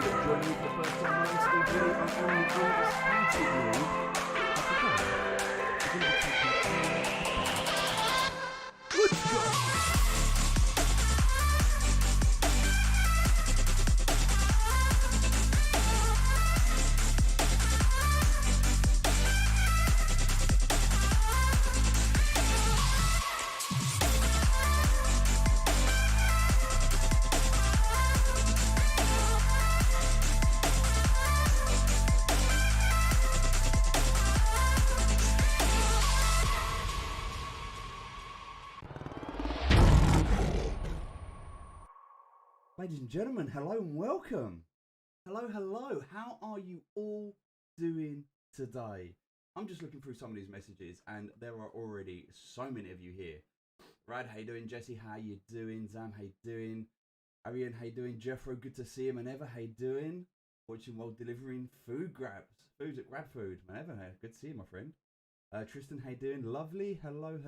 you're joining me for the first time, I'm still Billy. I'm on the Undisputed Noob. I forgot. We're going to be talking Let's go! Ladies and gentlemen, hello and welcome. Hello. How are you all doing today? I'm just looking through some of these messages and there are already so many of you here. Brad, how you doing? Jesse, how you doing? Zam, how you doing? Arian, how you doing? Jeffro, good to see you. Whenever, how you doing? Watching while delivering food grabs. Foods at Grab Food. Whenever, good to see you, my friend. Tristan, how you doing? Lovely. Hello.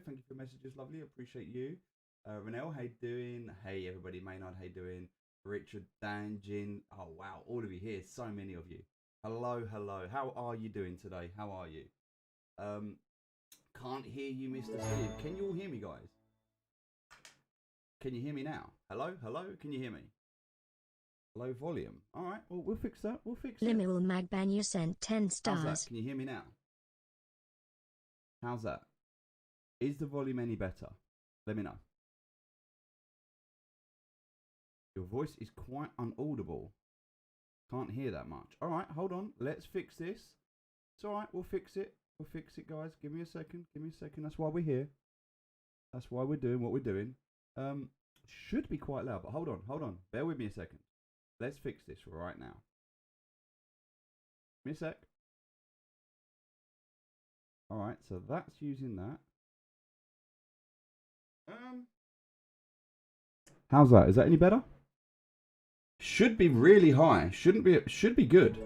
Thank you for messages. Lovely. Appreciate you. Renelle, how you doing? Hey everybody, Maynard, how you doing? Richard, Dan, Jin, oh wow, all of you here, so many of you. Hello. How are you doing today? How are you? Can't hear you, Mr. Steve. Can you all hear me, guys? Can you hear me now? Hello? Can you hear me? Low volume. All right, well, we'll fix that. Limuel Magbanya sent 10 stars. How's that? Can you hear me now? How's that? Is the volume any better? Let me know. Your voice is quite unaudible. Can't hear that much. All right, hold on. Let's fix this. It's all right. We'll fix it, guys. Give me a second. That's why we're here. That's why we're doing what we're doing. Should be quite loud, but hold on. Bear with me a second. Let's fix this right now. Give me a sec. All right, so that's using that. How's that? Is that any better? Should be really high. Should be good.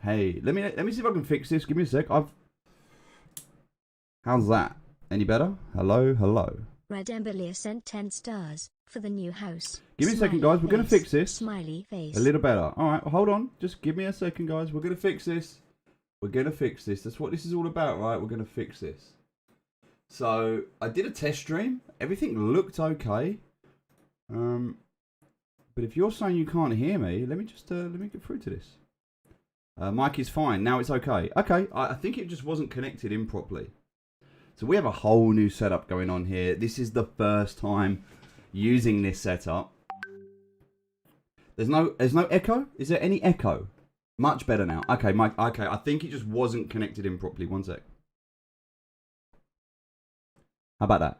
Hey, let me see if I can fix this. Give me a sec. How's that? Any better? Hello. Red Emberlier sent 10 stars for the new house. Give me a second, guys. We're gonna fix this. Smiley face. A little better. All right, hold on. Just give me a second, guys. We're gonna fix this. That's what this is all about, right? We're gonna fix this. So I did a test stream. Everything looked okay. But if you're saying you can't hear me, let me get through to this. Mic is fine. Now it's okay. Okay, I think it just wasn't connected in properly. So we have a whole new setup going on here. This is the first time using this setup. There's no echo. Is there any echo? Much better now. Okay, Mike. Okay, I think it just wasn't connected in properly. One sec. How about that?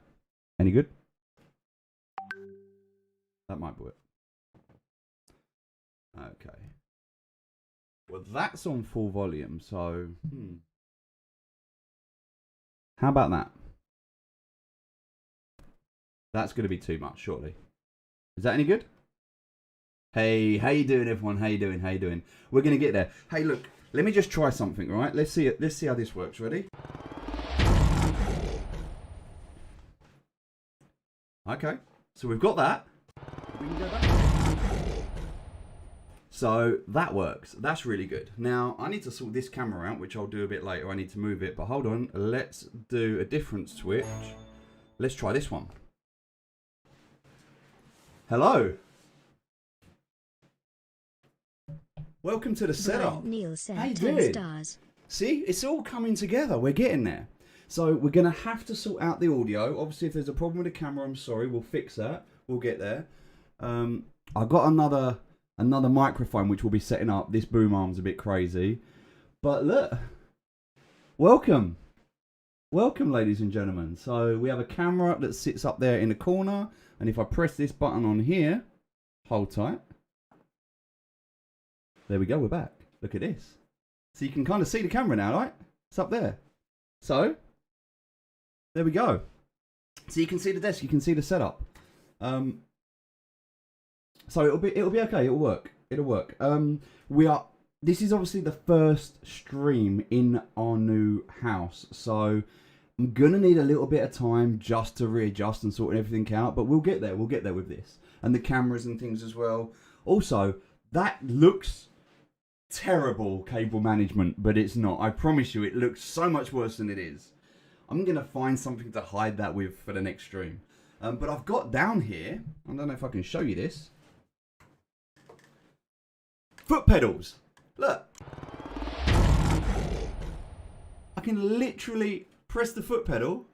Any good? That might work. Okay. Well, that's on full volume, so... How about that? That's going to be too much, surely. Is that any good? Hey, how you doing, everyone? How you doing? We're going to get there. Hey, look, let me just try something, all right? Let's see it. Let's see how this works. Ready? Okay, so we've got that. We can go back. So that works. That's really good. Now I need to sort this camera out, which I'll do a bit later. I need to move it, but hold on. Let's do a different switch. Let's try this one. Hello. Welcome to the setup. Neil sent how you 10 doing? stars. See, it's all coming together. We're getting there. So we're going to have to sort out the audio. Obviously, if there's a problem with the camera, I'm sorry. We'll fix that. We'll get there. I've got another microphone which we'll be setting up. This boom arm's a bit crazy. But look. Welcome, ladies and gentlemen. So we have a camera that sits up there in the corner. And if I press this button on here, hold tight. There we go. We're back. Look at this. So you can kind of see the camera now, right? It's up there. So... there we go. So you can see the desk, you can see the setup. So it'll be okay. It'll work. This is obviously the first stream in our new house, so I'm gonna need a little bit of time just to readjust and sort everything out. But we'll get there. We'll get there with this and the cameras and things as well. Also, that looks terrible cable management, but it's not. I promise you, it looks so much worse than it is. I'm going to find something to hide that with for the next stream. But I've got down here, I don't know if I can show you this, foot pedals. Look. I can literally press the foot pedal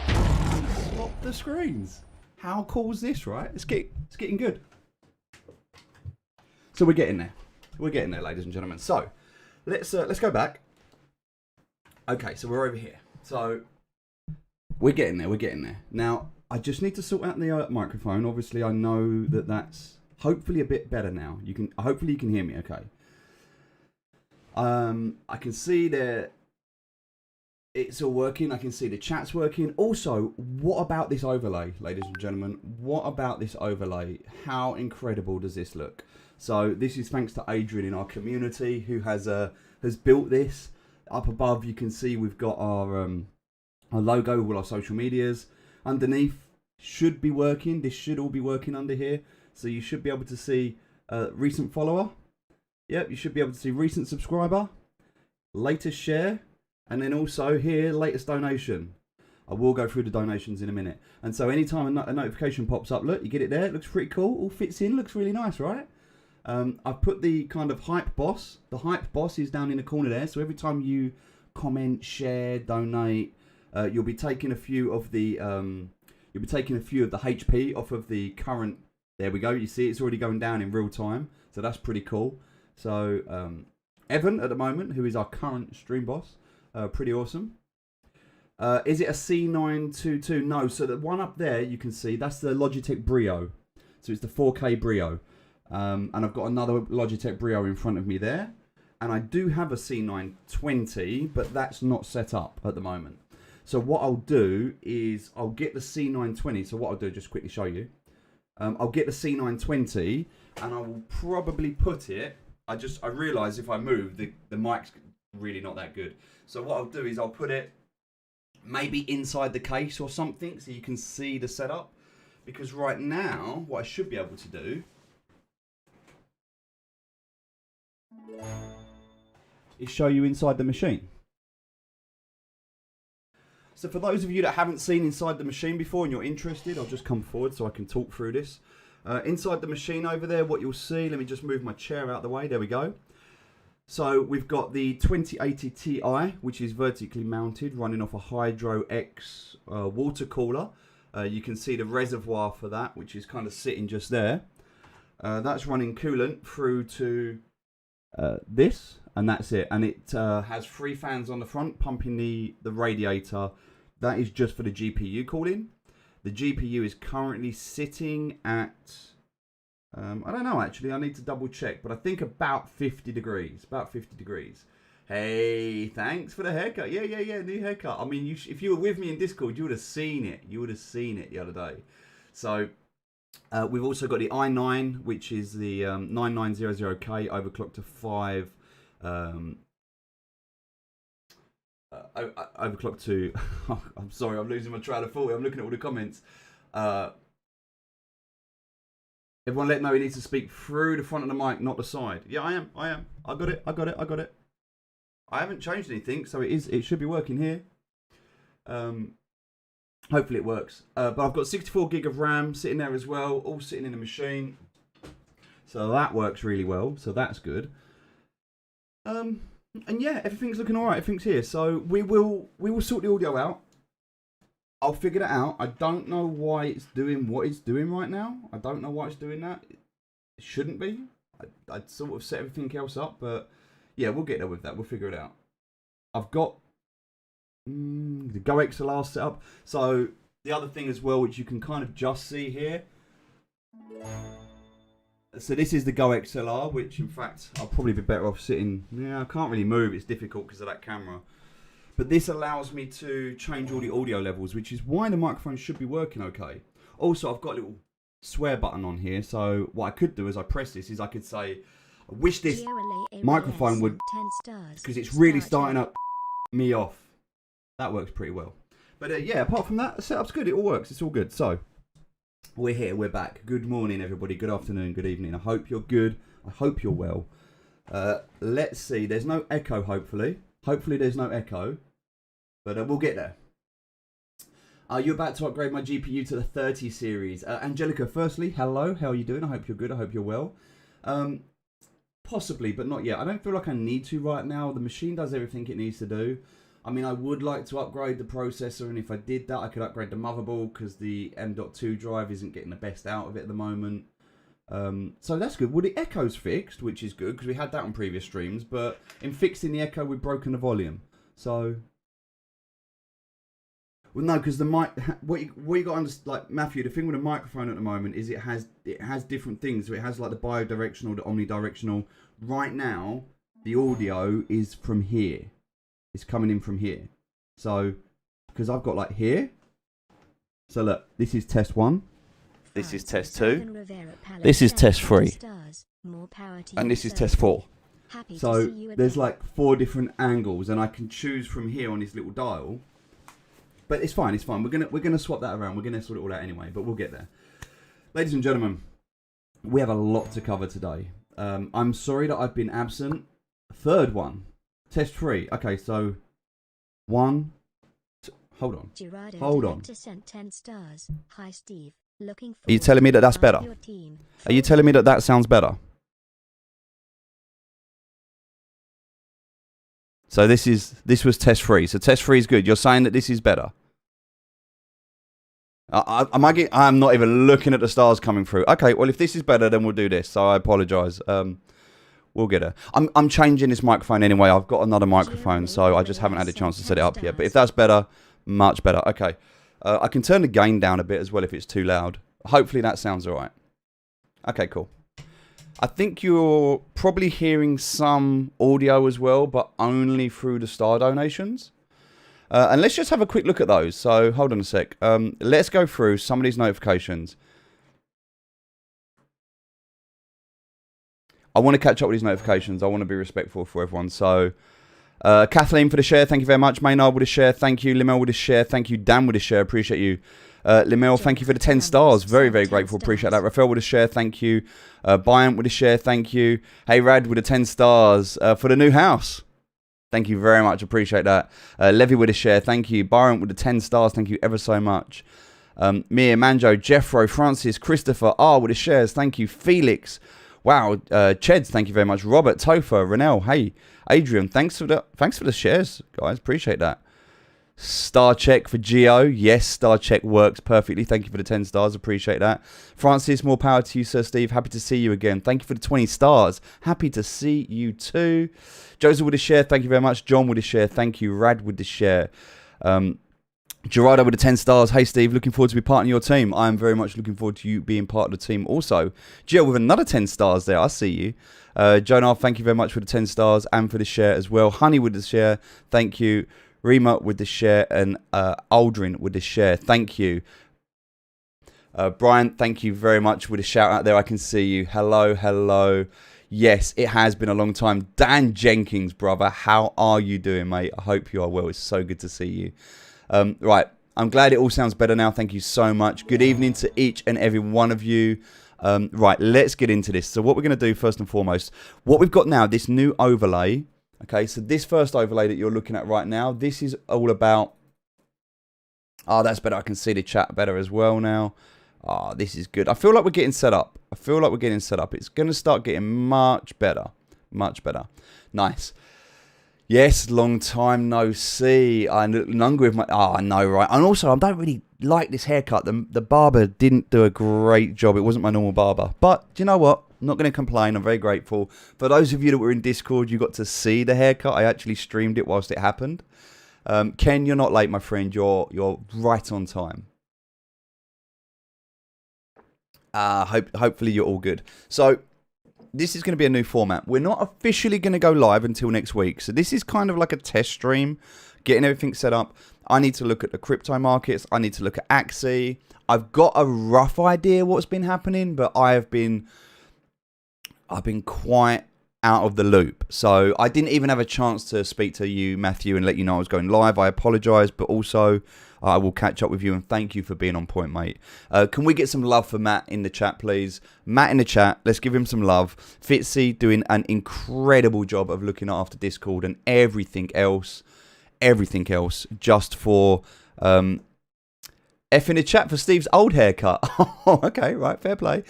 and swap the screens. How cool is this, right? It's getting good. So we're getting there. We're getting there, ladies and gentlemen. So let's go back. Okay, so we're over here. So we're getting there. We're getting there. Now I just need to sort out the microphone. Obviously, I know that that's hopefully a bit better now. Hopefully you can hear me. Okay. I can see that it's all working. I can see the chat's working. Also, what about this overlay, ladies and gentlemen? What about this overlay? How incredible does this look? So this is thanks to Adrian in our community who has built this. Up above, you can see we've got our logo with all our social medias. Underneath should be working. This should all be working under here. So you should be able to see recent follower. Yep, you should be able to see recent subscriber, latest share, and then also here, latest donation. I will go through the donations in a minute. And so anytime a notification pops up, look, you get it there. It looks pretty cool. All fits in. Looks really nice, right? I've put the kind of hype boss. The hype boss is down in the corner there. So every time you comment, share, donate, you'll be taking a few of the HP off of the current. There we go. You see, it's already going down in real time. So that's pretty cool. So Evan at the moment, who is our current stream boss, pretty awesome. Is it a C922? No. So the one up there you can see, that's the Logitech Brio. So it's the 4K Brio. And I've got another Logitech Brio in front of me there. And I do have a C920, but that's not set up at the moment. So what I'll do is I'll get the C920. So what I'll do, just quickly show you. I'll get the C920 and I will probably put it. I realise if I move, the mic's really not that good. So what I'll do is I'll put it maybe inside the case or something so you can see the setup. Because right now, what I should be able to do is show you inside the machine. So for those of you that haven't seen inside the machine before and you're interested, I'll just come forward so I can talk through this. Inside the machine over there, what you'll see, let me just move my chair out of the way, there we go. So we've got the 2080 Ti, which is vertically mounted, running off a Hydro X water cooler. You can see the reservoir for that, which is kind of sitting just there. That's running coolant through to this, and that's it. And it has 3 fans on the front, pumping the radiator. That is just for the GPU cooling. The GPU is currently sitting at, I don't know actually, I need to double check, but I think about 50 degrees, Hey, thanks for the haircut. Yeah, new haircut. I mean, if you were with me in Discord, you would have seen it. You would have seen it the other day. So we've also got the i9, which is the 9900K overclocked to 5. Overclocked to. I'm sorry, I'm losing my train of thought. I'm looking at all the comments. Everyone let know he needs to speak through the front of the mic, not the side. Yeah, I am. I got it. I haven't changed anything, so it should be working here. Hopefully it works. But I've got 64 gig of RAM sitting there as well, all sitting in the machine. So that works really well. So that's good. And yeah, everything's looking all right. Everything's here. So we will sort the audio out. I'll figure that out. I don't know why it's doing what it's doing right now. I don't know why it's doing that. It shouldn't be. I'd sort of set everything else up, but yeah, we'll get there with that. We'll figure it out. I've got the Go XLR set up. So the other thing as well, which you can kind of just see here. So this is the Go XLR, which in fact I'll probably be better off sitting. Yeah, I can't really move. It's difficult because of that camera. But this allows me to change all the audio levels, which is why the microphone should be working okay. Also, I've got a little swear button on here. So what I could do as I press this is I could say, I wish this microphone would, because it's really starting to me off. That works pretty well. But yeah, apart from that, the setup's good. It all works. It's all good. So We're here, we're back. Good morning, everybody. Good afternoon, good evening. I hope you're good. I hope you're well. Let's see. There's no echo, hopefully. Hopefully there's no echo. But we'll get there. You're about to upgrade my GPU to the 30 series. Angelica, firstly, hello. How are you doing? I hope you're good. I hope you're well. Possibly, but not yet. I don't feel like I need to right now. The machine does everything it needs to do. I mean, I would like to upgrade the processor, and if I did that, I could upgrade the motherboard because the M.2 drive isn't getting the best out of it at the moment. So that's good. Well, the echo's fixed, which is good because we had that on previous streams, but in fixing the echo, we've broken the volume. So, well, no, because the mic, what you got to understand, like Matthew, the thing with the microphone at the moment is it has different things. So it has like the bidirectional, the omnidirectional. Right now, the audio is from here. It's coming in from here. So, because I've got like here. So look, this is test 1. This is test 2. This is test 3. And this is test 4. So there's like 4 different angles, and I can choose from here on this little dial. But it's fine, it's fine. We're gonna swap that around. We're gonna sort it all out anyway, but we'll get there. Ladies and gentlemen, we have a lot to cover today. I'm sorry that I've been absent. Third one. Test 3. Okay, so 1. Hold on. Hold on. Hi, Steve. Are you telling me that that's better? Are you telling me that that sounds better? So this was test 3. So test 3 is good. You're saying that this is better. I'm not even looking at the stars coming through. Okay, well if this is better, then we'll do this. So I apologise. We'll get it. I'm changing this microphone anyway. I've got another microphone, so I just haven't had a chance to set it up yet. But if that's better, much better. Okay. I can turn the gain down a bit as well if it's too loud. Hopefully that sounds all right. Okay, cool. I think you're probably hearing some audio as well, but only through the star donations. And let's just have a quick look at those. So hold on a sec. Let's go through some of these notifications. I want to catch up with these notifications. I want to be respectful for everyone. So, Kathleen for the share. Thank you very much. Maynard with a share. Thank you. Limel with a share. Thank you. Dan with a share. Appreciate you. Limel, thank you for the 10 stars. Very, very grateful. Appreciate that. Rafael with a share. Thank you. Byant with a share. Thank you. Hey, Rad with the 10 stars for the new house. Thank you very much. Appreciate that. Levy with a share. Thank you. Byron with the 10 stars. Thank you ever so much. Mia, Manjo, Jeffro, Francis, Christopher, R with the shares. Thank you. Felix. Wow, Cheds, thank you very much. Robert, Topher, Renell, hey, Adrian, thanks for the shares, guys. Appreciate that. Star check for Geo. Yes, star check works perfectly. Thank you for the 10 stars. Appreciate that. Francis, more power to you, Sir Steve. Happy to see you again. Thank you for the 20 stars. Happy to see you too. Joseph with a share. Thank you very much. John with a share. Thank you. Rad with the share. Gerardo with the 10 stars. Hey, Steve, looking forward to be part of your team. I am very much looking forward to you being part of the team also. Gio with another 10 stars there. I see you. Jonah, thank you very much for the 10 stars and for the share as well. Honey with the share. Thank you. Rima with the share and Aldrin with the share. Thank you. Brian, thank you very much with a shout out there. I can see you. Hello, hello. Yes, it has been a long time. Dan Jenkins, brother. How are you doing, mate? I hope you are well. It's so good to see you. Right, I'm glad it all sounds better now. Thank you so much. Good evening to each and every one of you. Right, let's get into this. So what we're going to do first and foremost, what we've got now, this new overlay. Okay, so this first overlay that you're looking at right now, this is all about... Oh, that's better. I can see the chat better as well now. Oh, this is good. I feel like we're getting set up. It's going to start getting much better. Much better. Nice. Yes, long time no see. I'm hungry with my... Oh, I know, right? And also, I don't really like this haircut. The barber didn't do a great job. It wasn't my normal barber. But, do you know what? I'm not going to complain. I'm very grateful. For those of you that were in Discord, you got to see the haircut. I actually streamed it whilst it happened. Ken, you're not late, my friend. You're right on time. Hopefully, you're all good. So... this is going to be a new format. We're not officially going to go live until next week. So this is kind of like a test stream, getting everything set up. I need to look at the crypto markets. I need to look at Axie. I've got a rough idea what's been happening, but I've been quite out of the loop. So I didn't even have a chance to speak to you, Matthew, and let you know I was going live. I apologise, but also I will catch up with you, and thank you for being on point, mate. Can we get some love for Matt in the chat, please? Matt in the chat, let's give him some love. Fitzy doing an incredible job of looking after Discord and everything else, just for F in the chat for Steve's old haircut. Oh, okay, right, fair play.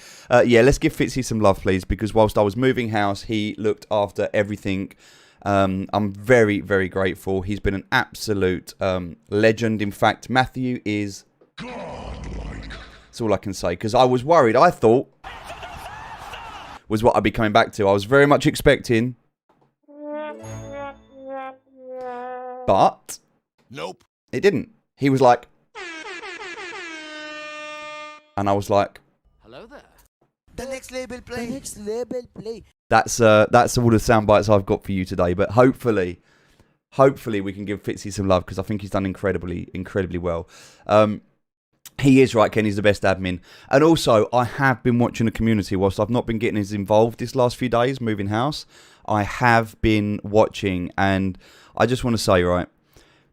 Yeah, let's give Fitzy some love, please, because whilst I was moving house, he looked after everything. I'm very, very grateful. He's been an absolute legend. In fact, Matthew is godlike. That's all I can say, because I was worried. I thought was what I'd be coming back to. I was very much expecting, but nope, it didn't. He was like, and I was like, hello there. The next label play. The next label play. That's all the sound bites I've got for you today. But hopefully we can give Fitzy some love, because I think he's done incredibly well. He is right, Ken. He's the best admin. And also, I have been watching the community whilst I've not been getting as involved this last few days, moving house. I have been watching, and I just want to say, right,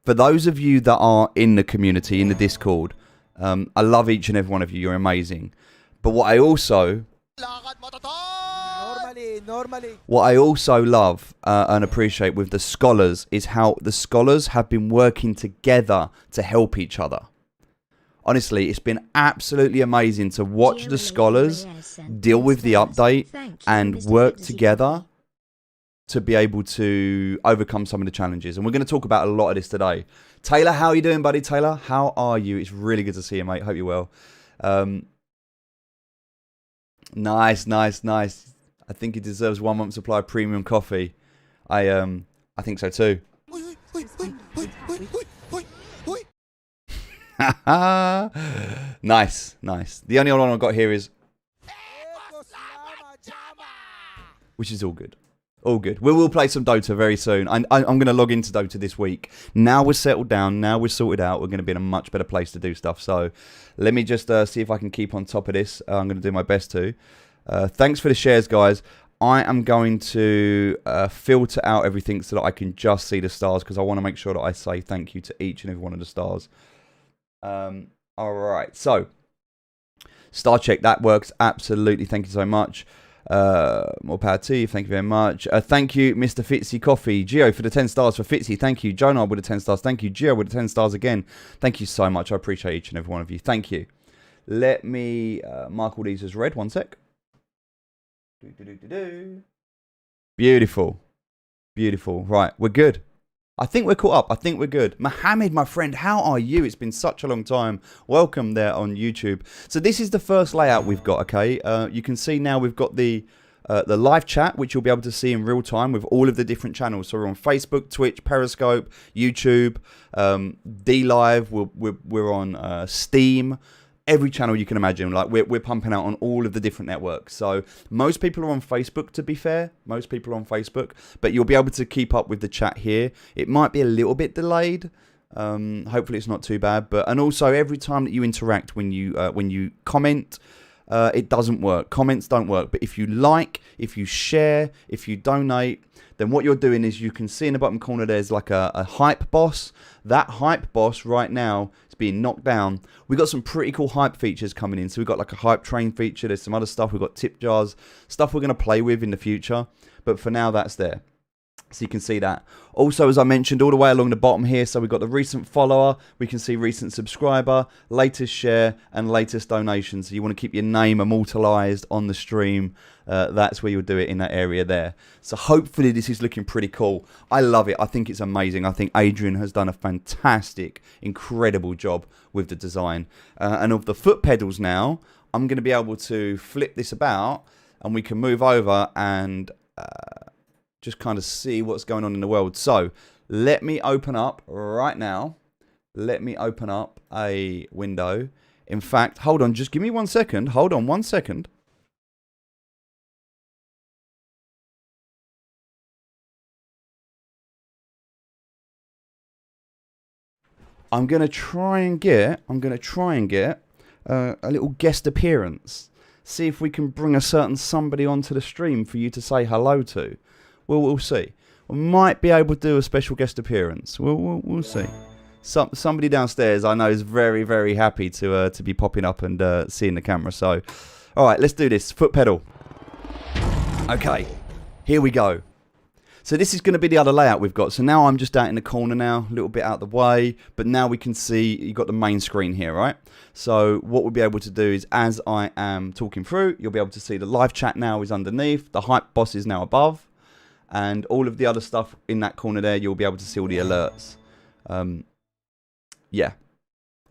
for those of you that are in the community, in the Discord, I love each and every one of you. You're amazing. But what I also love and appreciate with the scholars is how the scholars have been working together to help each other. Honestly, it's been absolutely amazing to watch the scholars deal with the update and work together to be able to overcome some of the challenges. And we're going to talk about a lot of this today. Taylor, how are you doing, buddy? Taylor, how are you? It's really good to see you, mate. Hope you're well. Nice. I think he deserves 1 month supply of premium coffee. I think so too. Nice. The only one I've got here is, which is all good. All good. We will play some Dota very soon. I'm going to log into Dota this week. Now we're settled down. Now we're sorted out. We're going to be in a much better place to do stuff. So let me just see if I can keep on top of this. I'm going to do my best to. Thanks for the shares, guys. I am going to filter out everything so that I can just see the stars, because I want to make sure that I say thank you to each and every one of the stars. All right. So star check. That works. Absolutely. Thank you so much. More power to you. Thank you very much. Thank you, Mr. Fitzy Coffee. Gio for the 10 stars for Fitzy. Thank you. Jonah with the 10 stars. Thank you. Gio with the 10 stars again. Thank you so much. I appreciate each and every one of you. Thank you. Let me mark all these as red. 1 sec. Beautiful. Right, we're good. I think we're caught up. I think we're good. Mohammed, my friend, how are you? It's been such a long time. Welcome there on YouTube. So this is the first layout we've got, okay? You can see now we've got the live chat, which you'll be able to see in real time with all of the different channels. So we're on Facebook, Twitch, Periscope, YouTube, D-Live. We're on Steam. Every channel you can imagine. Like we're pumping out on all of the different networks. So most people are on Facebook, to be fair. Most people are on Facebook, but you'll be able to keep up with the chat here. It might be a little bit delayed. Hopefully it's not too bad. And also every time that you interact, when you comment, it doesn't work. Comments don't work. But if you like, if you share, if you donate, then what you're doing is you can see in the bottom corner there's like a hype boss. That hype boss right now is being knocked down. We've got some pretty cool hype features coming in. So we've got like a hype train feature. There's some other stuff. We've got tip jars, stuff we're going to play with in the future. But for now, that's there. So you can see that. Also, as I mentioned, all the way along the bottom here, so we've got the recent follower, we can see recent subscriber, latest share, and latest donation. So you want to keep your name immortalized on the stream. That's where you'll do it, in that area there. So hopefully this is looking pretty cool. I love it. I think it's amazing. I think Adrian has done a fantastic, incredible job with the design. And of the foot pedals now, I'm going to be able to flip this about, and we can move over and just kind of see what's going on in the world. So let me open up right now. Let me open up a window. In fact, hold on, just give me 1 second. Hold on 1 second. I'm going to try and get a little guest appearance. See if we can bring a certain somebody onto the stream for you to say hello to. We'll see. We might be able to do a special guest appearance. We'll see. somebody downstairs I know is very, very happy to be popping up and seeing the camera. So, all right, let's do this. Foot pedal. Okay, here we go. So this is going to be the other layout we've got. So now I'm just out in the corner now, a little bit out of the way. But now we can see you've got the main screen here, right? So what we'll be able to do is, as I am talking through, you'll be able to see the live chat now is underneath. The hype boss is now above. And all of the other stuff in that corner there, you'll be able to see all the alerts. Yeah.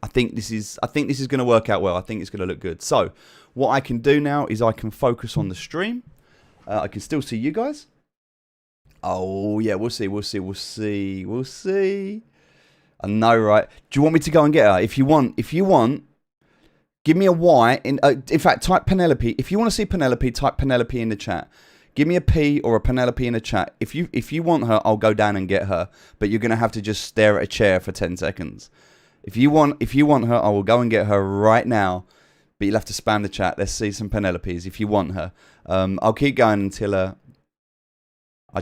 I think this is going to work out well. I think it's going to look good. So what I can do now is I can focus on the stream. I can still see you guys. Oh, yeah, we'll see. I know, right? Do you want me to go and get her? If you want, give me a Y. In fact, type Penelope. If you want to see Penelope, type Penelope in the chat. Give me a P or a Penelope in the chat. If you want her, I'll go down and get her. But you're going to have to just stare at a chair for 10 seconds. If you want her, I will go and get her right now. But you'll have to spam the chat. Let's see some Penelopes if you want her. I'll keep going until... do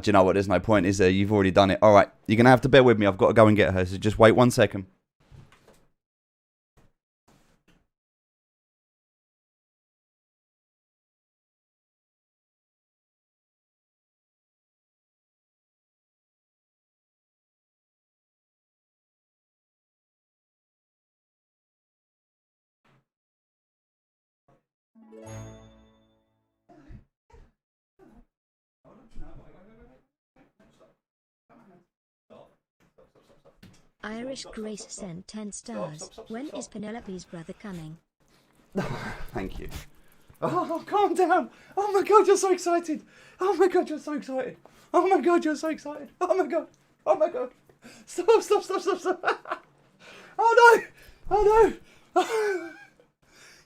you know what? There's no point, is there? You've already done it. All right. You're going to have to bear with me. I've got to go and get her. So just wait 1 second. Irish Grace sent 10 stars. When is Penelope's brother coming? Thank you. Oh, calm down. Oh my God, you're so excited. Oh my God, you're so excited. Oh my God, you're so excited. Oh my God. Oh my God. Stop. Oh no.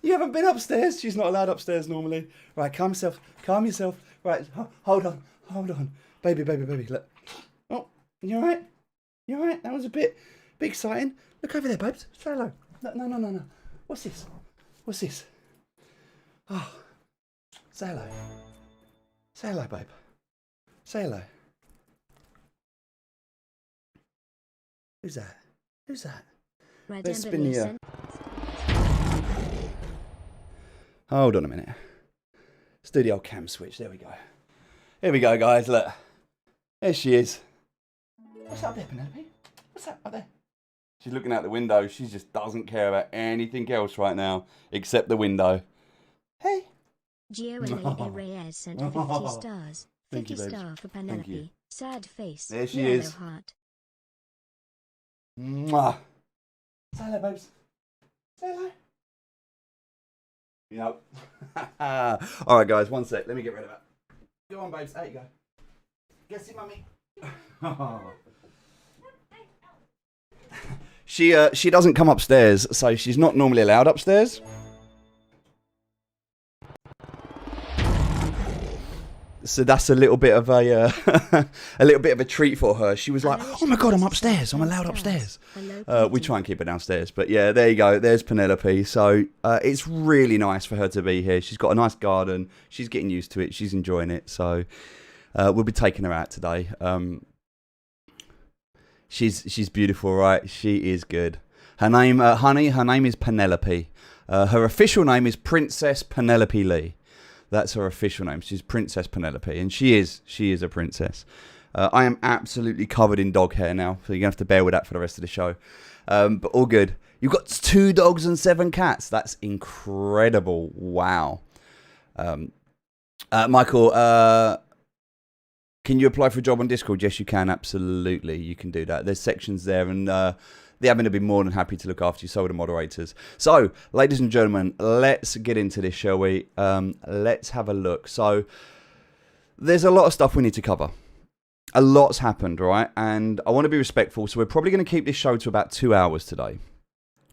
You haven't been upstairs. She's not allowed upstairs normally. Right, calm yourself. Right, hold on. Baby, look. Oh, you alright? That was a bit exciting. Look over there, babes. Say hello. No. What's this? Oh, say hello. Say hello, babe. Say hello. Who's that? Let's spin the... Hold on a minute. Let's do the old cam switch. There we go. Here we go, guys. Look. There she is. What's up there, Penelope? What's up there? She's looking out the window. She just doesn't care about anything else right now except the window. Hey. Gio Reyes sent 50 stars. 50 star for Penelope. Sad face. There she Yellow is. Heart. Mwah. Say hello, babes. Say hello. Yep. All right, guys. 1 sec. Let me get rid of it. Go on, babes. There you go. Get see, mummy. She doesn't come upstairs, so she's not normally allowed upstairs. So that's a little bit of a a treat for her. She was like, "Oh my God, I'm upstairs. I'm allowed upstairs." We try and keep her downstairs, but yeah, there you go. There's Penelope. So it's really nice for her to be here. She's got a nice garden. She's getting used to it. She's enjoying it. So we'll be taking her out today. She's beautiful, right? She is good. Her name, her name is Penelope. Her official name is Princess Penelope Lee. That's her official name. She's Princess Penelope, and she is a princess. I am absolutely covered in dog hair now, so you're going to have to bear with that for the rest of the show. But all good. You've got 2 dogs and 7 cats. That's incredible. Wow. Michael, can you apply for a job on Discord? Yes, you can. Absolutely. You can do that. There's sections there, and the admin will be more than happy to look after you, so are the moderators. So, ladies and gentlemen, let's get into this, shall we? Let's have a look. So, there's a lot of stuff we need to cover. A lot's happened, right? And I want to be respectful, so we're probably going to keep this show to about 2 hours today.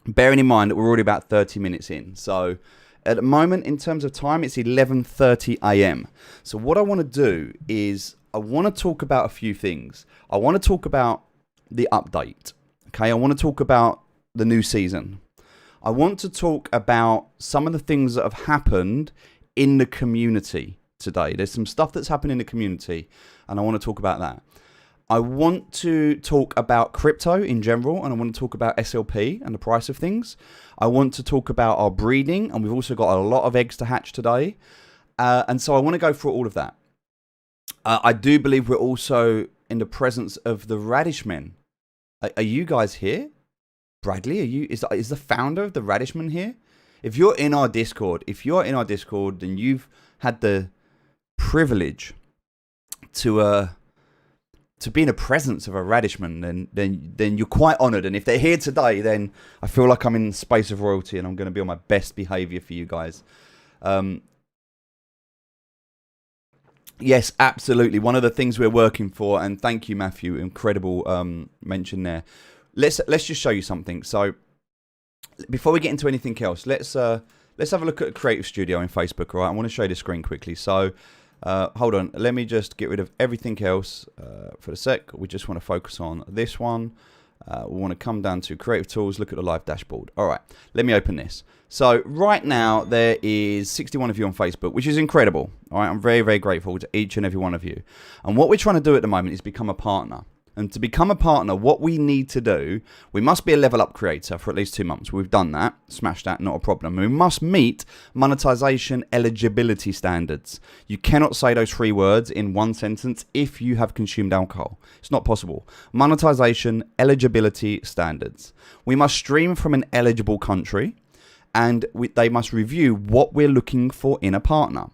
Bearing in mind that we're already about 30 minutes in. So, at the moment, in terms of time, it's 11:30 a.m. So, what I want to do is I want to talk about a few things. I want to talk about the update. Okay, I want to talk about the new season. I want to talk about some of the things that have happened in the community today. There's some stuff that's happened in the community, and I want to talk about that. I want to talk about crypto in general, and I want to talk about SLP and the price of things. I want to talk about our breeding, and we've also got a lot of eggs to hatch today. And so I want to go through all of that. I do believe we're also in the presence of the Radish Men. Are you guys here? Bradley, is the founder of the Radish Men here? If you're in our Discord, then you've had the privilege to be in the presence of a Radishman, then you're quite honoured. And if they're here today, then I feel like I'm in the space of royalty, and I'm going to be on my best behaviour for you guys. Yes, absolutely. One of the things we're working for, and thank you, Matthew, incredible mention there. Let's just show you something. So before we get into anything else, let's have a look at Creative Studio in Facebook. All right, I want to show you the screen quickly. So hold on, let me just get rid of everything else for a sec. We just want to focus on this one. We want to come down to Creative Tools, look at the live dashboard. All right, let me open this. So right now there is 61 of you on Facebook, which is incredible. All right, I'm very, very grateful to each and every one of you. And what we're trying to do at the moment is become a partner. And to become a partner, what we need to do, we must be a level up creator for at least 2 months. We've done that, smashed that, not a problem. We must meet monetization eligibility standards. You cannot say those 3 words in one sentence if you have consumed alcohol. It's not possible. Monetization eligibility standards. We must stream from an eligible country, and they must review what we're looking for in a partner.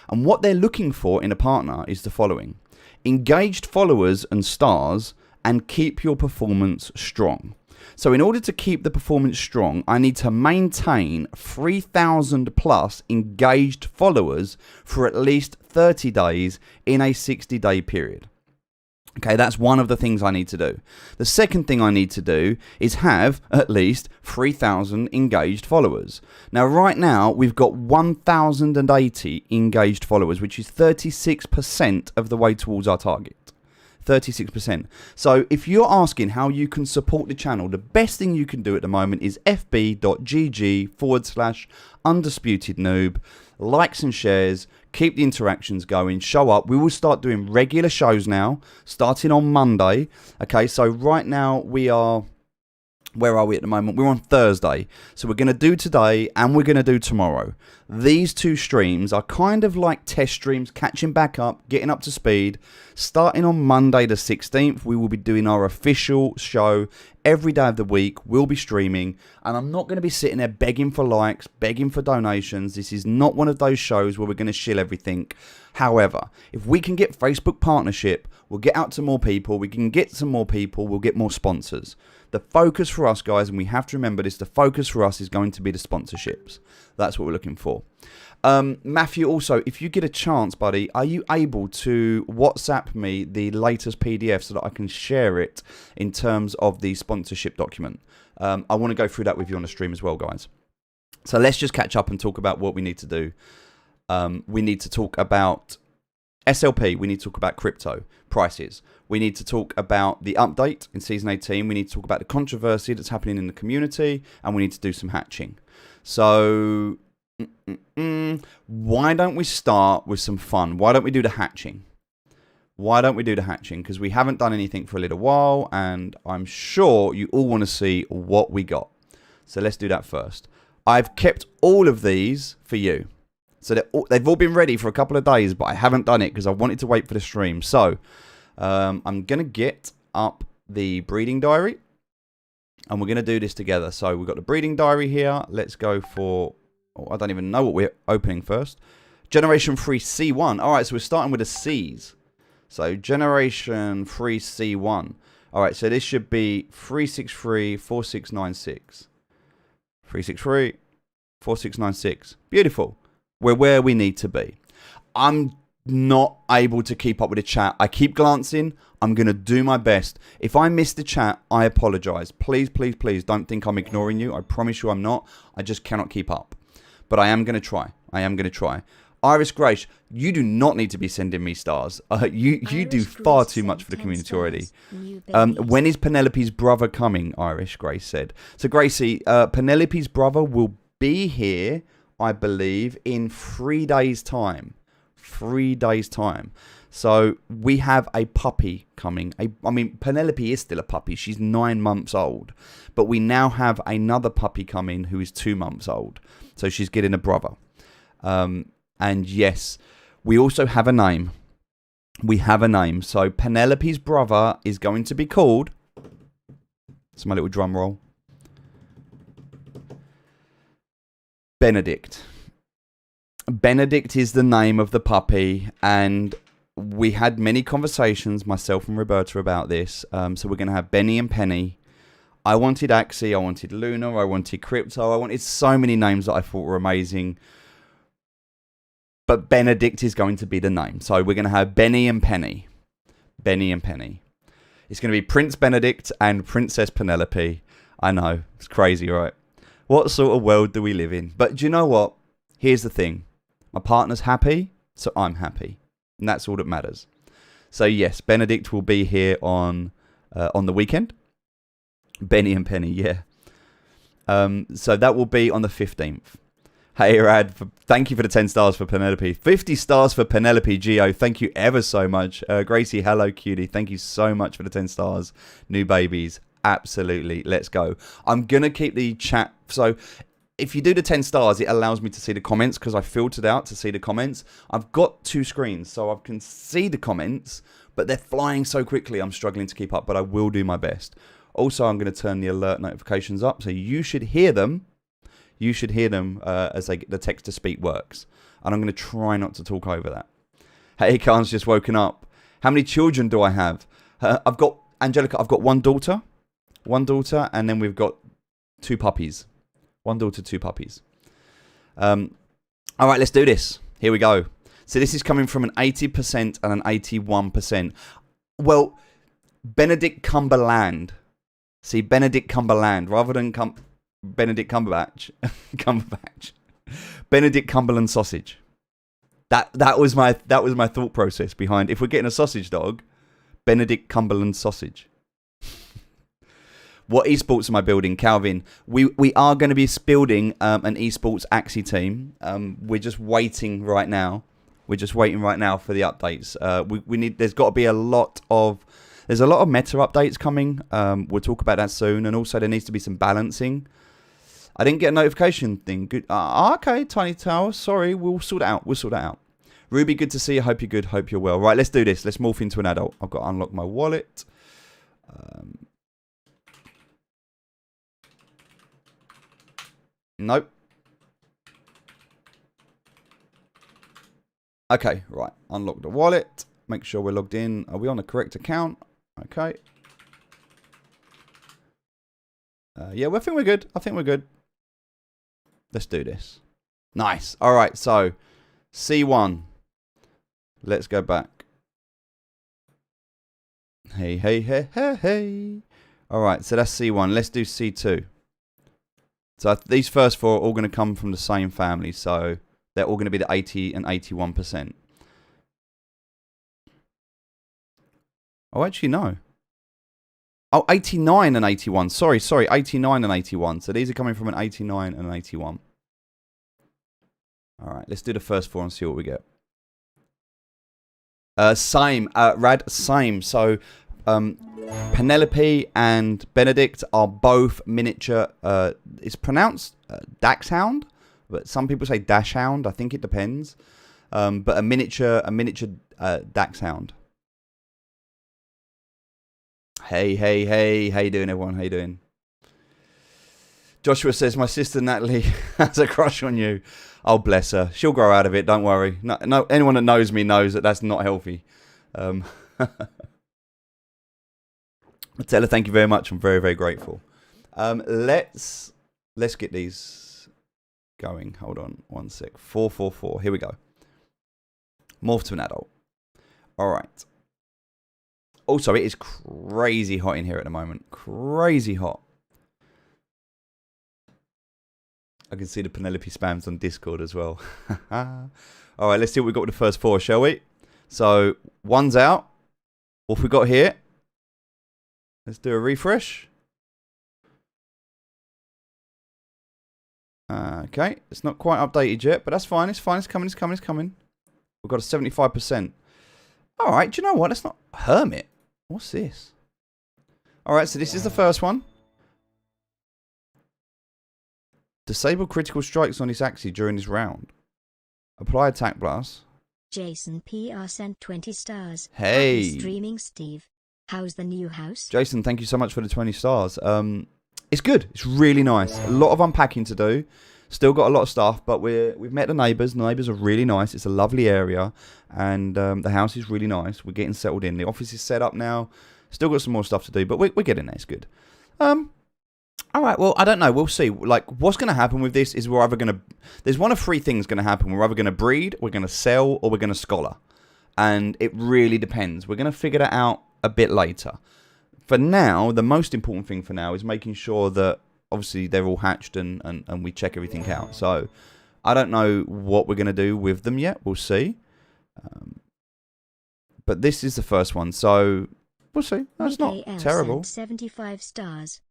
And what they're looking for in a partner is the following: engaged followers and stars, and keep your performance strong. So in order to keep the performance strong, I need to maintain 3,000 plus engaged followers for at least 30 days in a 60-day period. Okay, that's one of the things I need to do. The second thing I need to do is have at least 3,000 engaged followers. Now, right now, we've got 1,080 engaged followers, which is 36% of the way towards our target. 36%. So if you're asking how you can support the channel, the best thing you can do at the moment is fb.gg/undisputed noob. Likes and shares, keep the interactions going, show up. We will start doing regular shows now, starting on Monday. Okay, so right now we are, where are we at the moment? We're on Thursday. So we're going to do today and we're going to do tomorrow. These 2 streams are kind of like test streams, catching back up, getting up to speed. Starting on Monday the 16th, we will be doing our official show every day of the week. We'll be streaming, and I'm not going to be sitting there begging for likes, begging for donations. This is not one of those shows where we're going to shill everything. However, if we can get Facebook partnership, we'll get out to more people. We can get some more people. We'll get more sponsors. The focus for us, guys, and we have to remember this, the focus for us is going to be the sponsorships. That's what we're looking for. Matthew, also, if you get a chance, buddy, are you able to WhatsApp me the latest PDF so that I can share it in terms of the sponsorship document? I want to go through that with you on the stream as well, guys. So let's just catch up and talk about what we need to do. We need to talk about SLP. We need to talk about crypto prices. We need to talk about the update in Season 18. We need to talk about the controversy that's happening in the community. And we need to do some hatching. So why don't we start with some fun? Why don't we do the hatching? Because we haven't done anything for a little while, and I'm sure you all want to see what we got. So let's do that first. I've kept all of these for you. So they've all been ready for a couple of days, but I haven't done it because I wanted to wait for the stream. So I'm going to get up the breeding diary, and we're going to do this together. So we've got the breeding diary here. Let's go for... Oh, I don't even know what we're opening first. Generation 3 C1. All right, so we're starting with the C's. So Generation 3 C1. All right, so this should be 3634696. 3634696. Beautiful. We're where we need to be. I'm not able to keep up with the chat. I keep glancing. I'm going to do my best. If I miss the chat, I apologize. Please, please, please don't think I'm ignoring you. I promise you I'm not. I just cannot keep up. But I am going to try. Iris Grace, you do not need to be sending me stars. You do far too much for the community already. When is Penelope's brother coming? Irish Grace said. So Gracie, Penelope's brother will be here, I believe, in 3 days' time. 3 days' time. So we have a puppy coming. I mean, Penelope is still a puppy. She's 9 months old. But we now have another puppy coming who is 2 months old. So she's getting a brother. And yes, we also have a name. We have a name. So Penelope's brother is going to be called... It's my little drum roll. Benedict. Benedict is the name of the puppy, and we had many conversations, myself and Roberta, about this. So we're going to have Benny and Penny. I wanted Axie, I wanted Luna, I wanted Crypto, I wanted so many names that I thought were amazing. But Benedict is going to be the name. So we're going to have Benny and Penny. Benny and Penny. It's going to be Prince Benedict and Princess Penelope. I know, it's crazy, right? What sort of world do we live in? But do you know what? Here's the thing. My partner's happy, so I'm happy. And that's all that matters. So yes, Benedict will be here on the weekend. Benny and Penny, yeah. So that will be on the 15th. Hey, Rad, thank you for the 10 stars for Penelope. 50 stars for Penelope Geo. Thank you ever so much. Gracie, hello, cutie. Thank you so much for the 10 stars. New babies. Absolutely. Let's go. I'm going to keep the chat. So if you do the 10 stars, it allows me to see the comments because I filtered out to see the comments. I've got 2 screens, so I can see the comments, but they're flying so quickly. I'm struggling to keep up, but I will do my best. Also, I'm going to turn the alert notifications up, so you should hear them. You should hear them as the text-to-speak works. And I'm going to try not to talk over that. Hey, Khan's just woken up. How many children do I have? I've got, Angelica, I've got 1 daughter. 1 daughter, and then we've got 2 puppies. 1 daughter, 2 puppies. All right, let's do this. Here we go. So this is coming from an 80% and an 81%. Well, Benedict Cumberland. See, Benedict Cumberland rather than Benedict Cumberbatch. Cumberbatch. Benedict Cumberland sausage. That was my thought process behind, if we're getting a sausage dog, Benedict Cumberland sausage. What esports am I building, Calvin? We are going to be building an esports Axie team. We're just waiting right now. We're just waiting right now for the updates. We need. There's got to be a lot of meta updates coming. We'll talk about that soon, and also there needs to be some balancing. I didn't get a notification thing. Good. Okay, Tiny Tower. Sorry, we'll sort it out. We'll sort it out. Ruby, good to see you. Hope you're good. Hope you're well. Right, let's do this. Let's morph into an adult. I've got to unlock my wallet. Nope. Okay, right. Unlock the wallet. Make sure we're logged in. Are we on the correct account? Okay. Yeah, I think we're good. I think we're good. Let's do this. Nice. All right, so C1. Let's go back. Hey, hey, hey, hey, hey. All right, so that's C1. Let's do C2. So these first 4 are all going to come from the same family. So they're all going to be the 80 and 81%. Oh, actually, no. Oh, 89 and 81. Sorry, 89 and 81. So these are coming from an 89 and an 81. All right, let's do the first 4 and see what we get. Same. Rad, same. So Penelope and Benedict are both miniature. It's pronounced Dachshund, but some people say Dashhound. I think it depends. But a miniature Dachshund. Hey, hey, hey. How you doing, everyone? How you doing? Joshua says, my sister Natalie has a crush on you. Oh, bless her. She'll grow out of it. Don't worry. No, anyone that knows me knows that that's not healthy. Tell her thank you very much. I'm very, very grateful. Let's get these going. Hold on one sec. 444. Here we go. Morph to an adult. All right. Also, it is crazy hot in here at the moment. Crazy hot. I can see the Penelope spams on Discord as well. All right, let's see what we've got with the first 4, shall we? So, 1's out. What have we got here? Let's do a refresh. Okay, it's not quite updated yet, but that's fine. It's fine. It's coming. It's coming. It's coming. We've got a 75%. All right, do you know what? Let's not... Hermit. What's this? All right, so this is the first one. Disable critical strikes on his Axie during this round. Apply attack blast. Jason PR sent 20 stars. Hey. Happy streaming, Steve. How's the new house? Jason, thank you so much for the 20 stars. It's good. It's really nice. A lot of unpacking to do. Still got a lot of stuff, but we've met the neighbours. The neighbours are really nice. It's a lovely area, and the house is really nice. We're getting settled in. The office is set up now. Still got some more stuff to do, but we're getting there. It's good. All right, well, I don't know. We'll see. Like, what's going to happen with this is we're either going to... There's one of three things going to happen. We're either going to breed, we're going to sell, or we're going to scholar. And it really depends. We're going to figure that out a bit later. For now, the most important thing for now is making sure that, obviously, they're all hatched and we check everything out. So, I don't know what we're going to do with them yet. We'll see. But this is the first one, so we'll see. That's not terrible. 75 stars.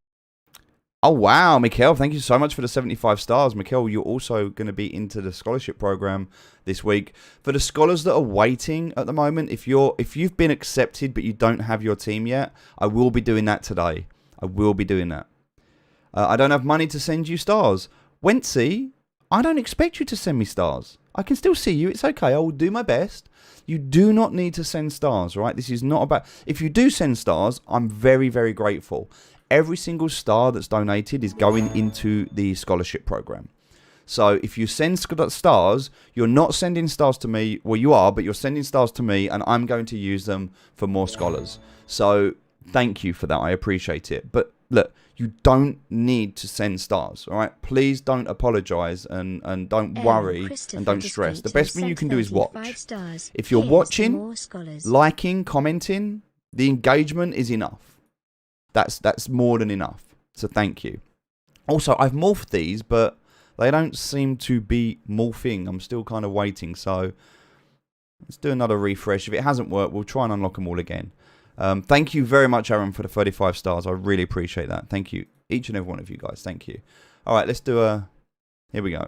Oh, wow, Mikhail, thank you so much for the 75 stars. Mikhail, you're also going to be into the scholarship program this week. For the scholars that are waiting at the moment, if you've been accepted but you don't have your team yet, I will be doing that today. I will be doing that. I don't have money to send you stars. Wency, I don't expect you to send me stars. I can still see you. It's okay. I will do my best. You do not need to send stars, right? This is not about... If you do send stars, I'm very, very grateful. Every single star that's donated is going into the scholarship program. So if you send stars, you're not sending stars to me. Well, you are, but you're sending stars to me, and I'm going to use them for more scholars. So thank you for that. I appreciate it. But look, you don't need to send stars, all right? Please don't apologize and don't worry and don't stress. The best thing you can do is watch. If you're watching, liking, commenting, the engagement is enough. That's more than enough. So thank you. Also, I've morphed these, but they don't seem to be morphing. I'm still kind of waiting. So let's do another refresh. If it hasn't worked, we'll try and unlock them all again. Thank you very much, Aaron, for the 35 stars. I really appreciate that. Thank you. Each and every one of you guys. Thank you. All right, let's do a... Here we go.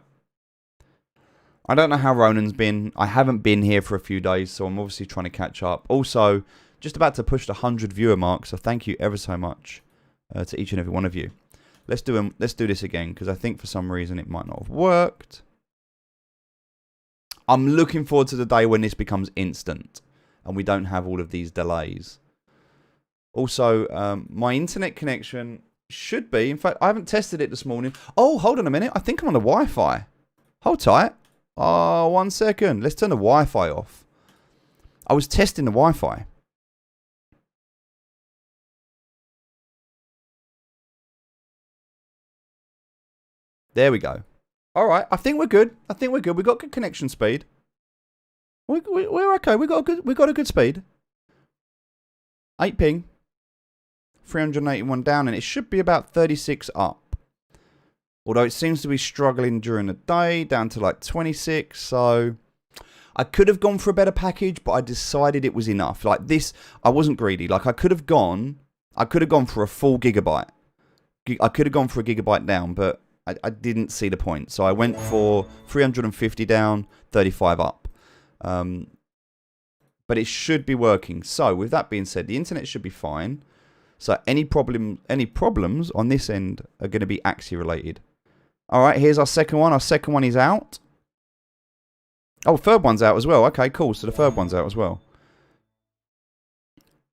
I don't know how Ronan's been. I haven't been here for a few days, so I'm obviously trying to catch up. Also... Just about to push the 100 viewer mark, so thank you ever so much to each and every one of you. Let's do this again, because I think for some reason it might not have worked. I'm looking forward to the day when this becomes instant, and we don't have all of these delays. Also, my internet connection should be... In fact, I haven't tested it this morning. Oh, hold on a minute. I think I'm on the Wi-Fi. Hold tight. Oh, 1 second. Let's turn the Wi-Fi off. I was testing the Wi-Fi. There we go. All right, I think we're good. I think we're good. We got good connection speed. We're okay. We got a good speed. 8 ping, 381 down, and it should be about 36 up. Although it seems to be struggling during the day, down to like 26. So I could have gone for a better package, but I decided it was enough. Like this, I wasn't greedy. Like I could have gone for a full gigabyte. I could have gone for a gigabyte down, but I didn't see the point. So I went for 350 down, 35 up. But it should be working. So with that being said, the internet should be fine. So any problems on this end are going to be Axie related. All right, here's our second one. Our second one is out. Oh, third one's out as well. Okay, cool. So the third one's out as well.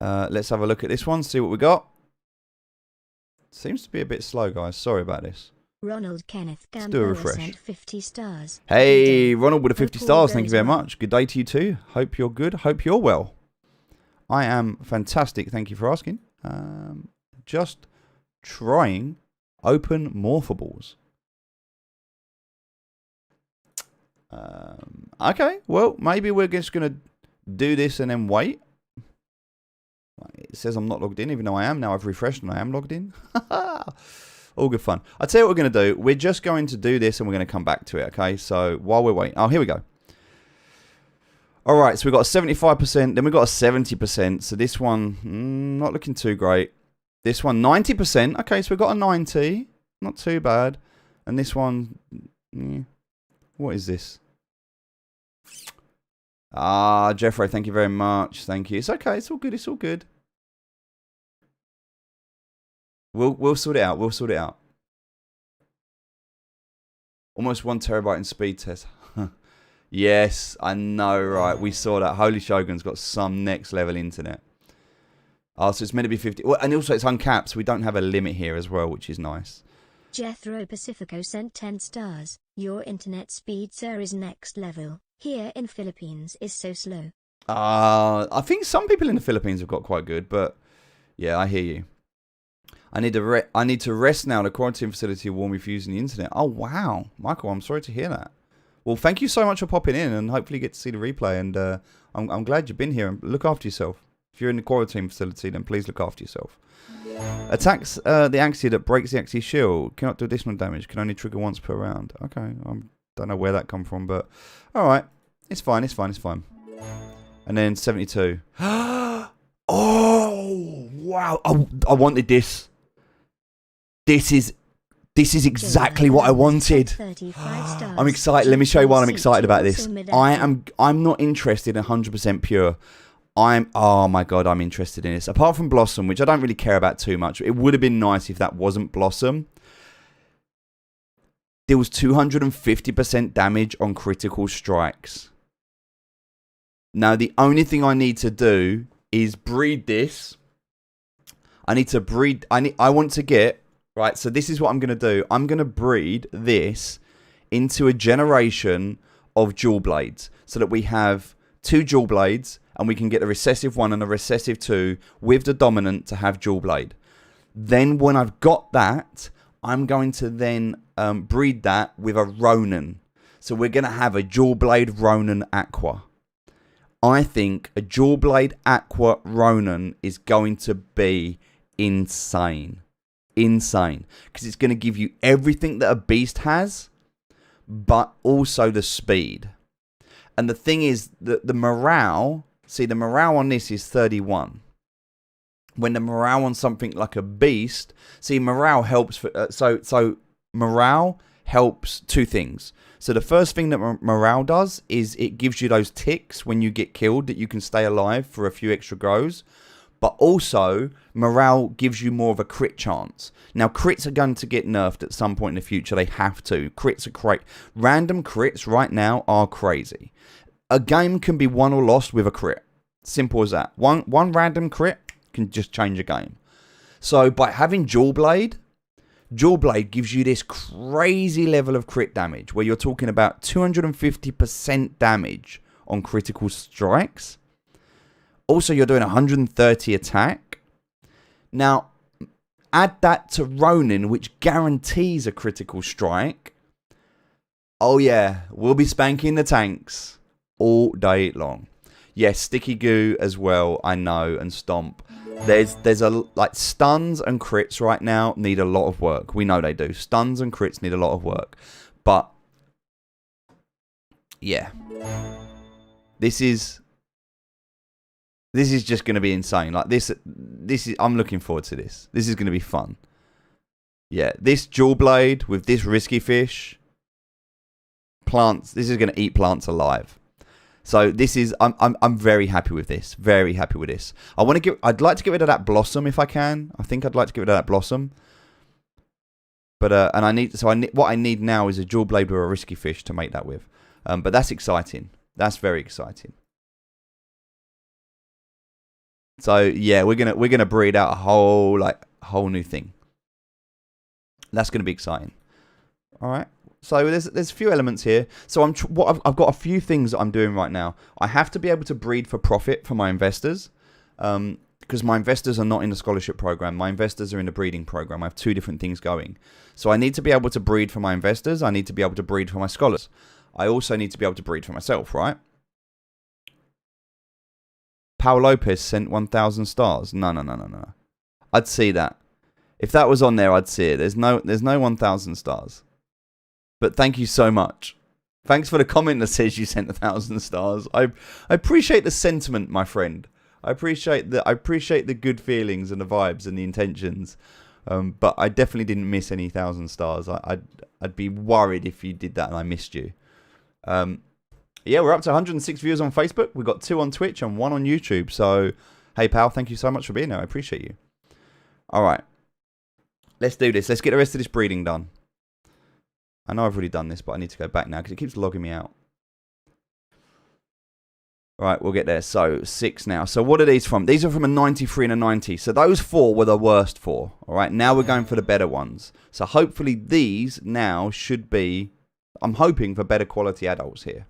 Let's have a look at this one, see what we got. Seems to be a bit slow, guys. Sorry about this. Ronald Kenneth Let's do a refresh. Sent 50 stars. Hey, Ronald with the 50 stars. Thank you very much. Good day to you too. Hope you're good. Hope you're well. I am fantastic. Thank you for asking. Just trying open morphables. Okay, well, maybe we're just going to do this and then wait. It says I'm not logged in, even though I am. Now I've refreshed and I am logged in. All good fun. I'll tell you what we're going to do. We're just going to do this and we're going to come back to it, okay? So while we're waiting. Oh, here we go. All right, so we've got a 75%. Then we've got a 70%. So this one, not looking too great. This one, 90%. Okay, so we've got a 90. Not too bad. And this one, what is this? Ah, Jeffrey, thank you very much. Thank you. It's okay. It's all good. It's all good. We'll sort it out. We'll sort it out. Almost 1 terabyte in speed test. Yes, I know, right? We saw that. Holy Shogun's got some next level internet. Oh, so it's meant to be 50. Well, and also it's uncapped, so we don't have a limit here as well, which is nice. Jethro Pacifico sent 10 stars. Your internet speed, sir, is next level. Here in Philippines is so slow. I think some people in the Philippines have got quite good, but yeah, I hear you. I need to rest now. The quarantine facility will warn me for using the internet. Oh, wow. Michael, I'm sorry to hear that. Well, thank you so much for popping in, and hopefully you get to see the replay. And I'm glad you've been here. And look after yourself. If you're in the quarantine facility, then please look after yourself. Attacks the Axie that breaks the Axie shield. Cannot do additional damage. Can only trigger once per round. Okay, I don't know where that come from, but all right. It's fine, it's fine, it's fine. And then 72. Oh, wow. I wanted this. This is exactly what I wanted. I'm excited. Let me show you why I'm excited about this. I'm not interested in 100% pure. Oh my god, I'm interested in this. Apart from Blossom, which I don't really care about too much. It would have been nice if that wasn't Blossom. There was 250% damage on critical strikes. Now, the only thing I need to do is breed this. I need to breed. I want to get. Right, so this is what I'm going to do. I'm going to breed this into a generation of dual blades. So that we have 2 dual blades. And we can get a recessive 1 and a recessive 2 with the dominant to have dual blade. Then when I've got that, I'm going to then breed that with a Ronin. So we're going to have a dual blade Ronin Aqua. I think a dual blade Aqua Ronin is going to be insane. Insane. Because it's going to give you everything that a beast has, but also the speed. And the thing is that the morale... See, the morale on this is 31. When the morale on something like a beast... See, morale helps... So morale helps 2 things. So the first thing that morale does is it gives you those ticks when you get killed that you can stay alive for a few extra goes. But also, morale gives you more of a crit chance. Now, crits are going to get nerfed at some point in the future. They have to. Crits are crazy. Random crits right now are crazy. A game can be won or lost with a crit. Simple as that. One random crit can just change a game. So by having dual blade gives you this crazy level of crit damage where you're talking about 250% damage on critical strikes. Also, you're doing 130 attack. Now, add that to Ronin, which guarantees a critical strike. Oh yeah, we'll be spanking the tanks all day long. Yes, Sticky Goo as well, I know, and Stomp. There's a like stuns and crits right now need a lot of work. We know they do. Stuns and crits need a lot of work. But yeah. This is just going to be insane. Like this is I'm looking forward to this. This is going to be fun. Yeah, this dual blade with this risky fish plants, this is going to eat plants alive. So this is I'm very happy with this. Very happy with this. I'd like to get rid of that blossom if I can. I think I'd like to get rid of that blossom. But what I need now is a dual blade with a risky fish to make that with. But that's exciting. That's very exciting. So yeah, we're gonna breed out a whole new thing. That's gonna be exciting. All right. So there's a few elements here. So I've got a few things that I'm doing right now. I have to be able to breed for profit for my investors, because my investors are not in the scholarship program. My investors are in the breeding program. I have 2 different things going. So I need to be able to breed for my investors. I need to be able to breed for my scholars. I also need to be able to breed for myself, right? Paul Lopez sent 1,000 stars. No. I'd see that. If that was on there, I'd see it. There's no 1,000 stars. But thank you so much. Thanks for the comment that says you sent 1,000 stars. I appreciate the sentiment, my friend. I appreciate the good feelings and the vibes and the intentions. But I definitely didn't miss any 1,000 stars. I'd be worried if you did that and I missed you. Yeah, we're up to 106 viewers on Facebook. We've got 2 on Twitch and 1 on YouTube. So, hey, pal, thank you so much for being there. I appreciate you. All right. Let's do this. Let's get the rest of this breeding done. I know I've already done this, but I need to go back now because it keeps logging me out. All right, we'll get there. So, 6 now. So, what are these from? These are from a 93 and a 90. So, those 4 were the worst 4. All right, now we're going for the better ones. So, hopefully these now should be... I'm hoping for better quality adults here.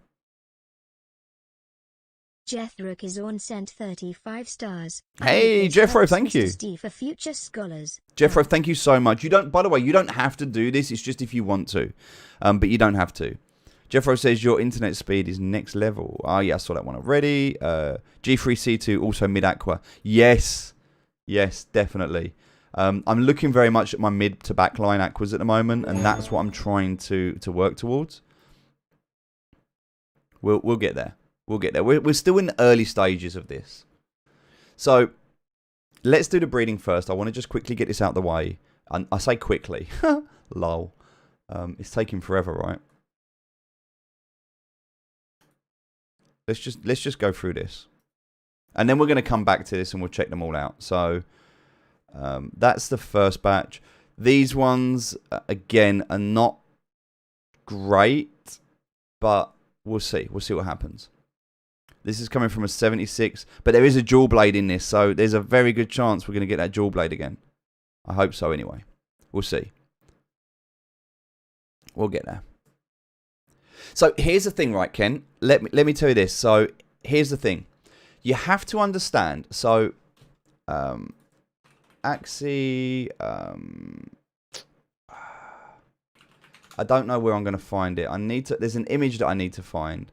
Jethro Kizorn sent 35 stars. Hey, Jeffro, thank you. Steve for future scholars. Jeffro, thank you so much. You don't, by the way, you don't have to do this. It's just if you want to, but you don't have to. Jeffro says your internet speed is next level. Oh yeah, I saw that one already. G3C2 also mid aqua. Yes, yes, definitely. I'm looking very much at my mid to back line aquas at the moment, and that's what I'm trying to work towards. We'll get there. We'll get there. We're still in the early stages of this. So, let's do the breeding first. I want to just quickly get this out of the way. And I say quickly. Lol. It's taking forever, right? Let's just go through this. And then we're going to come back to this and we'll check them all out. So, that's the first batch. These ones, again, are not great. But we'll see. We'll see what happens. This is coming from a 76, but there is a dual blade in this, so there's a very good chance we're going to get that dual blade again. I hope so anyway. We'll see. We'll get there. So here's the thing, right, Ken? Let me tell you this. So here's the thing. You have to understand. So, Axie... I don't know where I'm going to find it. There's an image that I need to find.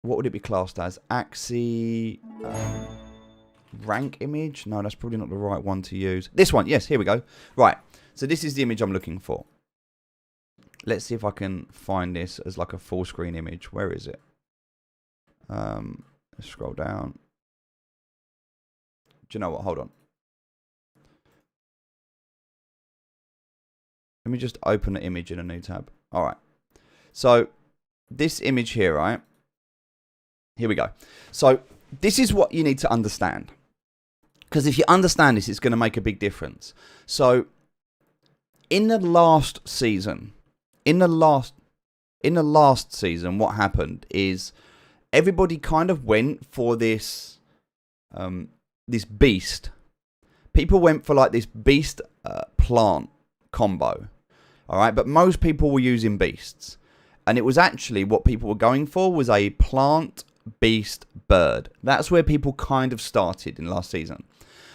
What would it be classed as? Axie rank image? No, that's probably not the right one to use. This one, yes, here we go. Right, so this is the image I'm looking for. Let's see if I can find this as like a full screen image. Where is it? Let's scroll down. Do you know what? Hold on. Let me just open the image in a new tab. All right. So this image here, right? Here we go. So this is what you need to understand. Because if you understand this, it's going to make a big difference. So in the last season, what happened is everybody kind of went for this, this beast. People went for like this beast plant combo. All right, but most people were using beasts, and it was actually what people were going for was a plant beast bird. That's where people kind of started in last season.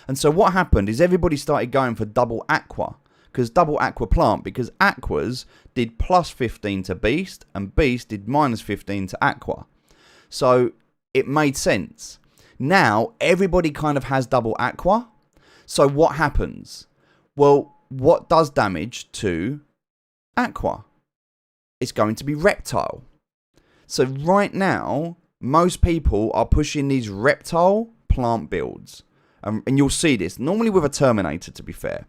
And so what happened is everybody started going for double aqua, because double aqua plant, because aquas did plus 15 to beast and beast did minus 15 to aqua. So it made sense. Now everybody kind of has double aqua. So what happens? Well, what does damage to aqua? It's going to be reptile. So right now, most people are pushing these reptile plant builds. And you'll see this, normally with a Terminator to be fair.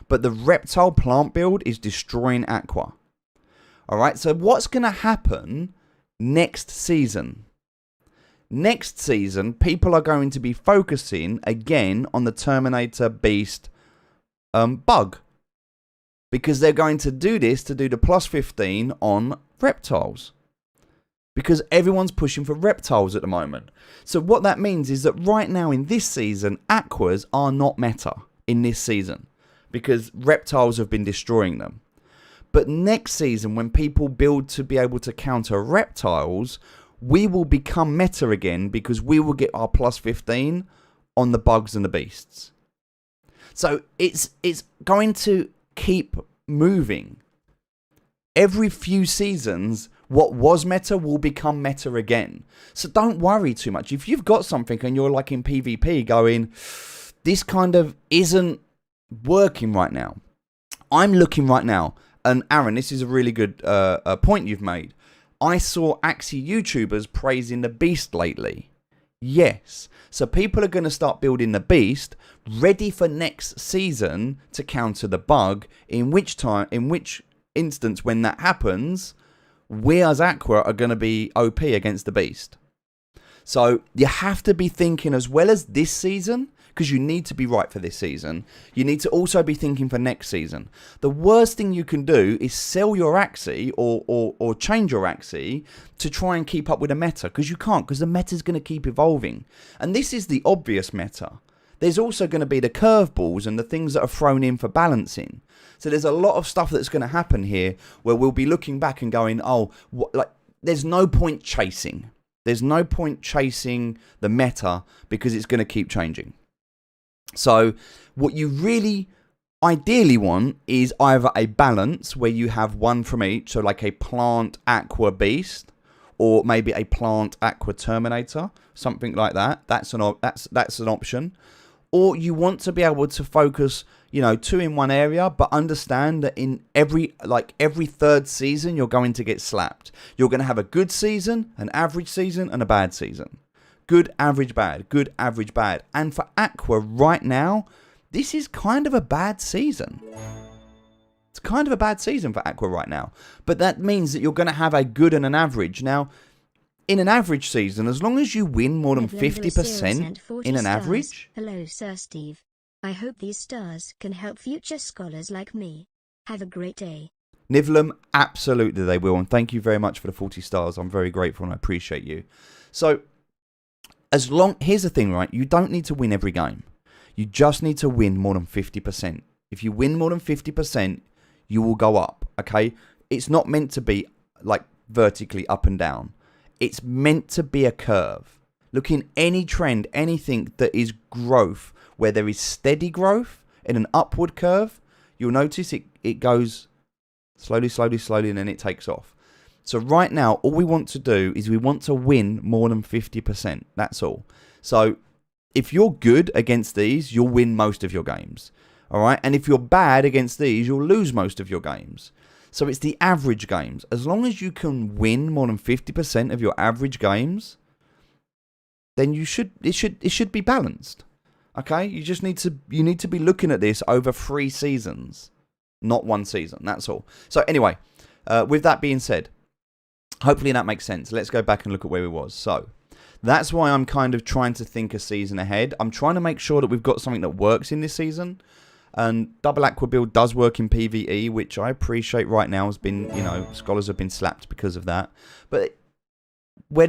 But the reptile plant build is destroying aqua. Alright, so what's going to happen next season? Next season, people are going to be focusing again on the Terminator Beast bug. Because they're going to do this to do the plus 15 on reptiles. Because everyone's pushing for reptiles at the moment. So what that means is that right now in this season, aquas are not meta in this season. Because reptiles have been destroying them. But next season, when people build to be able to counter reptiles, we will become meta again because we will get our plus 15 on the bugs and the beasts. So it's going to keep moving. Every few seasons, what was meta will become meta again. So don't worry too much. If you've got something and you're like in PvP going, this kind of isn't working right now. I'm looking right now. And Aaron, this is a really good point you've made. I saw Axie YouTubers praising the beast lately. Yes. So people are going to start building the beast ready for next season to counter the bug, in which instance, when that happens, we as Aqua are going to be OP against the beast. So you have to be thinking, as well as this season, because you need to be right for this season, you need to also be thinking for next season. The worst thing you can do is sell your Axie or change your Axie to try and keep up with the meta, because you can't, because the meta is going to keep evolving. And this is the obvious meta. There's also going to be the curveballs and the things that are thrown in for balancing. So there's a lot of stuff that's going to happen here where we'll be looking back and going, oh, there's no point chasing. There's no point chasing the meta because it's going to keep changing. So what you really ideally want is either a balance where you have one from each, so like a plant aqua beast, or maybe a plant aqua terminator, something like that. That's an option. Or you want to be able to focus, you know, 2 in one area, but understand that in every third season you're going to get slapped. You're going to have a good season, an average season, and a bad season. Good, average, bad. Good, average, bad. And for Aqua right now, this is kind of a bad season. It's kind of a bad season for Aqua right now. But that means that you're going to have a good and an average. Now, in an average season, as long as you win more than 50% in an average... Hello, Sir Steve. I hope these stars can help future scholars like me. Have a great day. Nivlum, absolutely they will. And thank you very mumuch for the 40 stars. I'm very grateful and I appreciate you. So... here's the thing, right? You don't need to win every game. You just need to win more than 50%. If you win more than 50%, you will go up, okay? It's not meant to be like vertically up and down. It's meant to be a curve. Look, in any trend, anything that is growth, where there is steady growth in an upward curve, you'll notice it goes slowly, slowly, slowly, and then it takes off. So right now, all we want to do is we want to win more than 50%. That's all. So if you're good against these, you'll win most of your games. All right. And if you're bad against these, you'll lose most of your games. So it's the average games. As long as you can win more than 50% of your average games, then it should be balanced. Okay. You need to be looking at this over 3 seasons, not 1 season. That's all. So anyway, with that being said, hopefully that makes sense. Let's go back and look at where we was. So that's why I'm kind of trying to think a season ahead. I'm trying to make sure that we've got something that works in this season. And double aqua build does work in PvE, which I appreciate right now has been, you know, scholars have been slapped because of that. But where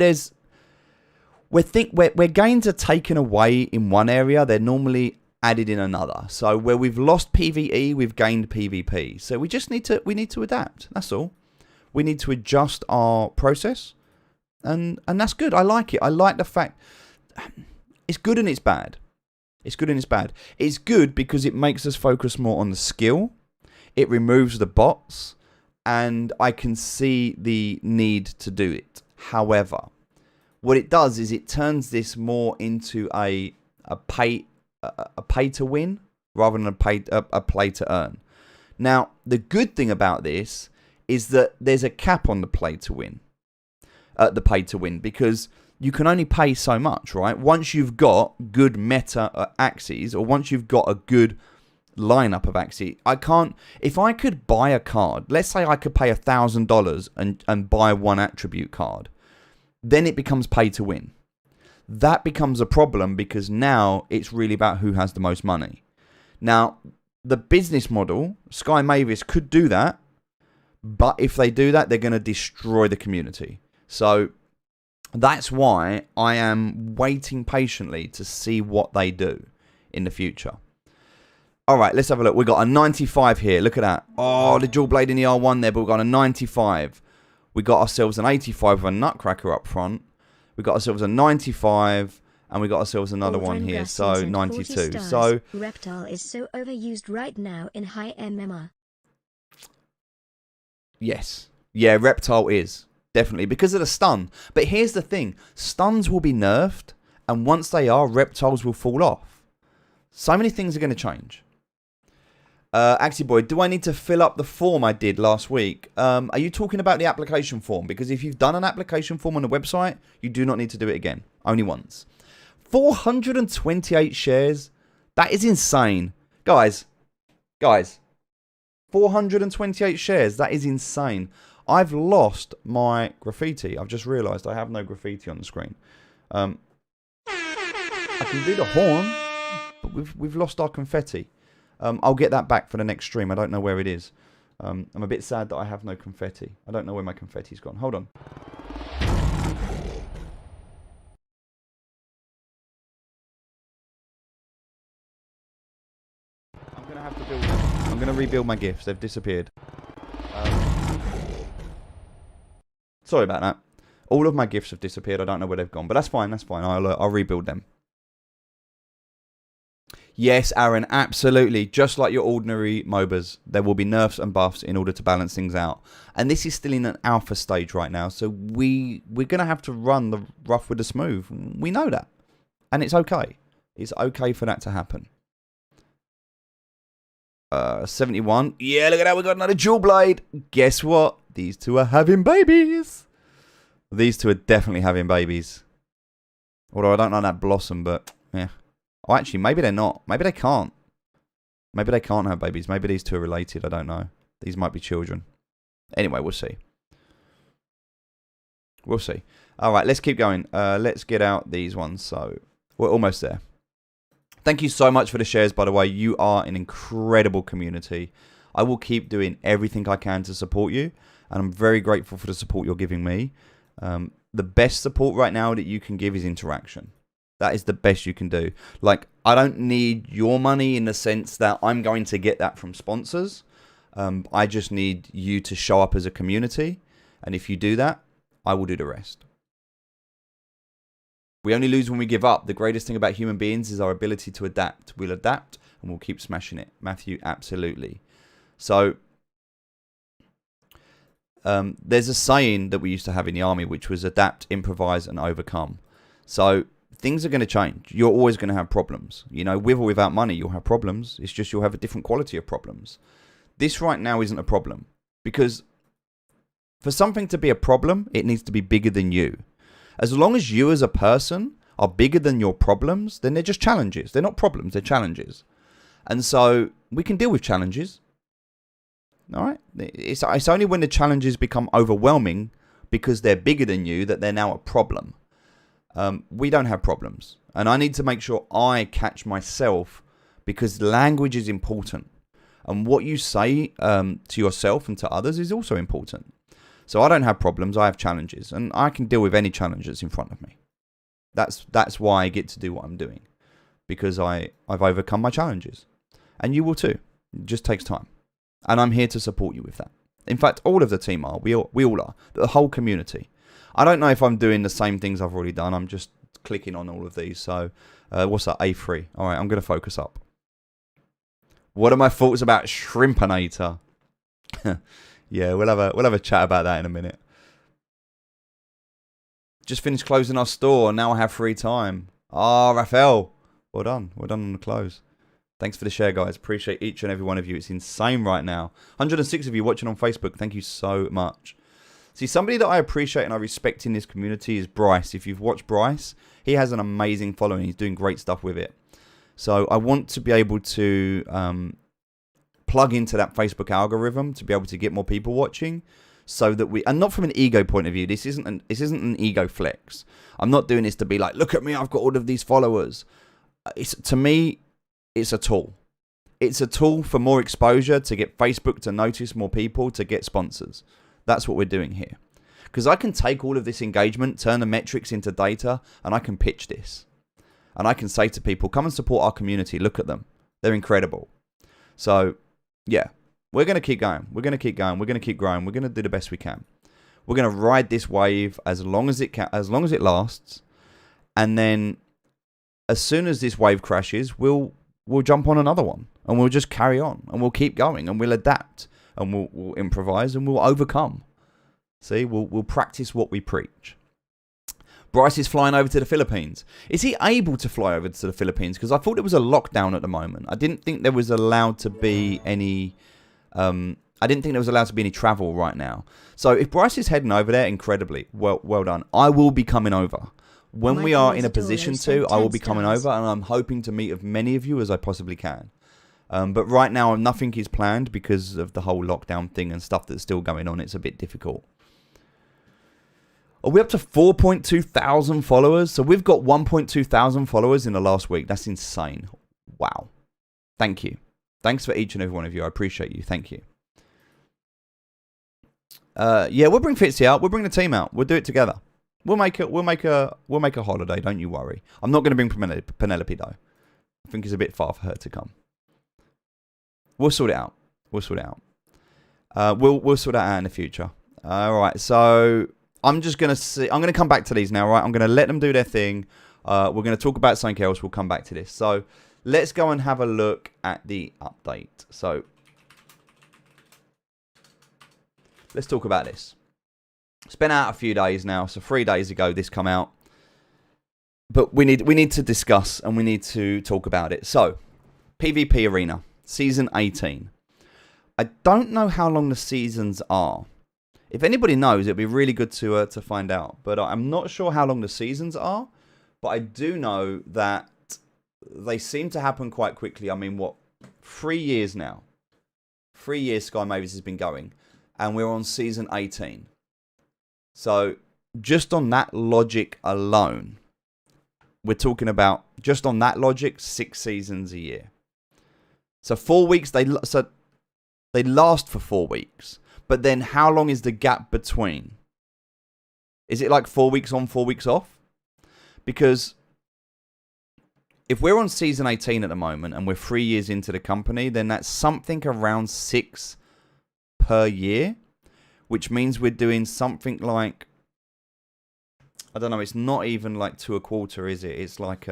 gains are taken away in one area, they're normally added in another. So where we've lost PvE, we've gained PvP. So we need to adapt. That's all. We need to adjust our process, and that's good. I like it. I like the fact it's good and it's bad. It's good and it's bad. It's good because it makes us focus more on the skill. It removes the bots, and I can see the need to do it. However, what it does is it turns this more into a pay to win rather than a play to earn. Now, the good thing about this is that there's a cap on the pay to win, because you can only pay so much, right? Once you've got good meta Axies, or once you've got a good lineup of Axie, if I could buy a card, let's say I could pay $1,000 and buy one attribute card, then it becomes pay to win. That becomes a problem because now it's really about who has the most money. Now, the business model, Sky Mavis could do that, but if they do that, they're going to destroy the community. So that's why I am waiting patiently to see what they do in the future. All right, let's have a look. We've got a 95 here. Look at that. Oh, the dual blade in the R1 there, but we've got a 95. We got ourselves an 85 with a nutcracker up front. We got ourselves a 95, and we got ourselves another one here, so 92. So Reptile is so overused right now in high MMR. Yes. Yeah, Reptile is. Definitely. Because of the stun. But here's the thing. Stuns will be nerfed. And once they are, Reptiles will fall off. So many things are going to change. Axie Boy, do I need to fill up the form I did last week? Are you talking about the application form? Because if you've done an application form on the website, you do not need to do it again. Only once. 428 shares. That is insane. Guys. 428 shares. That is insane. I've lost my graffiti. I've just realised I have no graffiti on the screen. I can do the horn, but we've lost our confetti. I'll get that back for the next stream. I don't know where it is. I'm a bit sad that I have no confetti. I don't know where my confetti's gone. Hold on. I'm going to rebuild my gifts. They've disappeared. Sorry about that. All of my gifts have disappeared. I don't know where they've gone. But that's fine. That's fine. I'll rebuild them. Yes, Aaron. Absolutely. Just like your ordinary MOBAs, there will be nerfs and buffs in order to balance things out. And this is still in an alpha stage right now. So we're going to have to run the rough with the smooth. We know that. And it's okay. It's okay for that to happen. 71. Yeah, look at that. We got another jewel blade. Guess what? These two are having babies. These two are definitely having babies. Although I don't know that blossom, but yeah. Oh, actually, maybe they're not. Maybe they can't. Maybe they can't have babies. Maybe these two are related. I don't know. These might be children. Anyway, we'll see. We'll see. All right, let's keep going. Let's get out these ones. So we're almost there. Thank you so much for the shares, by the way. You are an incredible community. I will keep doing everything I can to support you. And I'm very grateful for the support you're giving me. The best support right now that you can give is interaction. That is the best you can do. Like, I don't need your money in the sense that I'm going to get that from sponsors. I just need you to show up as a community. And if you do that, I will do the rest. We only lose when we give up. The greatest thing about human beings is our ability to adapt. We'll adapt and we'll keep smashing it. Matthew, absolutely. So, there's a saying that we used to have in the army, which was adapt, improvise, and overcome. So, things are going to change. You're always going to have problems. You know, with or without money, you'll have problems. It's just you'll have a different quality of problems. This right now isn't a problem. Because for something to be a problem, it needs to be bigger than you. As long as you as a person are bigger than your problems, then they're just challenges. They're not problems, they're challenges. And so we can deal with challenges. All right? It's only when the challenges become overwhelming because they're bigger than you that they're now a problem. We don't have problems. And I need to make sure I catch myself because language is important. And what you say to yourself and to others is also important. So I don't have problems, I have challenges. And I can deal with any challenge that's in front of me. That's why I get to do what I'm doing. Because I've overcome my challenges. And you will too. It just takes time. And I'm here to support you with that. In fact, all of the team are. We all are. The whole community. I don't know if I'm doing the same things I've already done. I'm just clicking on all of these. So, what's that? A3. All right, I'm going to focus up. What are my thoughts about Shrimpinator? Yeah, we'll have a chat about that in a minute. Just finished closing our store. Now I have free time. Ah, Raphael. Well done. Well done on the close. Thanks for the share, guys. Appreciate each and every one of you. It's insane right now. 106 of you watching on Facebook. Thank you so much. See, somebody that I appreciate and I respect in this community is Bryce. If you've watched Bryce, he has an amazing following. He's doing great stuff with it. So I want to be able to plug into that Facebook algorithm to be able to get more people watching, so that we, and not from an ego point of view. This isn't an ego flex. I'm not doing this to be like, look at me, I've got all of these followers. To me, it's a tool. It's a tool for more exposure, to get Facebook to notice more people, to get sponsors. That's what we're doing here. Because I can take all of this engagement, turn the metrics into data, and I can pitch this. And I can say to people, come and support our community. Look at them. They're incredible. So, yeah, we're going to keep going. We're going to keep going. We're going to keep growing. We're going to do the best we can. We're going to ride this wave as long as it lasts. And then as soon as this wave crashes, we'll jump on another one. And we'll just carry on. And we'll keep going. And we'll adapt. And we'll improvise. And we'll overcome. See, we'll practice what we preach. Bryce is flying over to the Philippines. Is he able to fly over to the Philippines? Because I thought it was a lockdown at the moment. I didn't think there was allowed to be any travel right now. So if Bryce is heading over there, incredibly well done. I will be coming over. When we are in a position to, I will be coming over, and I'm hoping to meet as many of you as I possibly can. But right now, nothing is planned because of the whole lockdown thing and stuff that's still going on. It's a bit difficult. Are we up to 4.2 thousand followers? So we've got 1.2 thousand followers in the last week. That's insane. Wow. Thank you. Thanks for each and every one of you. I appreciate you. Thank you. Yeah, we'll bring Fitzy out. We'll bring the team out. We'll do it together. We'll make a holiday. Don't you worry. I'm not going to bring Penelope though. I think it's a bit far for her to come. We'll sort it out. We'll sort it out. We'll sort that out in the future. All right. So I'm just going to see. I'm going to come back to these now. Right. I'm going to let them do their thing. We're going to talk about something else. We'll come back to this. So let's go and have a look at the update. So let's talk about this. It's been out a few days now. So 3 days ago, this come out. But we need to discuss and we need to talk about it. So PvP Arena. Season 18. I don't know how long the seasons are. If anybody knows, it'd be really good to find out. But I'm not sure how long the seasons are. But I do know that they seem to happen quite quickly. I mean, what? 3 years now. 3 years Sky Mavis has been going. And we're on season 18. So just on that logic alone, we're talking about, just on that logic, 6 seasons a year. So 4 weeks, they last for 4 weeks. But then how long is the gap between? Is it like 4 weeks on, 4 weeks off? Because if we're on season 18 at the moment and we're 3 years into the company, then that's something around 6 per year. Which means we're doing something like, I don't know, it's not even like 2 a quarter, is it? It's like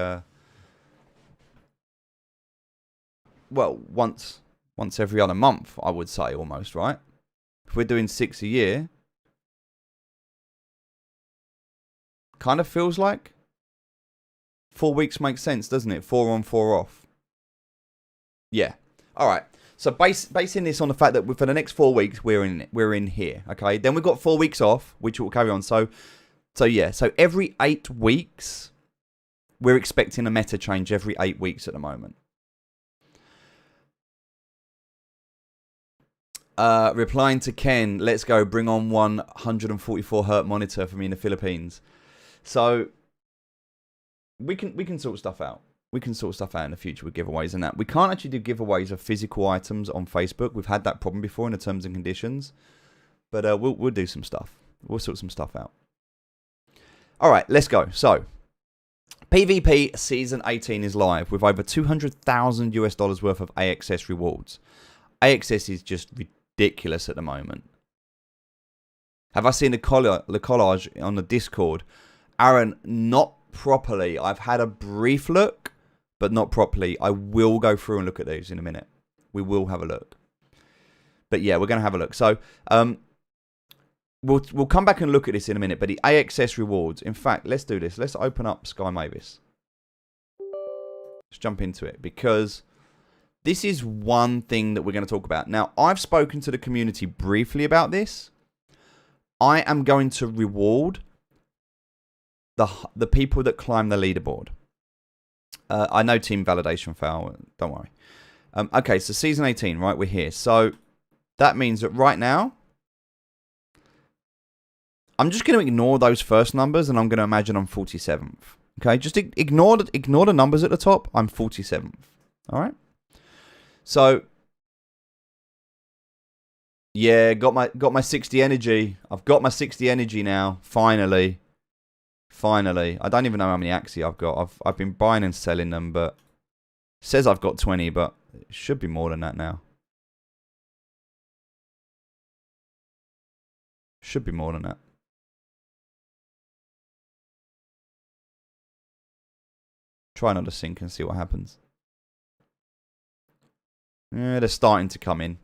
well, once every other month, I would say, almost, right? If we're doing 6 a year, kind of feels like 4 weeks makes sense, doesn't it? 4 on, 4 off. Yeah. All right. So basing this on the fact that for the next 4 weeks, we're in here, okay? Then we've got 4 weeks off, which will carry on. So yeah. So every 8 weeks, we're expecting a meta change every 8 weeks at the moment. Replying to Ken, let's go, bring on 144 hertz monitor for me in the Philippines. So we can sort stuff out. We can sort stuff out in the future with giveaways and that. We can't actually do giveaways of physical items on Facebook. We've had that problem before in the terms and conditions. But we'll do some stuff. We'll sort some stuff out. All right, let's go. So PvP Season 18 is live with over $200,000 worth of AXS rewards. AXS is just ridiculous at the moment. Have I seen the collage on the Discord? Aaron, not properly. I've had a brief look, but not properly. I will go through and look at those in a minute. We will have a look. But yeah, we're going to have a look. So we'll come back and look at this in a minute. But the AXS rewards, in fact, let's do this. Let's open up Sky Mavis. Let's jump into it because this is one thing that we're going to talk about. Now, I've spoken to the community briefly about this. I am going to reward the people that climb the leaderboard. I know team validation fail. Don't worry. Okay, so season 18, right? We're here. So that means that right now, I'm just going to ignore those first numbers and I'm going to imagine I'm 47th. Okay, just ignore the numbers at the top. I'm 47th. All right. So yeah, got my 60 energy. I've got my 60 energy now. Finally. I don't even know how many Axie I've got. I've been buying and selling them, but it says I've got 20, but it should be more than that now. Should be more than that. Try not to sync and see what happens. Yeah, they're starting to come in.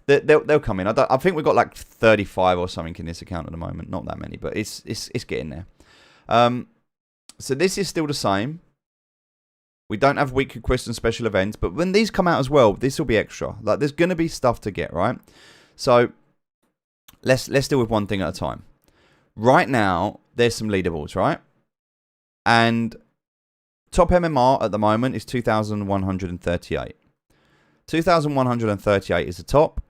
They'll come in. I think we've got like 35 or something in this account at the moment. Not that many, but it's getting there. So this is still the same. We don't have weekly quests and special events, but when these come out as well, this will be extra. Like there's going to be stuff to get, right? So let's deal with one thing at a time. Right now, there's some leaderboards, right? And top MMR at the moment is 2,138. 2,138 is the top.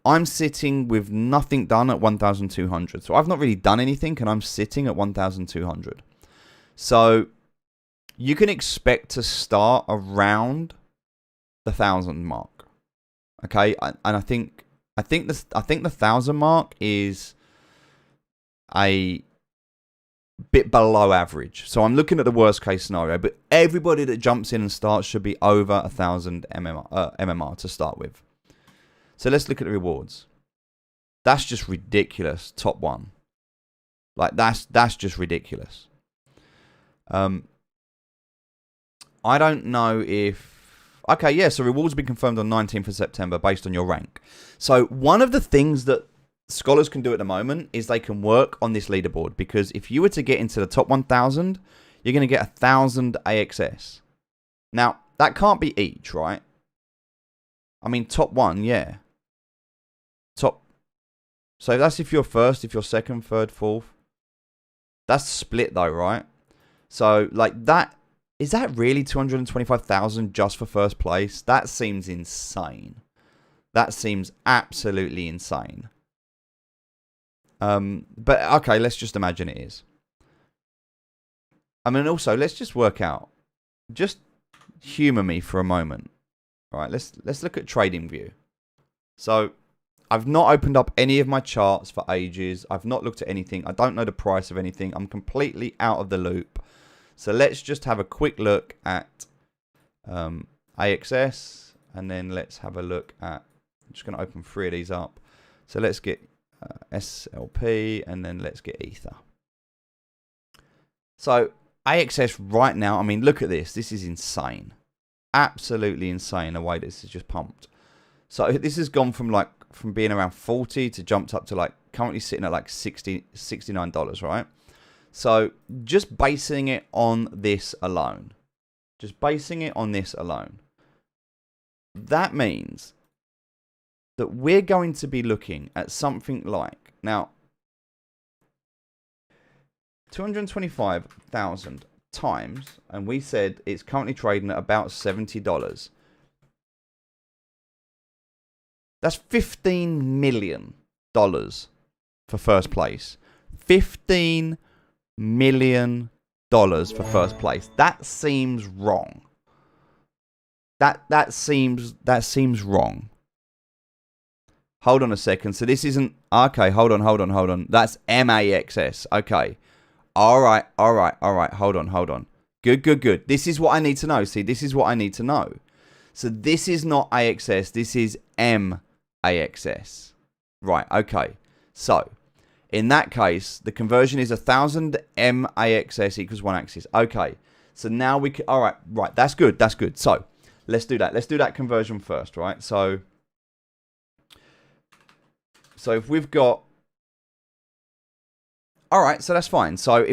I'm sitting with nothing done at 1,200. So I've not really done anything, and I'm sitting at 1,200. So you can expect to start around the 1,000 mark. Okay, and I think the 1,000 mark is a bit below average. So I'm looking at the worst case scenario, but everybody that jumps in and starts should be over 1,000 MMR to start with. So let's look at the rewards. That's just ridiculous. Top one, like that's just ridiculous. I don't know if. Okay, yeah. So rewards have been confirmed on 19th of September based on your rank. So one of the things that scholars can do at the moment is they can work on this leaderboard, because if you were to get into the top 1,000, you're going to get 1,000 AXS. Now that can't be each, right? I mean, top one, yeah. Top. So that's if you're first, if you're second, third, fourth. That's split though, right? So like that, is that really 225,000 just for first place? That seems insane. That seems absolutely insane. But okay, let's just imagine it is. I mean, also, let's just work out. Just humor me for a moment. All right, let's look at TradingView. So I've not opened up any of my charts for ages. I've not looked at anything. I don't know the price of anything. I'm completely out of the loop. So let's just have a quick look at AXS, and then let's have a look at. I'm just going to open 3 of these up. So let's get SLP, and then let's get Ether. So AXS right now, I mean, look at this. This is insane. Absolutely insane the way this is just pumped. So this has gone from being around 40 to jumped up to like currently sitting at like $69, right? So just basing it on this alone, that means that we're going to be looking at something like, now, 225,000 times, and we said it's currently trading at about $70. That's $15 million for first place. $15 million for first place. That seems wrong. That seems wrong. Hold on a second. So this isn't okay. Hold on. That's MAXS. Okay. All right. Hold on. Good. This is what I need to know. See, this is what I need to know. So this is not AXS. This is MAXS. Right. Okay. So in that case, the conversion is 1,000 MAXS equals 1 axis. Okay. So now we can. All right. Right. That's good. So let's do that. Let's do that conversion first. Right. So if we've got. All right, so that's fine. So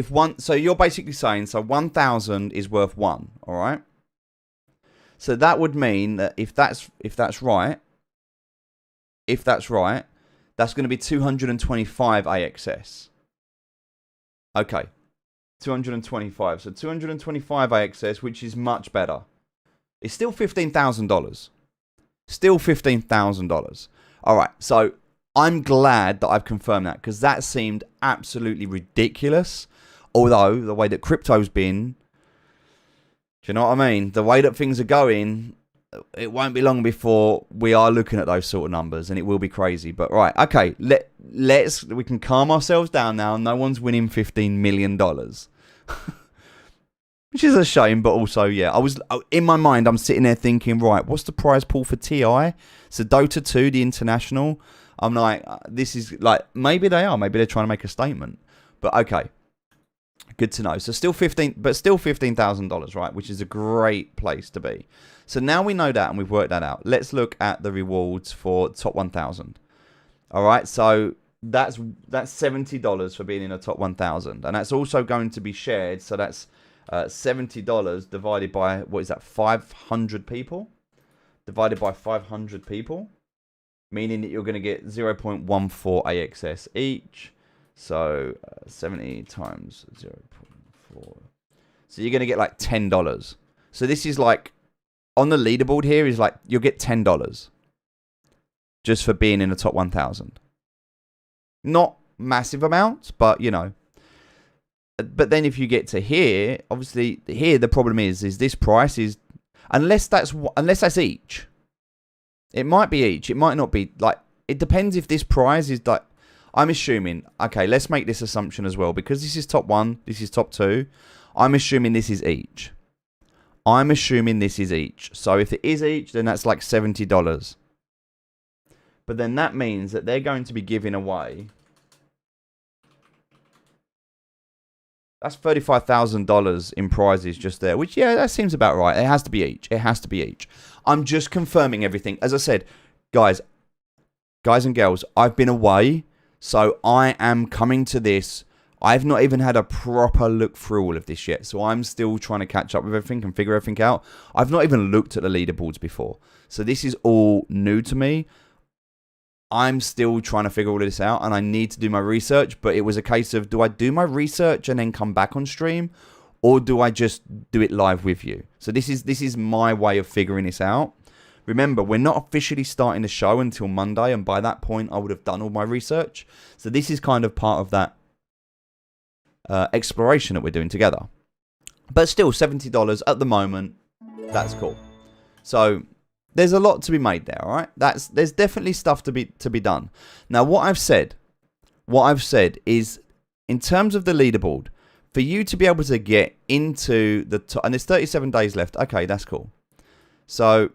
you're basically saying 1,000 is worth 1. All right. So that would mean that if that's right, that's going to be 225 AXS. Okay, 225. So 225 AXS, which is much better. It's still $15,000. Still $15,000. All right, so I'm glad that I've confirmed that, because that seemed absolutely ridiculous. Although the way that crypto's been, do you know what I mean? The way that things are going, it won't be long before we are looking at those sort of numbers, and it will be crazy. But right, okay, we can calm ourselves down now. No one's winning $15 million, which is a shame. But also, yeah, in my mind, I'm sitting there thinking, right, what's the prize pool for TI? So Dota 2, the international. I'm like, this is like, maybe they're trying to make a statement. But okay, good to know. So still $15,000, right? Which is a great place to be. So now we know that, and we've worked that out. Let's look at the rewards for top 1,000. All right, so that's $70 for being in a top 1,000, and that's also going to be shared. So that's $70 divided by, what is that? 500 people. Divided by 500 people. Meaning that you're going to get 0.14 AXS each. So 70 times 0.4. So you're going to get like $10. So this is like on the leaderboard here is like, you'll get $10 just for being in the top 1,000. Not massive amounts, but you know. But then if you get to here, obviously here the problem is this price is, unless that's each. It might be each. It might not be. Like, it depends if this prize is like, I'm assuming, okay, let's make this assumption as well, because this is top 1, this is top 2. I'm assuming this is each. I'm assuming this is each. So if it is each, then that's like $70. But then that means that they're going to be giving away, that's $35,000 in prizes just there, which, yeah, that seems about right. It has to be each. It has to be each. I'm just confirming everything. As I said, guys and girls, I've been away, so I am coming to this. I've not even had a proper look through all of this yet, so I'm still trying to catch up with everything and figure everything out. I've not even looked at the leaderboards before, so this is all new to me. I'm still trying to figure all of this out, and I need to do my research, but it was a case of, do I do my research and then come back on stream, or do I just do it live with you? So this is my way of figuring this out. Remember, we're not officially starting the show until Monday, and by that point, I would have done all my research. So this is kind of part of that exploration that we're doing together. But still, $70 at the moment, that's cool. So there's a lot to be made there, all right? There's definitely stuff to be done. Now, what I've said is, in terms of the leaderboard, for you to be able to get into the top, and there's 37 days left. Okay, that's cool. So,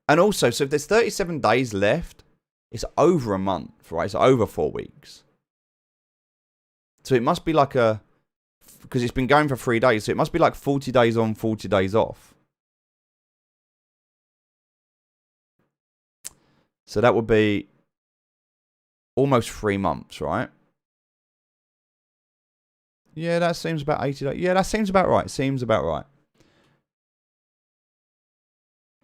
and also, so if there's 37 days left, it's over a month, right? It's over 4 weeks. So it must be like because it's been going for 3 days, so it must be like 40 days on, 40 days off. So that would be almost 3 months, right? Yeah, that seems about 80 days. Yeah, that seems about right. Seems about right.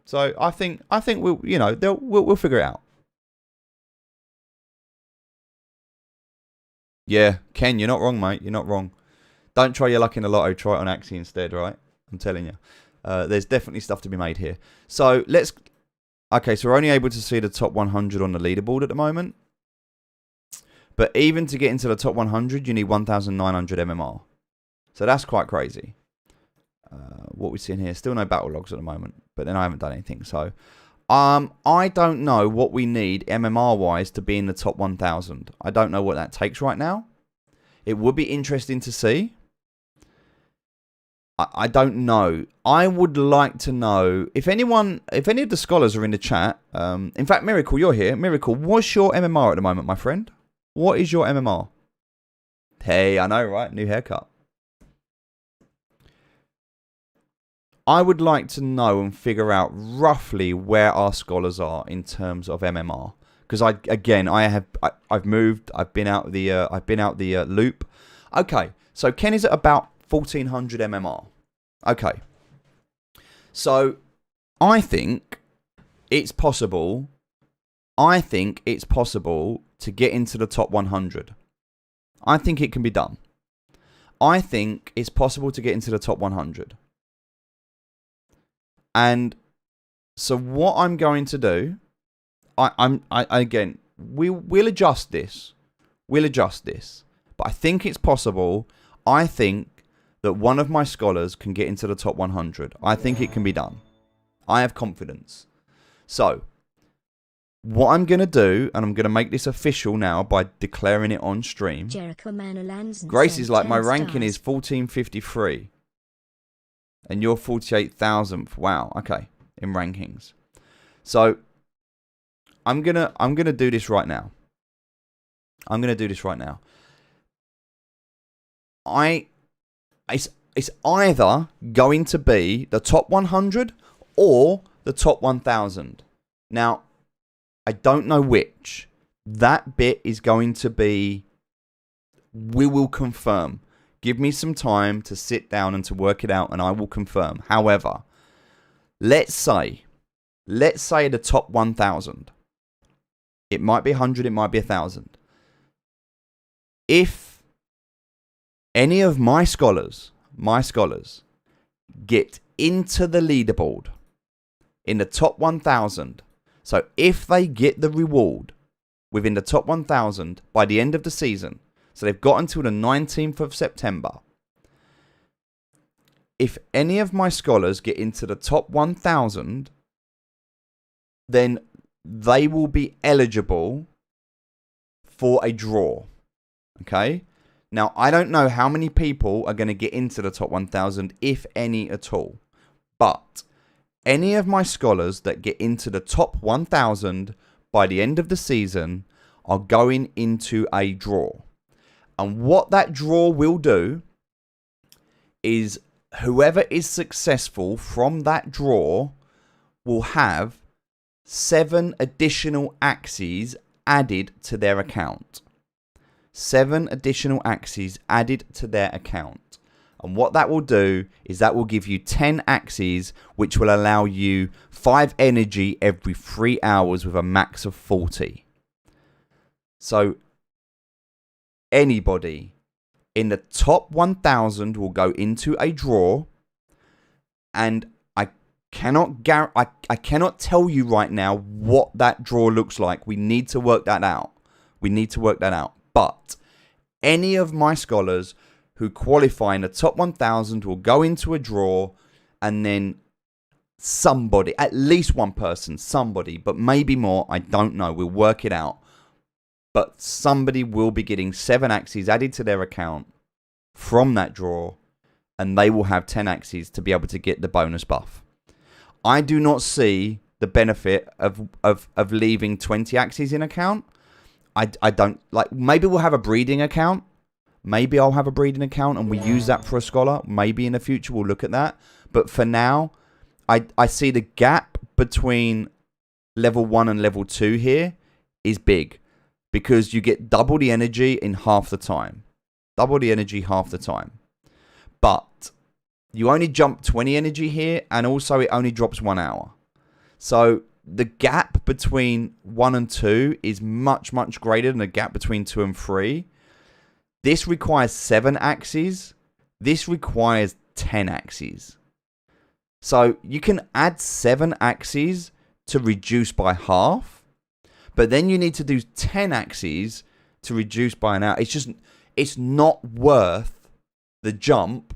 So I think we'll, you know, we'll figure it out. Yeah, Ken, you're not wrong, mate. You're not wrong. Don't try your luck in the lotto. Try it on Axie instead, right? I'm telling you. There's definitely stuff to be made here. So let's... Okay, so we're only able to see the top 100 on the leaderboard at the moment. But even to get into the top 100, you need 1,900 MMR. So that's quite crazy. What we're seeing here, still no battle logs at the moment. But then I haven't done anything. So I don't know what we need MMR-wise to be in the top 1,000. I don't know what that takes right now. It would be interesting to see. I don't know. I would like to know if any of the scholars are in the chat. In fact, Miracle, you're here. Miracle, what's your MMR at the moment, my friend? What is your MMR? Hey, I know, right? New haircut. I would like to know and figure out roughly where our scholars are in terms of MMR, because I've moved. I've been out the loop. Okay, so Ken is at about 1,400 MMR. Okay, so I think it's possible. I think it's possible to get into the top 100. I think it can be done. I think it's possible to get into the top 100. And so what I'm going to do, we'll adjust this. We'll adjust this. But I think it's possible. I think that one of my scholars can get into the top 100. I think it can be done. I have confidence. So, what I'm going to do, and I'm going to make this official now by declaring it on stream. Grace is like, my ranking is 1453. And you're 48,000th. Wow. Okay. In rankings. So I'm gonna do this right now. I'm gonna do this right now. It's either going to be the top 100 or the top 1,000. Now, I don't know which. That bit is going to be... We will confirm. Give me some time to sit down and to work it out, and I will confirm. However, let's say the top 1,000. It might be 100, it might be 1,000. If any of my scholars get into the leaderboard in the top 1,000, so if they get the reward within the top 1,000 by the end of the season, so they've got until the 19th of September, if any of my scholars get into the top 1,000, then they will be eligible for a draw. Okay? Now, I don't know how many people are going to get into the top 1,000, if any at all. But any of my scholars that get into the top 1,000 by the end of the season are going into a draw. And what that draw will do is whoever is successful from that draw will have 7 additional Axies added to their account. 7 additional Axies added to their account. And what that will do is that will give you 10 Axies, which will allow you 5 energy every 3 hours with a max of 40. So anybody in the top 1,000 will go into a draw, and I cannot tell you right now what that draw looks like. We need to work that out. But any of my scholars who qualify in the top 1,000 will go into a draw, and then somebody, at least one person, somebody, but maybe more, I don't know, we'll work it out. But somebody will be getting 7 Axies added to their account from that draw, and they will have 10 Axies to be able to get the bonus buff. I do not see the benefit of leaving 20 Axies in account. I don't, like, maybe we'll have a breeding account. Maybe I'll have a breeding account and we use that for a scholar. Maybe in the future we'll look at that. But for now, I see the gap between level 1 and level 2 here is big. Because you get double the energy in half the time. Double the energy half the time. But you only jump 20 energy here, and also it only drops 1 hour. So the gap between 1 and 2 is much, much greater than the gap between 2 and 3. This requires 7 Axies. This requires 10 Axies. So you can add 7 Axies to reduce by half. But then you need to do 10 Axies to reduce by an hour. It's not worth the jump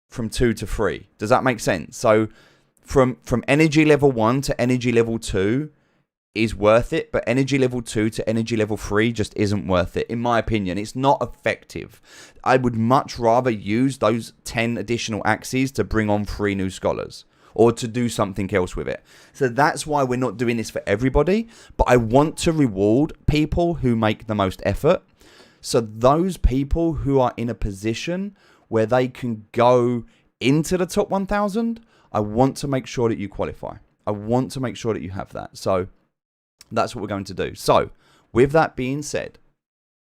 from 2 to 3. Does that make sense? So from energy level 1 to energy level 2 is worth it, but energy level 2 to energy level 3 just isn't worth it, in my opinion. It's not effective. I would much rather use those 10 additional Axies to bring on 3 new scholars, or to do something else with it. So that's why we're not doing this for everybody. But I want to reward people who make the most effort. So those people who are in a position where they can go into the top 1,000, I want to make sure that you qualify. I want to make sure that you have that. So that's what we're going to do. So with that being said,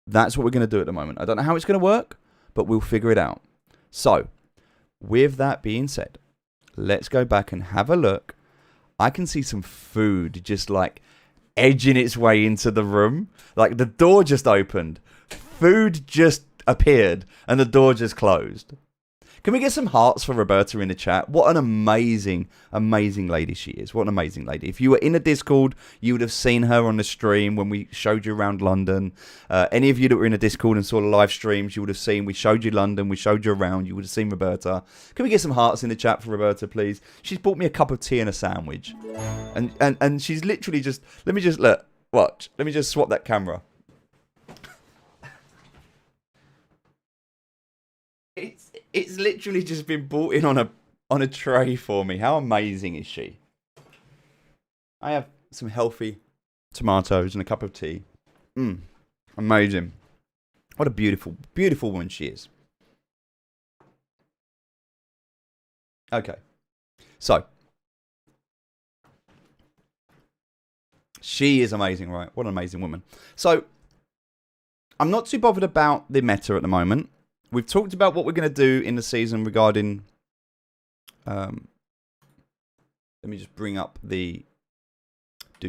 that's what we're going to do at the moment. I don't know how it's going to work, but we'll figure it out. So with that being said, let's go back and have a look. I can see some food just like edging its way into the room. Like the door just opened. Food just appeared and the door just closed. Can we get some hearts for Roberta in the chat? What an amazing, amazing lady she is. What an amazing lady. If you were in the Discord, you would have seen her on the stream when we showed you around London. Any of you that were in the Discord and saw the live streams, you would have seen we showed you London, we showed you around, you would have seen Roberta. Can we get some hearts in the chat for Roberta, please? She's bought me a cup of tea and a sandwich. And she's literally just, let me just, look, watch. Let me just swap that camera. It's literally just been brought in on a tray for me. How amazing is she? I have some healthy tomatoes and a cup of tea. Amazing. What a beautiful, beautiful woman she is. Okay. So. She is amazing, right? What an amazing woman. So. I'm not too bothered about the meta at the moment. We've talked about what we're going to do in the season regarding... let me just bring up the... I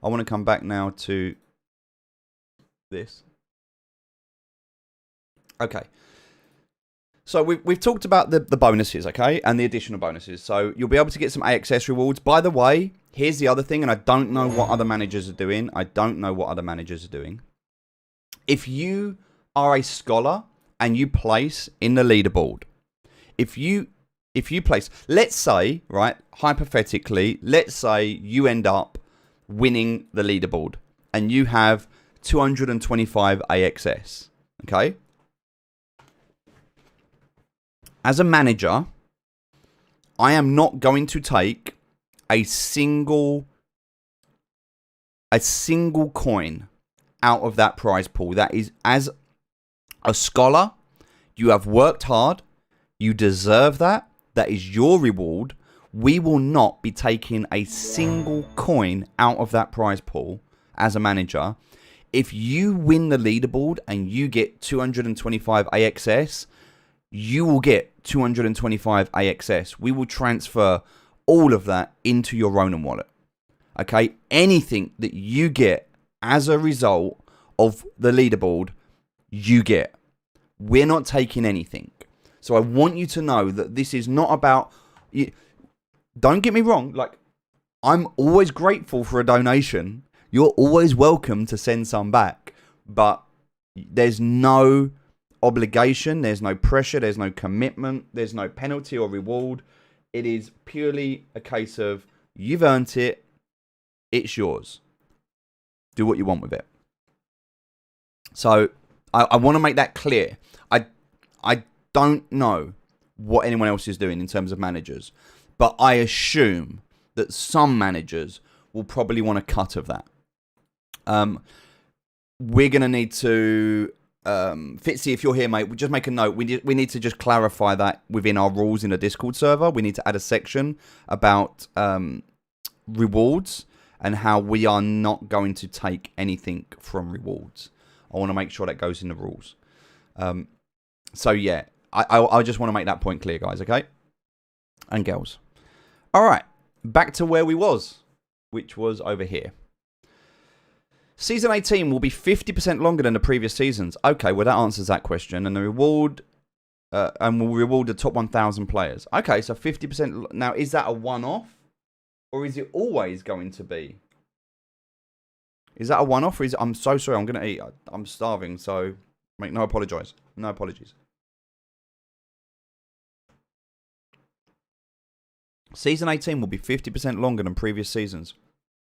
want to come back now to this. Okay. So we've talked about the bonuses, okay, and the additional bonuses. So you'll be able to get some AXS rewards. By the way, here's the other thing, and I don't know what other managers are doing. If you are a scholar and you place in the leaderboard, if you place, let's say, right, hypothetically, let's say you end up winning the leaderboard and you have 225 AXS, okay? As a manager, I am not going to take a single coin out of that prize pool. That is, as a scholar, you have worked hard, you deserve that, that is your reward. We will not be taking a single coin out of that prize pool as a manager. If you win the leaderboard and you get 225 AXS, you will get 225 AXS. We will transfer all of that into your Ronin wallet. Okay? Anything that you get as a result of the leaderboard, you get. We're not taking anything. So I want you to know that this is not about... Don't get me wrong. Like, I'm always grateful for a donation. You're always welcome to send some back. But there's no obligation, there's no pressure, there's no commitment, there's no penalty or reward. It is purely a case of you've earned it, it's yours. Do what you want with it. So I want to make that clear. I don't know what anyone else is doing in terms of managers, but I assume that some managers will probably want a cut of that. We're going to need to... Fitzy, if you're here, mate, just make a note. We need to just clarify that within our rules in the Discord server. We need to add a section about rewards and how we are not going to take anything from rewards. I want to make sure that goes in the rules. So yeah, I just want to make that point clear, guys. Okay, and girls. All right, back to where we was, which was over here. Season 18 will be 50% longer than the previous seasons. Okay, well, that answers that question. And the reward, and will reward the top 1,000 players. Okay, so 50%. Now, is that a one-off? Or is it always going to be? Is that a one-off? Or is it, I'm so sorry, I'm going to eat. I'm starving, so make no apologize. No apologies. Season 18 will be 50% longer than previous seasons.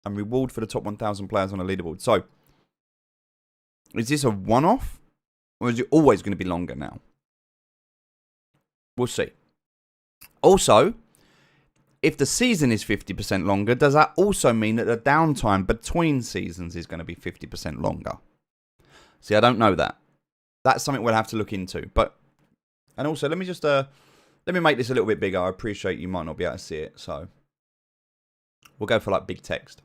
And reward for the top 1,000 players on the leaderboard. So, is this a one-off? Or is it always going to be longer now? We'll see. Also, if the season is 50% longer, does that also mean that the downtime between seasons is going to be 50% longer? See, I don't know that. That's something we'll have to look into. But, and also, let me just, let me make this a little bit bigger. I appreciate you might not be able to see it, so we'll go for like big text.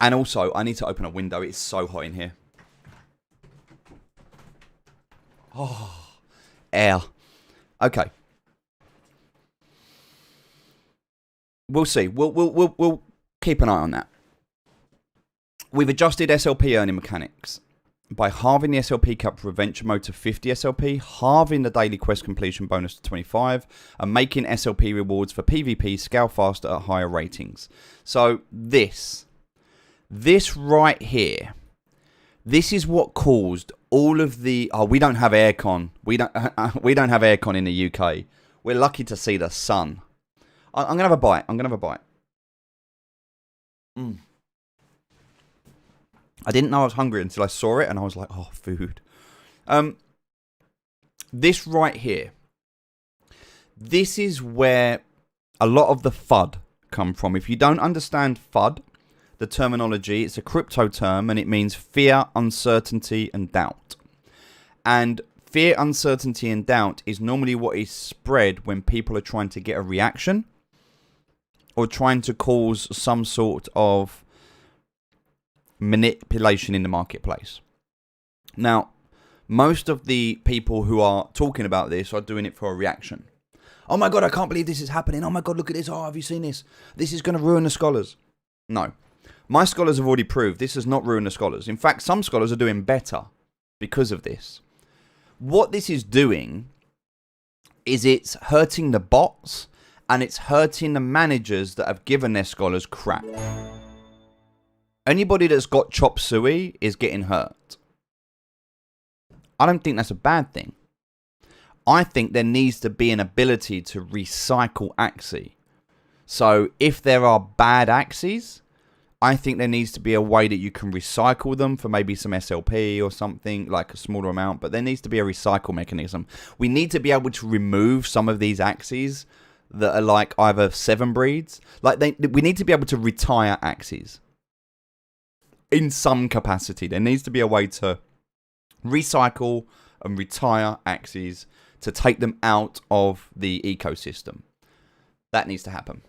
And also, I need to open a window. It's so hot in here. Oh, air. Okay. We'll see. We'll keep an eye on that. We've adjusted SLP earning mechanics by halving the SLP cap for adventure mode to 50 SLP, halving the daily quest completion bonus to 25, and making SLP rewards for PvP scale faster at higher ratings. So this right here, this is what caused all of the... Oh, we don't have aircon. We don't have aircon in the UK. We're lucky to see the sun. I'm going to have a bite. I didn't know I was hungry until I saw it, and I was like, oh, food. This right here, this is where a lot of the FUD come from. If you don't understand FUD, the terminology, it's a crypto term, and it means fear, uncertainty, and doubt. And fear, uncertainty, and doubt is normally what is spread when people are trying to get a reaction or trying to cause some sort of manipulation in the marketplace. Now, most of the people who are talking about this are doing it for a reaction. Oh my God, I can't believe this is happening. Oh my God, look at this. Oh, have you seen this? This is going to ruin the scholars. No. My scholars have already proved this has not ruined the scholars. In fact, some scholars are doing better because of this. what this is doing is it's hurting the bots and it's hurting the managers that have given their scholars crap. Anybody that's got chop suey is getting hurt. I don't think that's a bad thing. I think there needs to be an ability to recycle Axie. So if there are bad Axies, I think there needs to be a way that you can recycle them for maybe some SLP or something, like a smaller amount. But there needs to be a recycle mechanism. We need to be able to remove some of these Axies that are like either 7 breeds. Like we need to be able to retire Axies. In some capacity. There needs to be a way to recycle and retire Axies to take them out of the ecosystem. That needs to happen.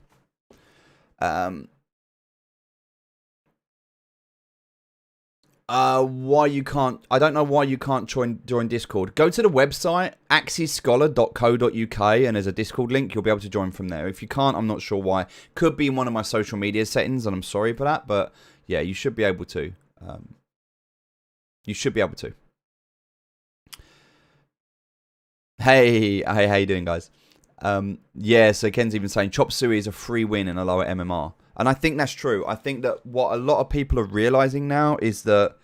Why you can't... I don't know why you can't join Discord. Go to the website, axiescholar.co.uk, and there's a Discord link. You'll be able to join from there. If you can't, I'm not sure why. Could be in one of my social media settings, and I'm sorry for that, but yeah, you should be able to. You should be able to. Hey, how you doing, guys? Yeah, so Ken's even saying chop suey is a free win in a lower MMR. And I think that's true. I think that what a lot of people are realizing now is that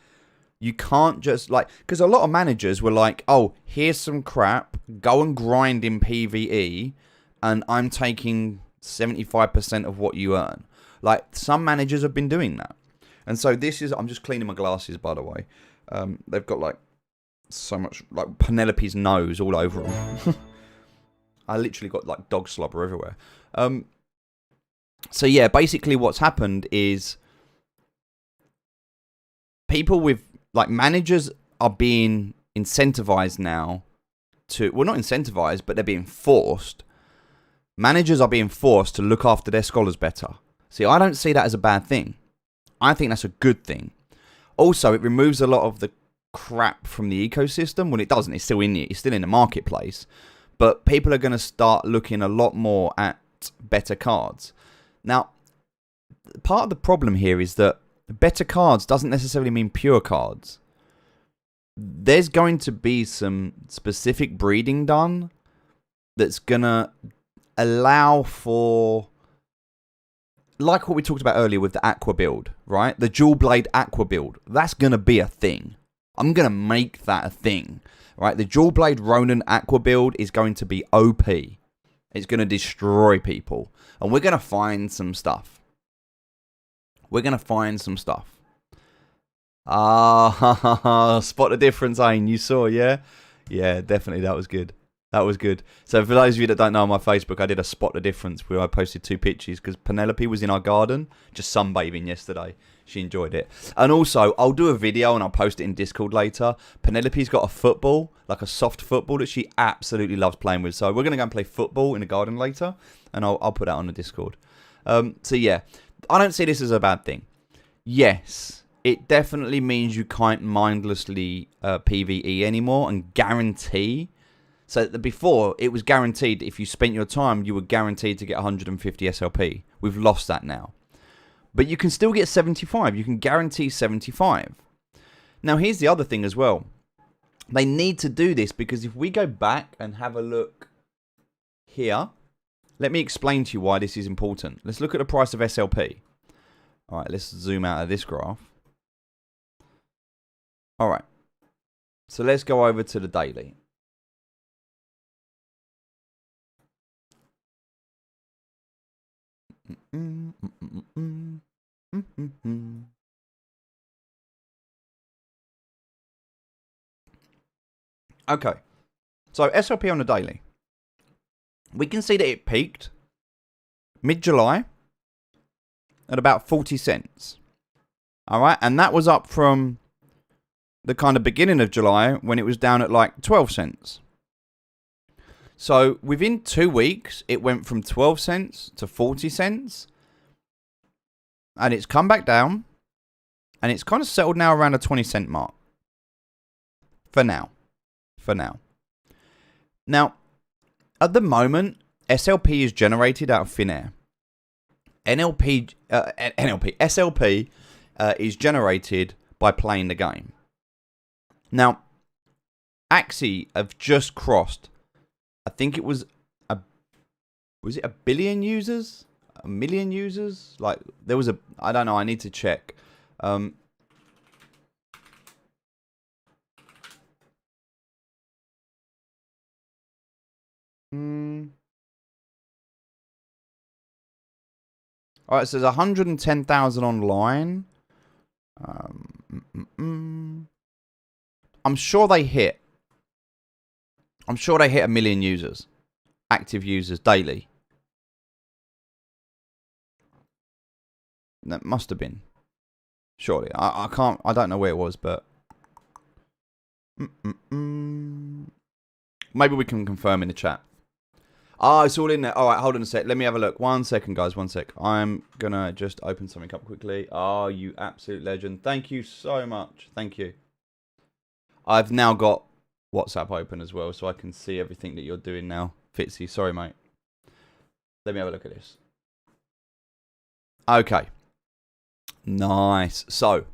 you can't just, like, because a lot of managers were like, oh, here's some crap, go and grind in PvE, and I'm taking 75% of what you earn. Like, some managers have been doing that. And so this is, I'm just cleaning my glasses, by the way. They've got, like, so much, like, Penelope's nose all over them. I literally got, like, dog slobber everywhere. So, yeah, basically what's happened is people with, like, managers are being incentivized now to, well, not incentivized, but they're being forced. Managers are being forced to look after their scholars better. See, I don't see that as a bad thing. I think that's a good thing. Also, it removes a lot of the crap from the ecosystem. Well, it doesn't. It's still in it. It's still in the marketplace. But people are going to start looking a lot more at better cards. Now, part of the problem here is that better cards doesn't necessarily mean pure cards. There's going to be some specific breeding done that's going to allow for, like what we talked about earlier with the Aqua build, right? The dual blade Aqua build. That's going to be a thing. I'm going to make that a thing, right? The dual blade Ronin Aqua build is going to be OP. It's going to destroy people. And we're going to find some stuff. We're going to find some stuff. Ah, spot the difference, Ain. You saw, yeah? Yeah, definitely. That was good. That was good. So for those of you that don't know, on my Facebook, I did a spot the difference where I posted 2 pictures because Penelope was in our garden just sunbathing yesterday. She enjoyed it. And also, I'll do a video and I'll post it in Discord later. Penelope's got a football, like a soft football that she absolutely loves playing with. So we're going to go and play football in the garden later. And I'll put that on the Discord. So yeah, I don't see this as a bad thing. Yes, it definitely means you can't mindlessly PvE anymore and guarantee. So before, it was guaranteed that if you spent your time, you were guaranteed to get 150 SLP. We've lost that now. But you can still get 75. You can guarantee 75. Now, here's the other thing as well. They need to do this because if we go back and have a look here, let me explain to you why this is important. Let's look at the price of SLP. All right, let's zoom out of this graph. All right. So let's go over to the daily. Okay, so SLP on the daily. We can see that it peaked mid-July at about 40 cents. All right, and that was up from the kind of beginning of July when it was down at like 12 cents. So within 2 weeks, it went from 12 cents to 40 cents. And it's come back down. And it's kind of settled now around the 20 cent mark. For now. For now. Now, at the moment, SLP is generated out of thin air. SLP is generated by playing the game. Now, Axie have just crossed. I think it was it a billion users? A million users? Like, there was I don't know, I need to check. Alright, so there's 110,000 online. I'm sure they hit. I'm sure they hit 1 million users. Active users daily. That must have been. Surely. I don't know where it was, but... Maybe we can confirm in the chat. Ah, it's all in there. Alright, hold on a sec. Let me have a look. 1 second, guys. 1 sec. I'm going to just open something up quickly. Oh, you absolute legend. Thank you so much. Thank you. I've now got WhatsApp open as well, so I can see everything that you're doing now. Fitzy, sorry, mate. Let me have a look at this. Okay. Nice. So,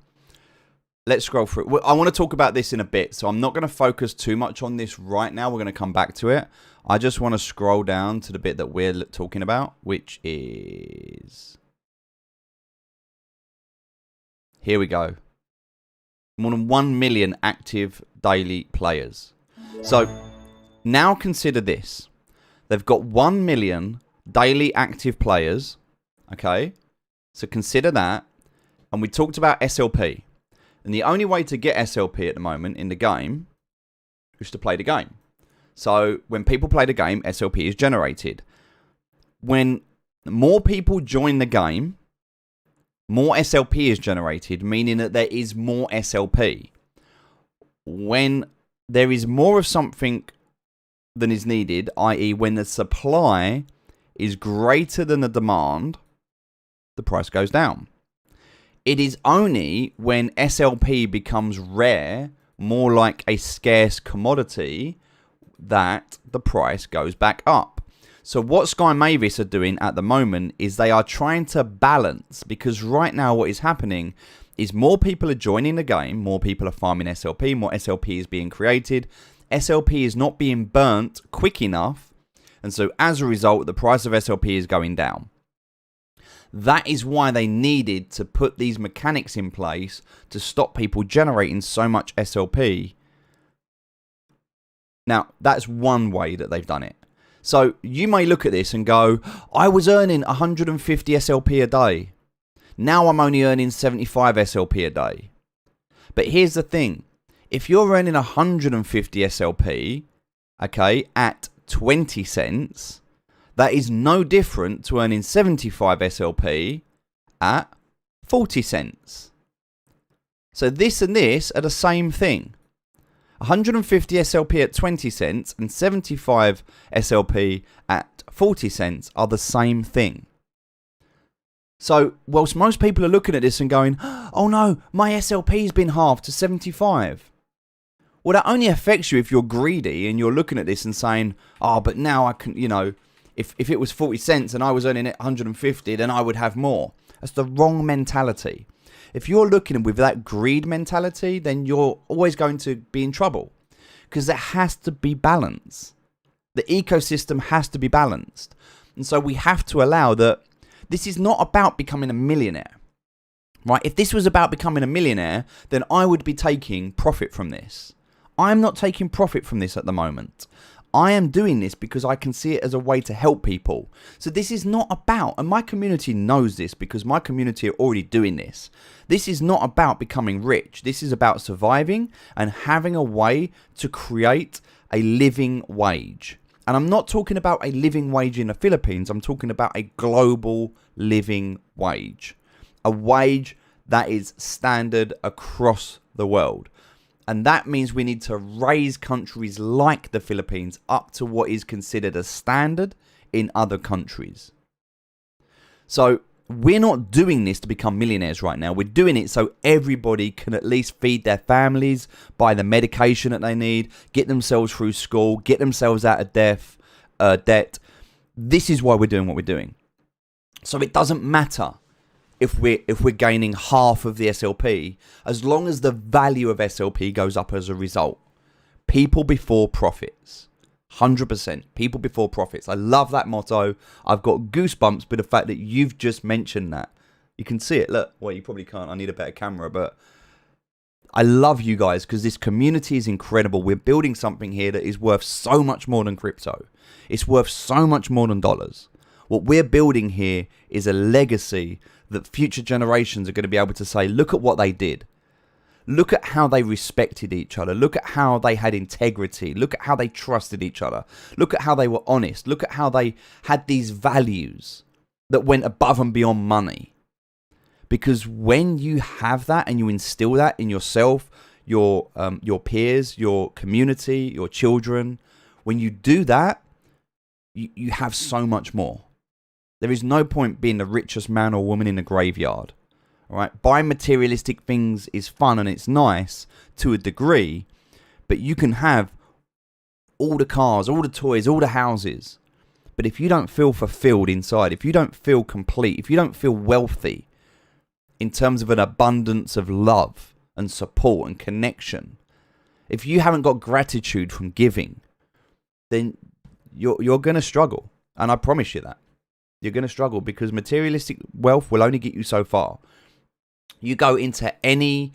let's scroll through. I want to talk about this in a bit, so I'm not going to focus too much on this right now. We're going to come back to it. I just want to scroll down to the bit that we're talking about, which is... Here we go. More than 1 million active daily players. So, now consider this. They've got 1 million daily active players. Okay? So consider that. And we talked about SLP. And the only way to get SLP at the moment in the game is to play the game. So when people play the game, SLP is generated. When more people join the game, more SLP is generated, meaning that there is more SLP. When there is more of something than is needed, i.e. when the supply is greater than the demand, the price goes down. It is only when SLP becomes rare, more like a scarce commodity, that the price goes back up. So what Sky Mavis are doing at the moment is they are trying to balance, because right now what is happening is more people are joining the game, more people are farming SLP, more SLP is being created, SLP is not being burnt quick enough, and so as a result the price of SLP is going down. That is why they needed to put these mechanics in place to stop people generating so much SLP. Now, that's one way that they've done it. So, you may look at this and go, I was earning 150 SLP a day. Now I'm only earning 75 SLP a day. But here's the thing. If you're earning 150 SLP, okay, at 20 cents, that is no different to earning 75 SLP at 40 cents. So this and this are the same thing. 150 SLP at 20 cents and 75 SLP at 40 cents are the same thing. So, whilst most people are looking at this and going, oh no, my SLP's been halved to 75. Well, that only affects you if you're greedy and you're looking at this and saying, oh, but now I can, you know, if it was 40 cents and I was earning it 150, then I would have more. That's the wrong mentality. If you're looking with that greed mentality, then you're always going to be in trouble, because there has to be balance. The ecosystem has to be balanced. And so we have to allow that this is not about becoming a millionaire, right? If this was about becoming a millionaire, then I would be taking profit from this. I'm not taking profit from this at the moment. I am doing this because I can see it as a way to help people. So this is not about, and my community knows this because my community are already doing this. This is not about becoming rich. This is about surviving and having a way to create a living wage. And I'm not talking about a living wage in the Philippines. I'm talking about a global living wage. A wage that is standard across the world. And that means we need to raise countries like the Philippines up to what is considered a standard in other countries. So we're not doing this to become millionaires right now. We're doing it so everybody can at least feed their families, buy the medication that they need, get themselves through school, get themselves out of debt. This is why we're doing what we're doing. So it doesn't matter if we're gaining half of the SLP, as long as the value of SLP goes up as a result. People before profits. 100%. People before profits. I love that motto. I've got goosebumps with the fact that you've just mentioned that. You can see it. Look. Well, you probably can't. I need a better camera. But I love you guys because this community is incredible. We're building something here that is worth so much more than crypto. It's worth so much more than dollars. What we're building here is a legacy that future generations are going to be able to say, look at what they did. Look at how they respected each other. Look at how they had integrity. Look at how they trusted each other. Look at how they were honest. Look at how they had these values that went above and beyond money. Because when you have that and you instill that in yourself, your peers, your community, your children, when you do that, you have so much more. There is no point being the richest man or woman in the graveyard. All right, buying materialistic things is fun and it's nice to a degree, but you can have all the cars, all the toys, all the houses. But if you don't feel fulfilled inside, if you don't feel complete, if you don't feel wealthy in terms of an abundance of love and support and connection, if you haven't got gratitude from giving, then you're going to struggle. And I promise you that. You're going to struggle because materialistic wealth will only get you so far. You go into any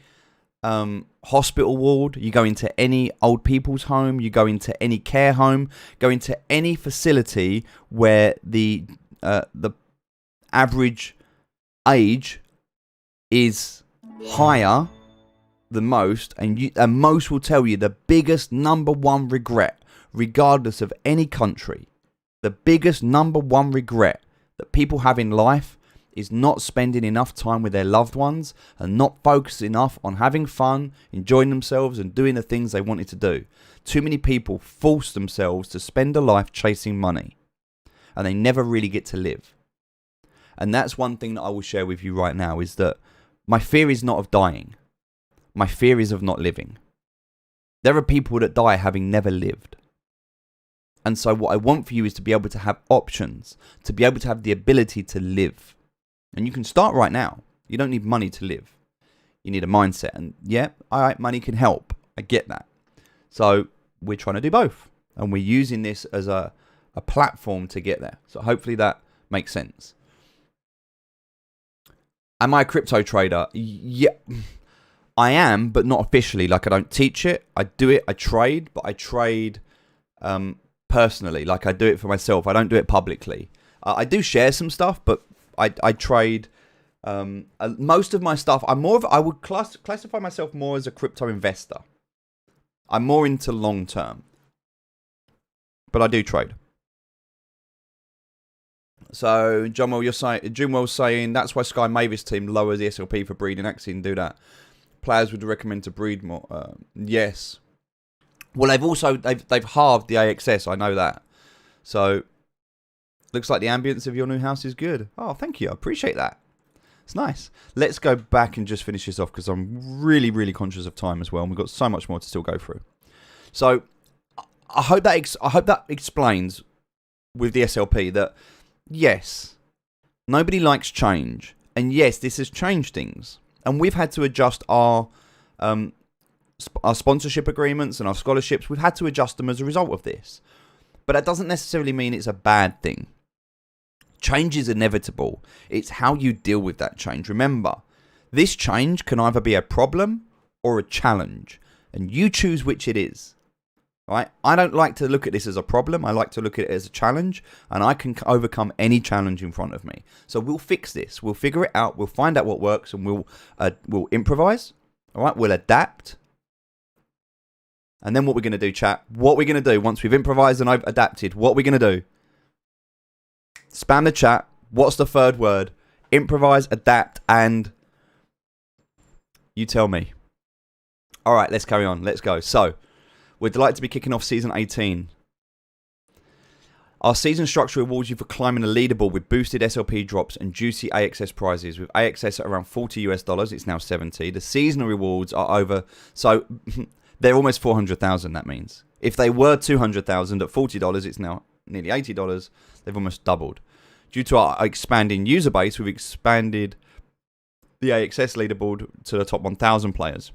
hospital ward, you go into any old people's home, you go into any care home, go into any facility where the average age is higher than most, and most will tell you the biggest number one regret, regardless of any country, the biggest number one regret that people have in life is not spending enough time with their loved ones and not focusing enough on having fun, enjoying themselves and doing the things they wanted to do. Too many people force themselves to spend a life chasing money and they never really get to live. And that's one thing that I will share with you right now is that my fear is not of dying. My fear is of not living. There are people that die having never lived. And so what I want for you is to be able to have options, to be able to have the ability to live. And you can start right now. You don't need money to live. You need a mindset. And yeah, all right, money can help. I get that. So we're trying to do both. And we're using this as a platform to get there. So hopefully that makes sense. Am I a crypto trader? Yeah, I am, but not officially. Like I don't teach it. I do it. I trade, but I trade personally. Like I do it for myself. I don't do it publicly. I do share some stuff, but I trade most of my stuff. I would classify myself more as a crypto investor. I'm more into long term, but I do trade. So Junwell's saying that's why Sky Mavis team lower the SLP for breeding Axie and do that. Players would recommend to breed more. Yes. Well, they've halved the AXS. I know that. So looks like the ambience of your new house is good. Oh, thank you. I appreciate that. It's nice. Let's go back and just finish this off because I'm really, really conscious of time as well. And we've got so much more to still go through. So I hope that explains with the SLP that yes, nobody likes change. And yes, this has changed things. And we've had to adjust our sponsorship agreements and our scholarships. We've had to adjust them as a result of this. But that doesn't necessarily mean it's a bad thing. Change is inevitable. It's how you deal with that change. Remember, this change can either be a problem or a challenge. And you choose which it is. Right? I don't like to look at this as a problem. I like to look at it as a challenge. And I can overcome any challenge in front of me. So we'll fix this. We'll figure it out. We'll find out what works. And we'll improvise. All right? We'll adapt. And then what we're going to do, chat. What we're going to do once we've improvised and I've adapted. What we're going to do. Spam the chat. What's the third word? Improvise, adapt, and you tell me. All right, let's carry on. Let's go. So, we're delighted to be kicking off Season 18. Our season structure rewards you for climbing the leaderboard with boosted SLP drops and juicy AXS prizes. With AXS at around $40 US, it's now 70. The seasonal rewards are over, so they're almost 400,000, that means. If they were 200,000 at $40, it's now nearly $80. They've almost doubled. Due to our expanding user base, we've expanded the AXS leaderboard to the top 1,000 players.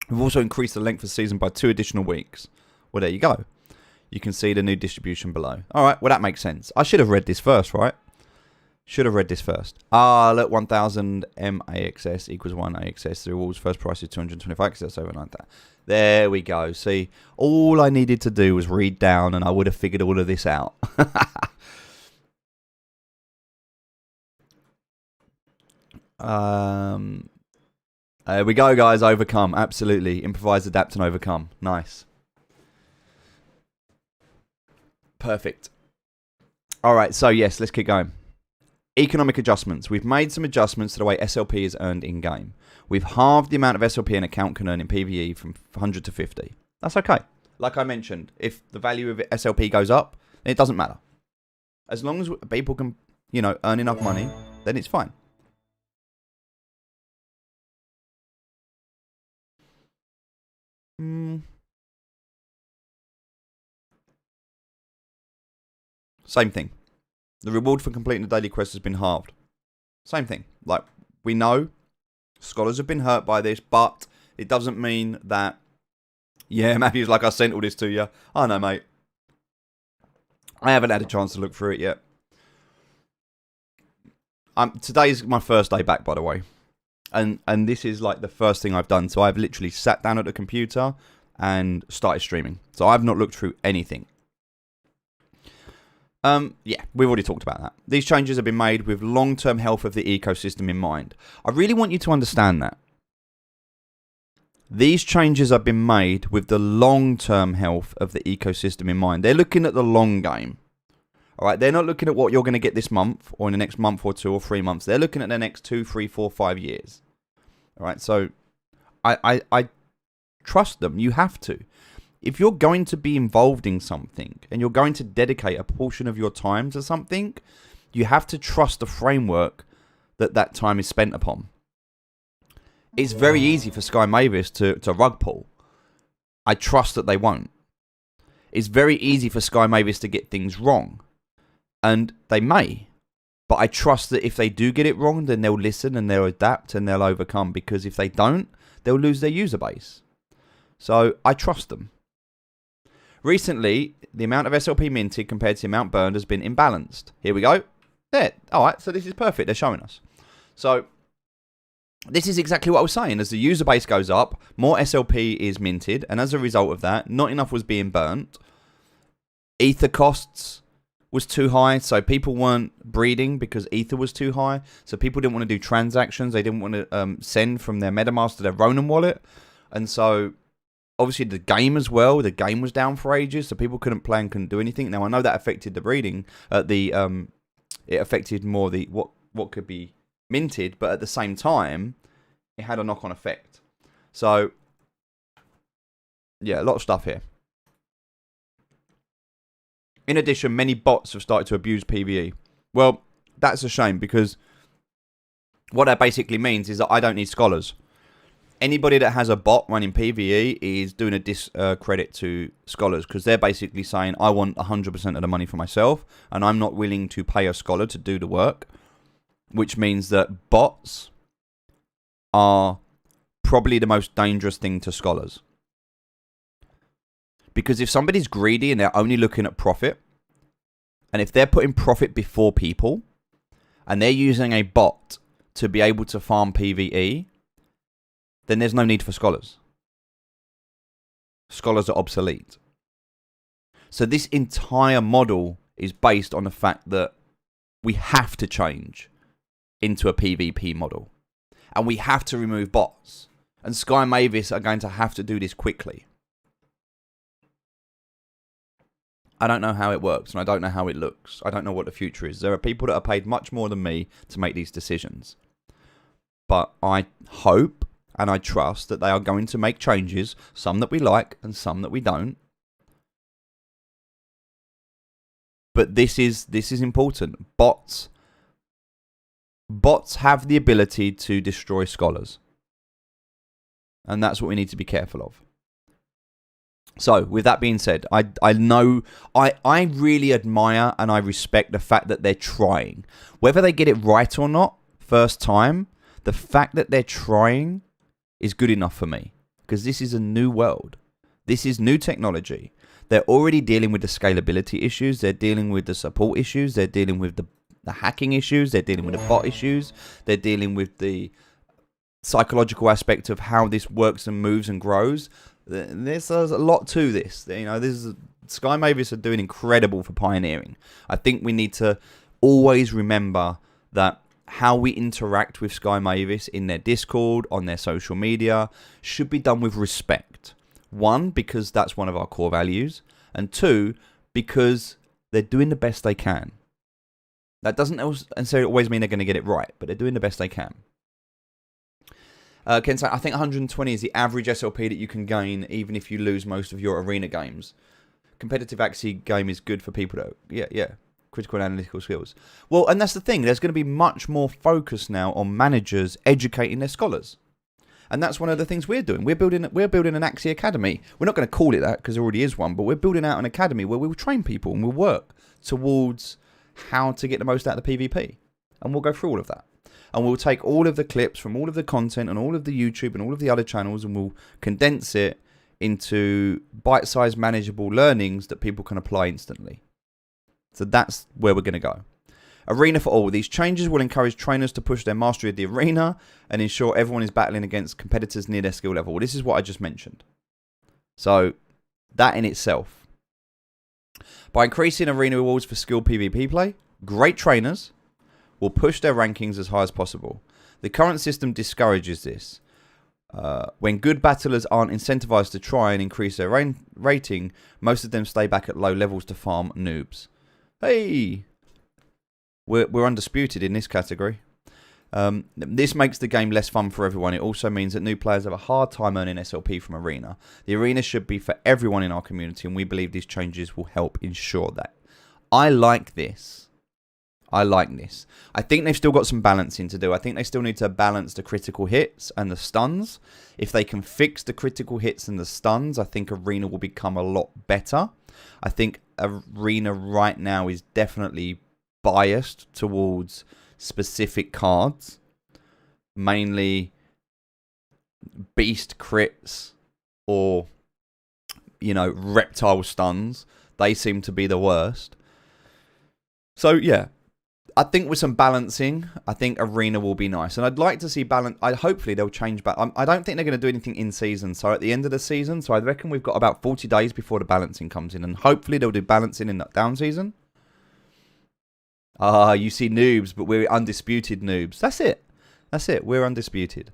We've also increased the length of the season by 2 additional weeks. Well, there you go. You can see the new distribution below. All right, well, that makes sense. I should have read this first, right? Should have read this first. Ah, look, 1,000 MAXS equals 1 AXS. The rewards first price is 225 because that's over 9,000. There we go. See, all I needed to do was read down and I would have figured all of this out. There we go, guys. Overcome. Absolutely. Improvise, adapt, and overcome. Nice. Perfect. All right. So, yes, let's keep going. Economic adjustments. We've made some adjustments to the way SLP is earned in-game. We've halved the amount of SLP an account can earn in PvE from 100 to 50. That's okay. Like I mentioned, if the value of SLP goes up, then it doesn't matter. As long as people can, you know, earn enough money, then it's fine. Same thing. The reward for completing the daily quest has been halved. Same thing. Like, we know scholars have been hurt by this, but it doesn't mean that... Yeah, Matthew's like, I sent all this to you. I know, mate. I haven't had a chance to look through it yet. Today's my first day back, by the way. And this is like the first thing I've done. So I've literally sat down at the computer and started streaming. So I've not looked through anything. Yeah, we've already talked about that. These changes have been made with long-term health of the ecosystem in mind. I really want you to understand that. These changes have been made with the long-term health of the ecosystem in mind. They're looking at the long game. All right, they're not looking at what you're going to get this month or in the next month or 2 or 3 months. They're looking at the next 2, 3, 4, 5 years. All right, so I trust them. You have to. If you're going to be involved in something and you're going to dedicate a portion of your time to something, you have to trust the framework that that time is spent upon. It's very easy for Sky Mavis to rug pull. I trust that they won't. It's very easy for Sky Mavis to get things wrong. And they may. But I trust that if they do get it wrong, then they'll listen and they'll adapt and they'll overcome. Because if they don't, they'll lose their user base. So I trust them. Recently, the amount of SLP minted compared to the amount burned has been imbalanced. Here we go. There. All right, so this is perfect. They're showing us. So this is exactly what I was saying. As the user base goes up, more SLP is minted. And as a result of that, not enough was being burnt. Ether costs was too high. So people weren't breeding because Ether was too high. So people didn't want to do transactions. They didn't want to send from their MetaMask to their Ronin wallet. And so... obviously, the game as well. The game was down for ages, so people couldn't play and couldn't do anything. Now, I know that affected the breeding. It affected more the what could be minted, but at the same time, it had a knock-on effect. So, yeah, a lot of stuff here. In addition, many bots have started to abuse PvE. Well, that's a shame because what that basically means is that I don't need scholars. Anybody that has a bot running PvE is doing a discredit to scholars because they're basically saying, I want 100% of the money for myself and I'm not willing to pay a scholar to do the work, which means that bots are probably the most dangerous thing to scholars. Because if somebody's greedy and they're only looking at profit, and if they're putting profit before people, and they're using a bot to be able to farm PvE, then there's no need for scholars. Scholars are obsolete. So this entire model is based on the fact that we have to change into a PvP model. And we have to remove bots. And Sky Mavis are going to have to do this quickly. I don't know how it works, and I don't know how it looks. I don't know what the future is. There are people that are paid much more than me to make these decisions. But I hope and I trust that they are going to make changes, some that we like and some that we don't. But this is important. Bots have the ability to destroy scholars. And that's what we need to be careful of. So, with that being said, I know, I really admire and I respect the fact that they're trying. Whether they get it right or not, first time, the fact that they're trying is good enough for me. because this is a new world. This is new technology. They're already dealing with the scalability issues. They're dealing with the support issues. They're dealing with the hacking issues. They're dealing with the bot issues. They're dealing with the psychological aspect of how this works and moves and grows. There's a lot to this. You know, Sky Mavis are doing incredible for pioneering. I think we need to always remember that how we interact with Sky Mavis in their Discord, on their social media, should be done with respect. One, because that's one of our core values. And two, because they're doing the best they can. That doesn't necessarily always mean they're going to get it right, but they're doing the best they can. Ken say, I think 120 is the average SLP that you can gain, even if you lose most of your arena games. Competitive Axie game is good for people that, yeah, critical and analytical skills. Well, and that's the thing. There's going to be much more focus now on managers educating their scholars. And that's one of the things we're doing. We're building an Axie Academy. We're not going to call it that because there already is one, but we're building out an academy where we'll train people and we'll work towards how to get the most out of the PvP. And we'll go through all of that. And we'll take all of the clips from all of the content and all of the YouTube and all of the other channels, and we'll condense it into bite-sized manageable learnings that people can apply instantly. So that's where we're going to go. Arena for all. These changes will encourage trainers to push their mastery of the arena and ensure everyone is battling against competitors near their skill level. This is what I just mentioned. So that in itself. By increasing arena rewards for skilled PvP play, great trainers will push their rankings as high as possible. The current system discourages this. When good battlers aren't incentivized to try and increase their rating, most of them stay back at low levels to farm noobs. Hey! We're undisputed in this category. This makes the game less fun for everyone. It also means that new players have a hard time earning SLP from Arena. The Arena should be for everyone in our community, and we believe these changes will help ensure that. I like this. I think they've still got some balancing to do. I think they still need to balance the critical hits and the stuns. If they can fix the critical hits and the stuns, I think Arena will become a lot better. I think Arena right now is definitely biased towards specific cards, mainly beast crits or, you know, reptile stuns. They seem to be the worst. So yeah, I think with some balancing, I think Arena will be nice, and I'd like to see balance. Hopefully they'll change back. I don't think they're going to do anything in season, so at the end of the season, so I reckon we've got about 40 days before the balancing comes in, and hopefully they'll do balancing in that down season. You see noobs, but we're undisputed noobs. That's it. We're undisputed.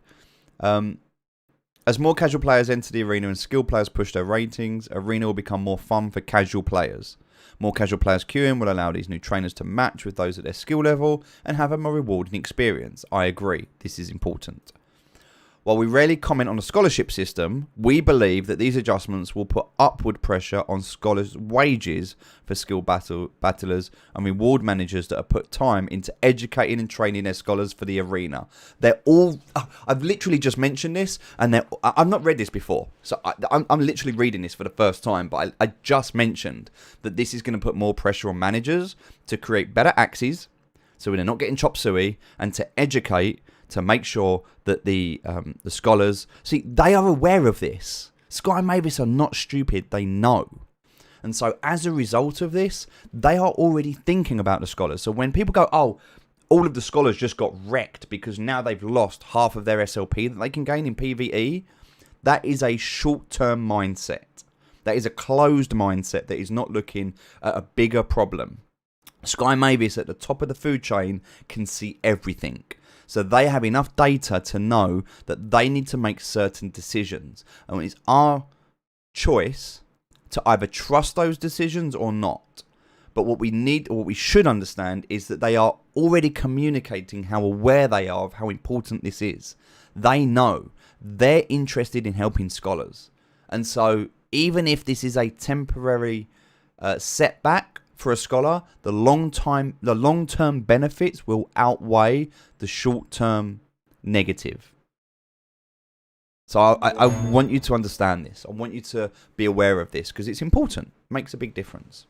As more casual players enter the arena and skilled players push their ratings, Arena will become more fun for casual players. More casual players queuing will allow these new trainers to match with those at their skill level and have a more rewarding experience. I agree. This is important. While we rarely comment on the scholarship system, we believe that these adjustments will put upward pressure on scholars' wages for skilled battlers and reward managers that have put time into educating and training their scholars for the arena. They're all... I've literally just mentioned this, and I've not read this before. So I'm literally reading this for the first time, but I just mentioned that this is going to put more pressure on managers to create better Axies, so they're not getting chop suey, and to educate, to make sure that the scholars... See, they are aware of this. Sky Mavis are not stupid. They know. And so as a result of this, they are already thinking about the scholars. So when people go, oh, all of the scholars just got wrecked because now they've lost half of their SLP that they can gain in PvE, that is a short-term mindset. That is a closed mindset that is not looking at a bigger problem. Sky Mavis at the top of the food chain can see everything. So they have enough data to know that they need to make certain decisions. And it's our choice to either trust those decisions or not. But what we should understand is that they are already communicating how aware they are of how important this is. They know. They're interested in helping scholars. And so even if this is a temporary setback for a scholar, the long-term benefits will outweigh the short-term negative. So I want you to understand this. I want you to be aware of this because it's important. It makes a big difference.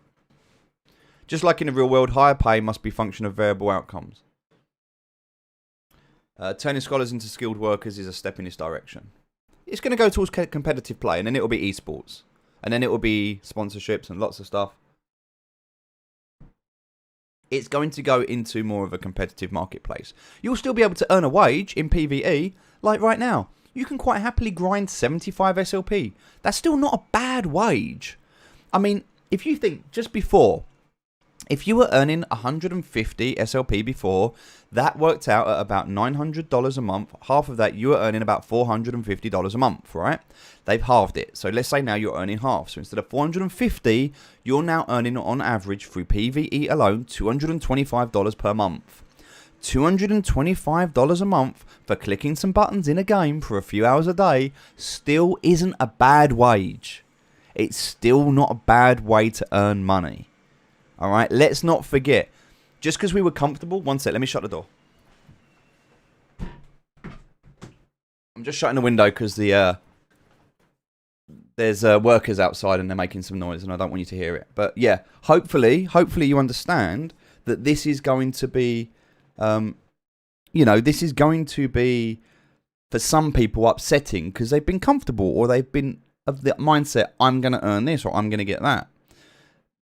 Just like in the real world, higher pay must be a function of variable outcomes. Turning scholars into skilled workers is a step in this direction. it's going to go towards competitive play, and then it'll be esports, and then it will be sponsorships and lots of stuff. It's going to go into more of a competitive marketplace. You'll still be able to earn a wage in PvE, like right now. You can quite happily grind 75 SLP. That's still not a bad wage. I mean, if you think just before, if you were earning 150 SLP before, that worked out at about $900 a month. Half of that, you were earning about $450 a month, right? They've halved it. So let's say now you're earning half. So instead of 450, you're now earning on average through PvE alone $225 per month. $225 a month for clicking some buttons in a game for a few hours a day still isn't a bad wage. It's still not a bad way to earn money. All right, let's not forget. Just because we were comfortable, one sec, let me shut the door. I'm just shutting the window because there's workers outside and they're making some noise and I don't want you to hear it. But yeah, hopefully you understand that this is going to be, this is going to be for some people upsetting because they've been comfortable or they've been of the mindset, I'm going to earn this or I'm going to get that.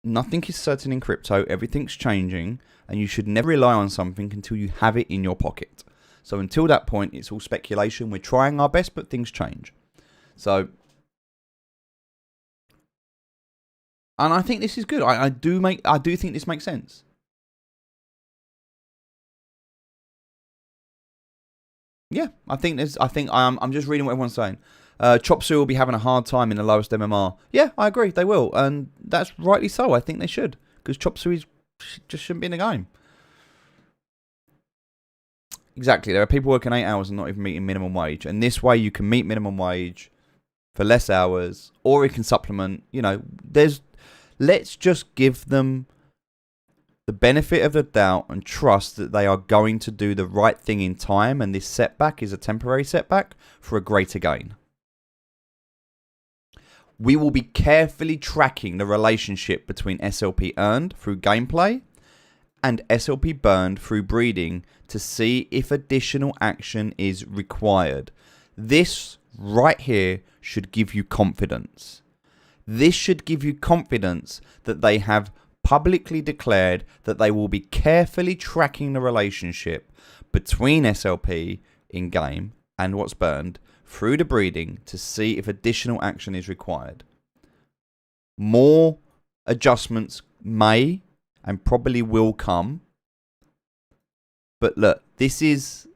Nothing is certain in crypto. Everything's changing. And you should never rely on something until you have it in your pocket. So until that point, it's all speculation. We're trying our best, but things change. So, and I think this is good. I do think this makes sense. Yeah, I'm just reading what everyone's saying. Chop Suey will be having a hard time in the lowest MMR. Yeah, I agree. They will. And that's rightly so. I think they should. Because Chop Suey just shouldn't be in the game. Exactly. There are people working 8 hours and not even meeting minimum wage. And this way you can meet minimum wage for less hours. Or it can supplement. Let's just give them the benefit of the doubt and trust that they are going to do the right thing in time. And this setback is a temporary setback for a greater gain. We will be carefully tracking the relationship between SLP earned through gameplay and SLP burned through breeding to see if additional action is required. This right here should give you confidence. This should give you confidence that they have publicly declared that they will be carefully tracking the relationship between SLP in game and what's burned through the breeding to see if additional action is required. More adjustments may and probably will come. But look, this is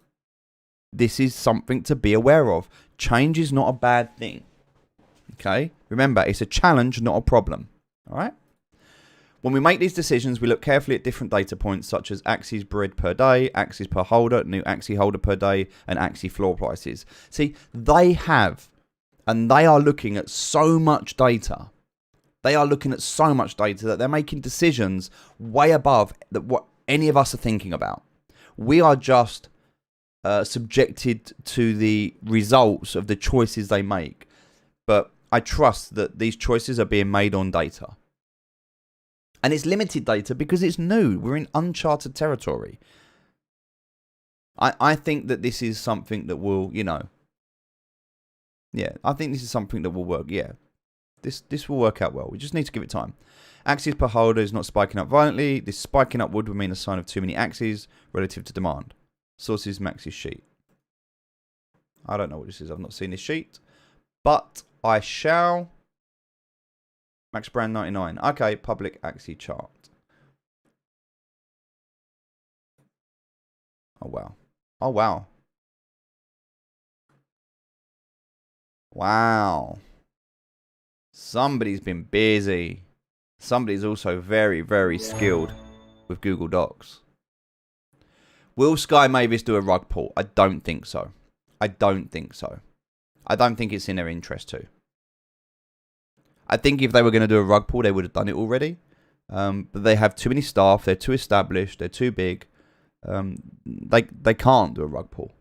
something to be aware of. Change is not a bad thing. Okay? Remember, it's a challenge, not a problem. All right? When we make these decisions, we look carefully at different data points such as Axies bred per day, Axies per holder, new Axie holder per day, and Axie floor prices. See, they have, and they are looking at so much data. They are looking at so much data that they're making decisions way above what any of us are thinking about. We are just subjected to the results of the choices they make. But I trust that these choices are being made on data. And it's limited data because it's new. We're in uncharted territory. I think that this is something that will, I think this is something that will work. Yeah, this will work out well. We just need to give it time. Axies per holder is not spiking up violently. This spiking up would mean a sign of too many Axies relative to demand. Sources Max's sheet. I don't know what this is. I've not seen this sheet. But I shall. Max Brand 99. Okay, public Axie chart. Oh, wow. Oh, wow. Wow. Somebody's been busy. Somebody's also very, very skilled with Google Docs. Will Sky Mavis do a rug pull? I don't think so. I don't think so. I don't think it's in their interest to. I think if they were going to do a rug pull, they would have done it already. But they have too many staff. They're too established. They're too big. They can't do a rug pull.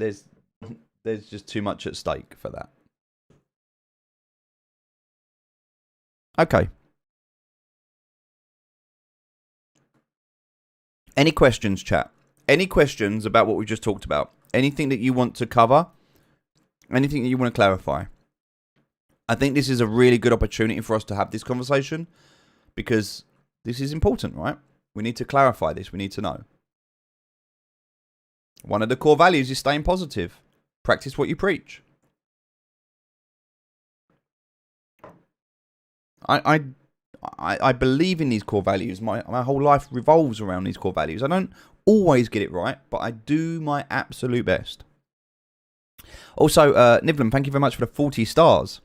There's just too much at stake for that. Okay. Any questions, chat? any questions about what we just talked about? Anything that you want to cover? Anything that you want to clarify? I think this is a really good opportunity for us to have this conversation because this is important, right? We need to clarify this. We need to know. One of the core values is staying positive. Practice what you preach. I believe in these core values. My whole life revolves around these core values. I don't always get it right, but I do my absolute best. Also, Nivlin, thank you very much for the 40 stars.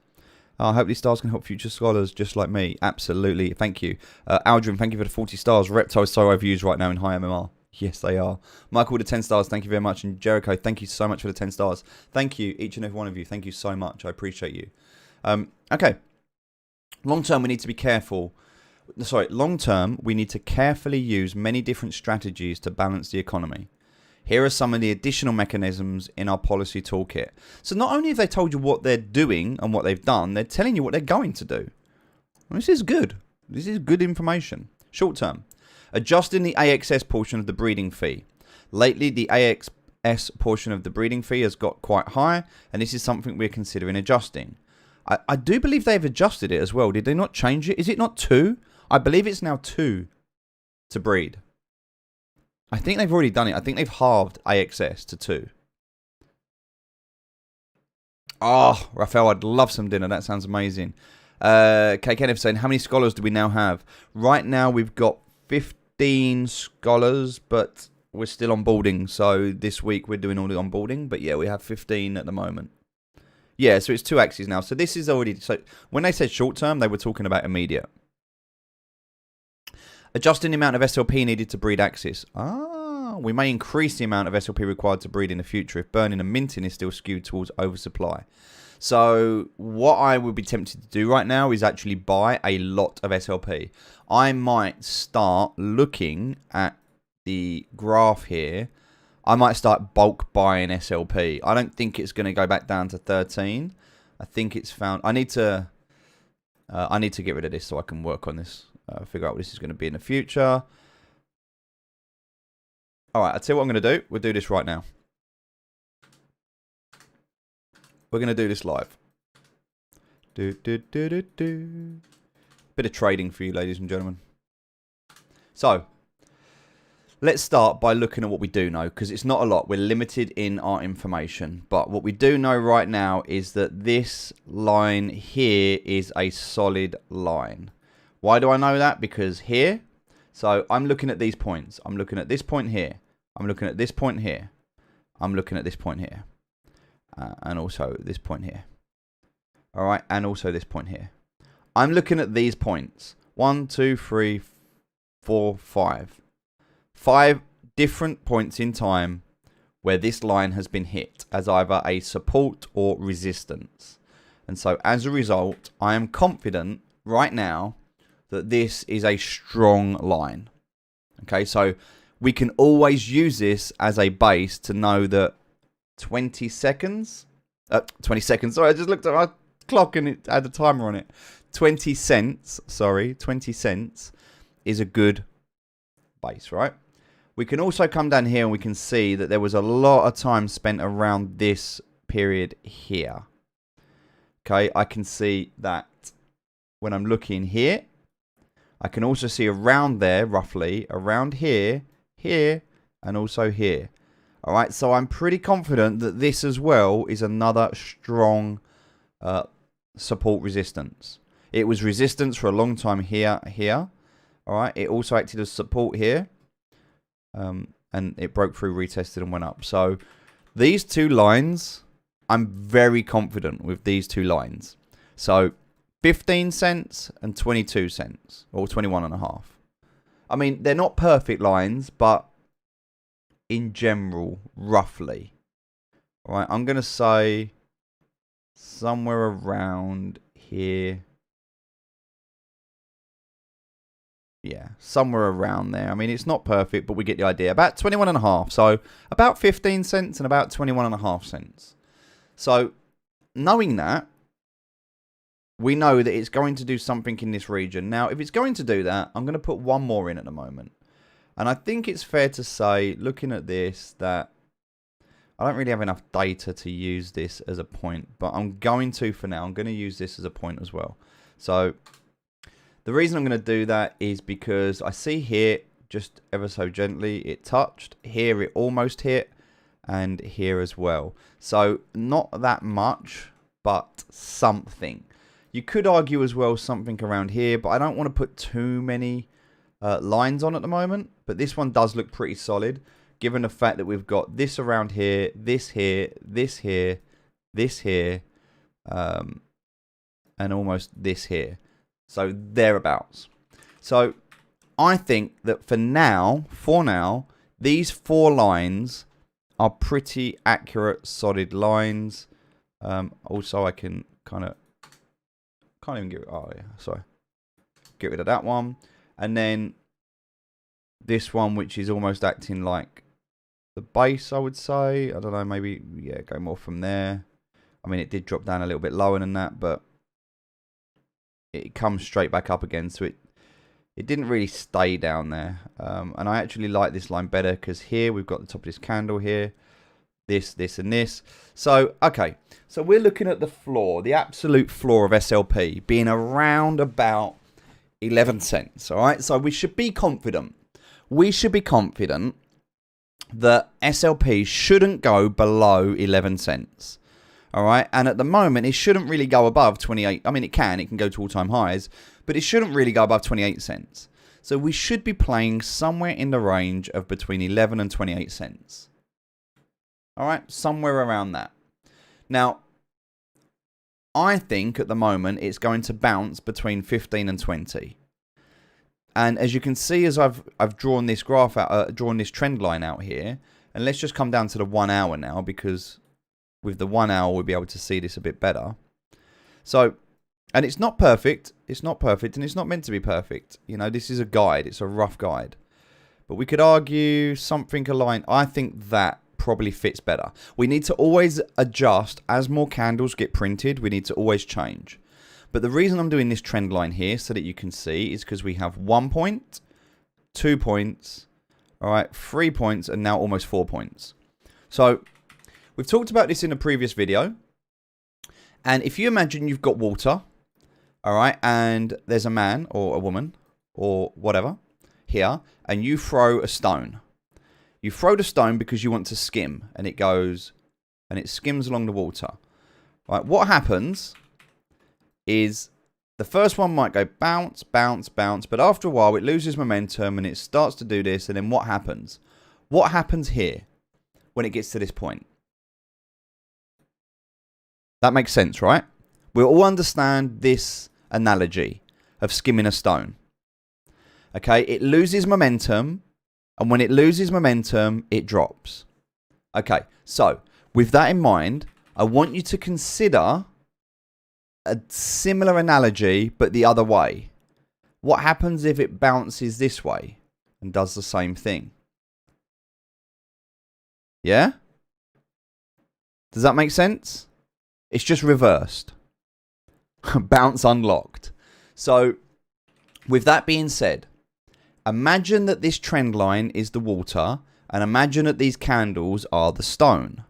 I hope these stars can help future scholars just like me. Absolutely. Thank you. Aldrin, thank you for the 40 stars. Reptile is so overused right now in high MMR. Yes, they are. Michael with the 10 stars, thank you very much. And Jericho, thank you so much for the 10 stars. Thank you, each and every one of you. Thank you so much. I appreciate you. Okay. Long term, we need to be careful. Sorry, long term, we need to carefully use many different strategies to balance the economy. Here are some of the additional mechanisms in our policy toolkit. So not only have they told you what they're doing and what they've done, they're telling you what they're going to do. This is good. This is good information. Short term, adjusting the AXS portion of the breeding fee. Lately, the AXS portion of the breeding fee has got quite high, and this is something we're considering adjusting. I do believe they've adjusted it as well. Did they not change it? Is it not 2? I believe it's now 2 to breed. I think they've already done it. I think they've halved AXS to 2. Oh, Raphael, I'd love some dinner. That sounds amazing. Kenneth saying, how many scholars do we now have? Right now, we've got 15 scholars, but we're still onboarding. So this week, we're doing all the onboarding. But yeah, we have 15 at the moment. Yeah, so it's 2 Axies now. So this is already... So when they said short term, they were talking about immediate. Adjusting the amount of SLP needed to breed Axies. We may increase the amount of SLP required to breed in the future if burning and minting is still skewed towards oversupply. So what I would be tempted to do right now is actually buy a lot of SLP. I might start looking at the graph here. I might start bulk buying SLP. I don't think it's going to go back down to 13. I think it's found... I need to get rid of this so I can work on this. Figure out what this is going to be in the future. Alright, I'll tell you what I'm going to do. We'll do this right now. We're going to do this live. Bit of trading for you, ladies and gentlemen. So, let's start by looking at what we do know, because it's not a lot. We're limited in our information. But what we do know right now is that this line here is a solid line. Why do I know that? Because here, so I'm looking at these points. I'm looking at this point here. I'm looking at this point here. I'm looking at this point here. And also this point here. All right, and also this point here. I'm looking at these points. 1, 2, 3, 4, 5. 5 different points in time where this line has been hit as either a support or resistance. And so as a result, I am confident right now that this is a strong line. Okay, so we can always use this as a base to know that 20 seconds, sorry, I just looked at my clock and it had a timer on it. 20 cents is a good base, right? We can also come down here and we can see that there was a lot of time spent around this period here. Okay, I can see that when I'm looking here, I can also see around there, roughly, around here, here, and also here. All right, so I'm pretty confident that this as well is another strong support resistance. It was resistance for a long time here. All right, it also acted as support here. And it broke through, retested, and went up. So these two lines, I'm very confident with these two lines. So 15 cents and 22 cents, or 21.5. I mean, they're not perfect lines, but in general, roughly. All right, I'm going to say somewhere around here. Yeah, somewhere around there. I mean, it's not perfect, but we get the idea. About 21.5. So about 15 cents and about 21.5 cents. So knowing that, we know that it's going to do something in this region. Now, if it's going to do that, I'm going to put one more in at the moment. And I think it's fair to say, looking at this, that I don't really have enough data to use this as a point, but I'm going to for now. I'm going to use this as a point as well. So the reason I'm going to do that is because I see here, just ever so gently, it touched. Here it almost hit, and here as well. So not that much, but something. You could argue as well something around here, but I don't want to put too many lines on at the moment. But this one does look pretty solid, given the fact that we've got this around here, this here, this here, this here, and almost this here. So thereabouts. So I think that for now, these 4 lines are pretty accurate, solid lines. Also, I can can't even get get rid of that one, and then this one, which is almost acting like the base, I would say. I don't know, maybe, yeah, go more from there. I mean, it did drop down a little bit lower than that, but it comes straight back up again, so it didn't really stay down there. And I actually like this line better, because here we've got the top of this candle here, this, and this. So, okay, so we're looking at the floor, the absolute floor of SLP being around about 11 cents, all right? So we should be confident. We should be confident that SLP shouldn't go below 11 cents, all right? And at the moment, it shouldn't really go above 28. I mean, it can go to all-time highs, but it shouldn't really go above 28 cents. So we should be playing somewhere in the range of between 11 and 28 cents. All right, somewhere around that. Now, I think at the moment it's going to bounce between 15 and 20. And as you can see, as I've drawn this graph out, drawn this trend line out here, and let's just come down to the 1 hour now, because with the 1 hour we'll be able to see this a bit better. So, and it's not perfect. It's not perfect, and it's not meant to be perfect. You know, this is a guide. It's a rough guide. But we could argue something aligned. I think that probably fits better. We need to always adjust as more candles get printed. We need to always change. But the reason I'm doing this trend line here so that you can see is because we have 1 point, 2 points, all right, 3 points, and now almost 4 points. So we've talked about this in a previous video. And if you imagine you've got water, all right, and there's a man or a woman or whatever here, and you throw a stone. You throw the stone because you want to skim, and it goes, and it skims along the water. Right, what happens is the first one might go bounce, bounce, bounce, but after a while it loses momentum and it starts to do this, and then what happens? What happens here when it gets to this point? That makes sense, right? We all understand this analogy of skimming a stone. Okay, it loses momentum. And when it loses momentum, it drops. Okay, so with that in mind, I want you to consider a similar analogy, but the other way. What happens if it bounces this way and does the same thing? Yeah? Does that make sense? It's just reversed. Bounce unlocked. So, with that being said, imagine that this trend line is the water, and imagine that these candles are the stone.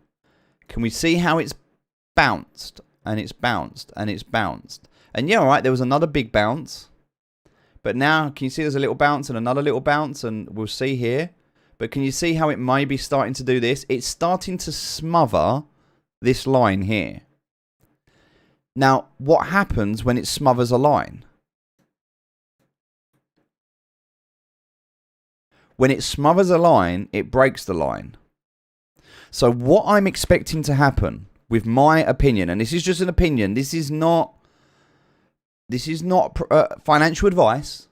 Can we see how it's bounced, and it's bounced, and it's bounced? And yeah, all right, there was another big bounce. But now, can you see there's a little bounce and another little bounce, and we'll see here. But can you see how it may be starting to do this? It's starting to smother this line here. Now, what happens when it smothers a line? When it smothers a line, it breaks the line. So what I'm expecting to happen, with my opinion, and this is just an opinion, this is not financial advice.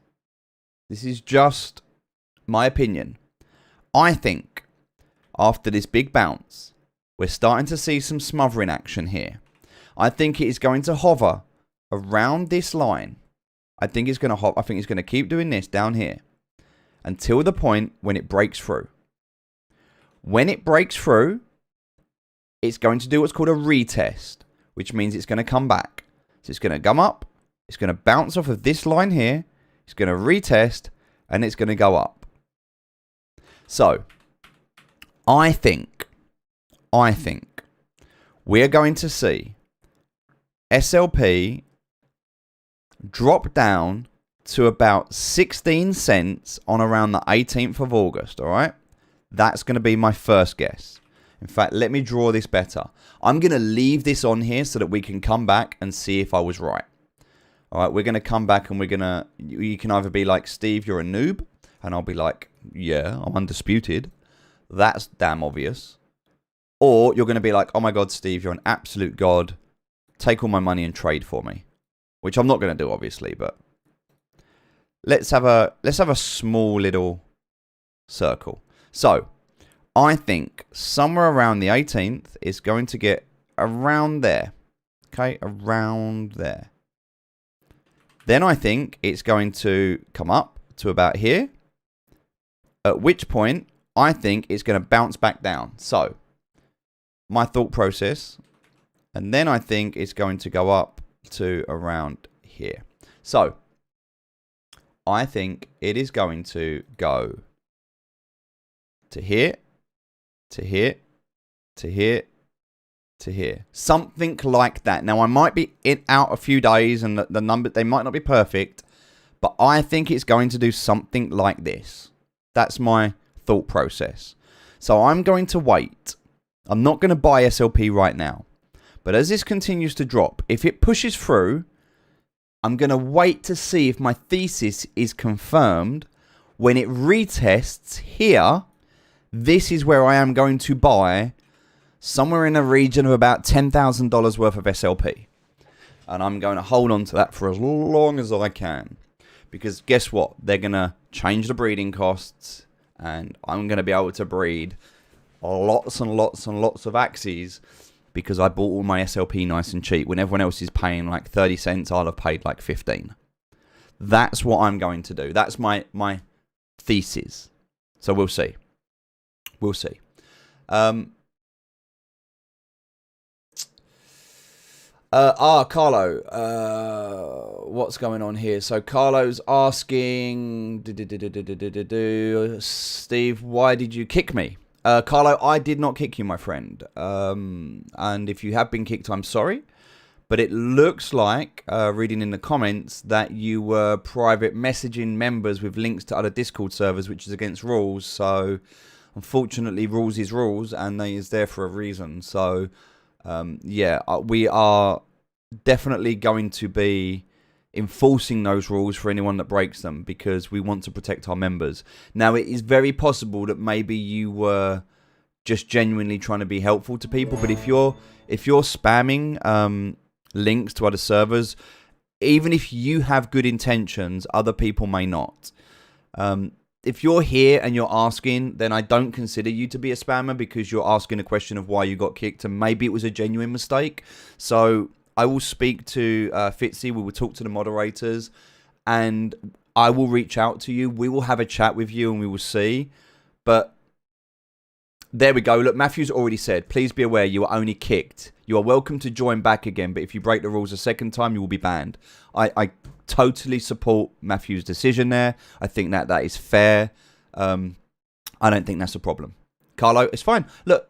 This is just my opinion. I think after this big bounce, we're starting to see some smothering action here. I think it is going to hover around this line. I think it's going to keep doing this down here until the point when it breaks through. When it breaks through, it's going to do what's called a retest, which means it's going to come back. So it's going to come up, it's going to bounce off of this line here, it's going to retest, and it's going to go up. So, I think we're going to see SLP drop down to about 16 cents on around the 18th of August, all right? That's going to be my first guess. In fact, let me draw this better. I'm going to leave this on here so that we can come back and see if I was right. All right, we're going to come back and you can either be like, Steve, you're a noob. And I'll be like, yeah, I'm undisputed. That's damn obvious. Or you're going to be like, oh my God, Steve, you're an absolute god. Take all my money and trade for me. Which I'm not going to do, obviously, but let's have a small little circle. So, I think somewhere around the 18th is going to get around there. Okay, around there. Then I think it's going to come up to about here. At which point, I think it's going to bounce back down. So, my thought process. And then I think it's going to go up to around here. So, I think it is going to go to here, to here, to here, to here. Something like that. Now, I might be out a few days and the number, they might not be perfect, but I think it's going to do something like this. That's my thought process. So I'm going to wait. I'm not going to buy SLP right now. But as this continues to drop, if it pushes through, I'm going to wait to see if my thesis is confirmed. When it retests here, this is where I am going to buy somewhere in the region of about $10,000 worth of SLP. And I'm going to hold on to that for as long as I can. Because guess what? They're going to change the breeding costs. And I'm going to be able to breed lots and lots and lots of Axies. Because I bought all my SLP nice and cheap. When everyone else is paying like 30 cents, I'll have paid like 15. That's what I'm going to do. That's my thesis. So we'll see. We'll see. Carlo. What's going on here? So Carlo's asking, Steve, why did you kick me? Carlo, I did not kick you, my friend. And if you have been kicked, I'm sorry. But it looks like, reading in the comments, that you were private messaging members with links to other Discord servers, which is against rules. So, unfortunately, rules is rules, and they is there for a reason. So, yeah, we are definitely going to be enforcing those rules for anyone that breaks them, because we want to protect our members. Now, it is very possible that maybe you were just genuinely trying to be helpful to people, but if you're spamming links to other servers, even if you have good intentions, other people may not. If you're here and you're asking, then I don't consider you to be a spammer, because you're asking a question of why you got kicked, and maybe it was a genuine mistake. So I will speak to Fitzy, we will talk to the moderators, and I will reach out to you. We will have a chat with you and we will see. But there we go. Look, Matthew's already said, please be aware you are only kicked. You are welcome to join back again, but if you break the rules a second time, you will be banned. I totally support Matthew's decision there. I think that is fair. I don't think that's a problem. Carlo, it's fine. Look,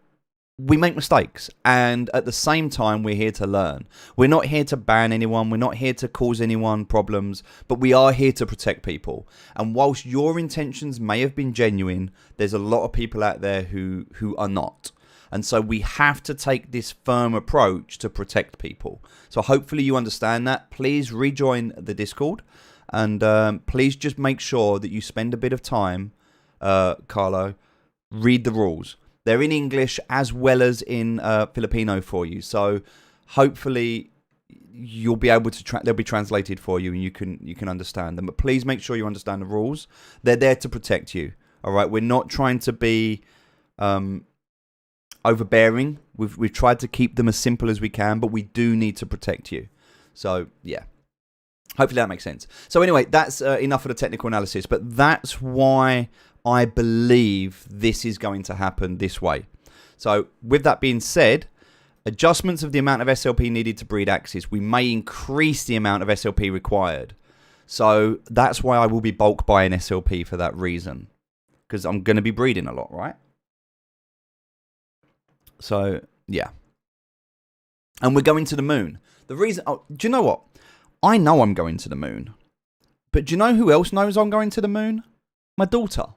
we make mistakes, and at the same time, we're here to learn. We're not here to ban anyone. We're not here to cause anyone problems, but we are here to protect people. And whilst your intentions may have been genuine, there's a lot of people out there who are not. And so we have to take this firm approach to protect people. So hopefully you understand that. Please rejoin the Discord, and please just make sure that you spend a bit of time, Carlo, read the rules. They're in English as well as in Filipino for you. So hopefully you'll be able to, they'll be translated for you, and you can understand them. But please make sure you understand the rules. They're there to protect you. All right. We're not trying to be overbearing. We've tried to keep them as simple as we can, but we do need to protect you. So yeah. Hopefully that makes sense. So anyway, that's enough of the technical analysis, but that's why I believe this is going to happen this way. So with that being said, adjustments of the amount of SLP needed to breed Axies. We may increase the amount of SLP required. So that's why I will be bulk buying SLP for that reason. because I'm going to be breeding a lot, right? So, yeah. And we're going to the moon. The reason... Oh, do you know what? I know I'm going to the moon. But do you know who else knows I'm going to the moon? My daughter.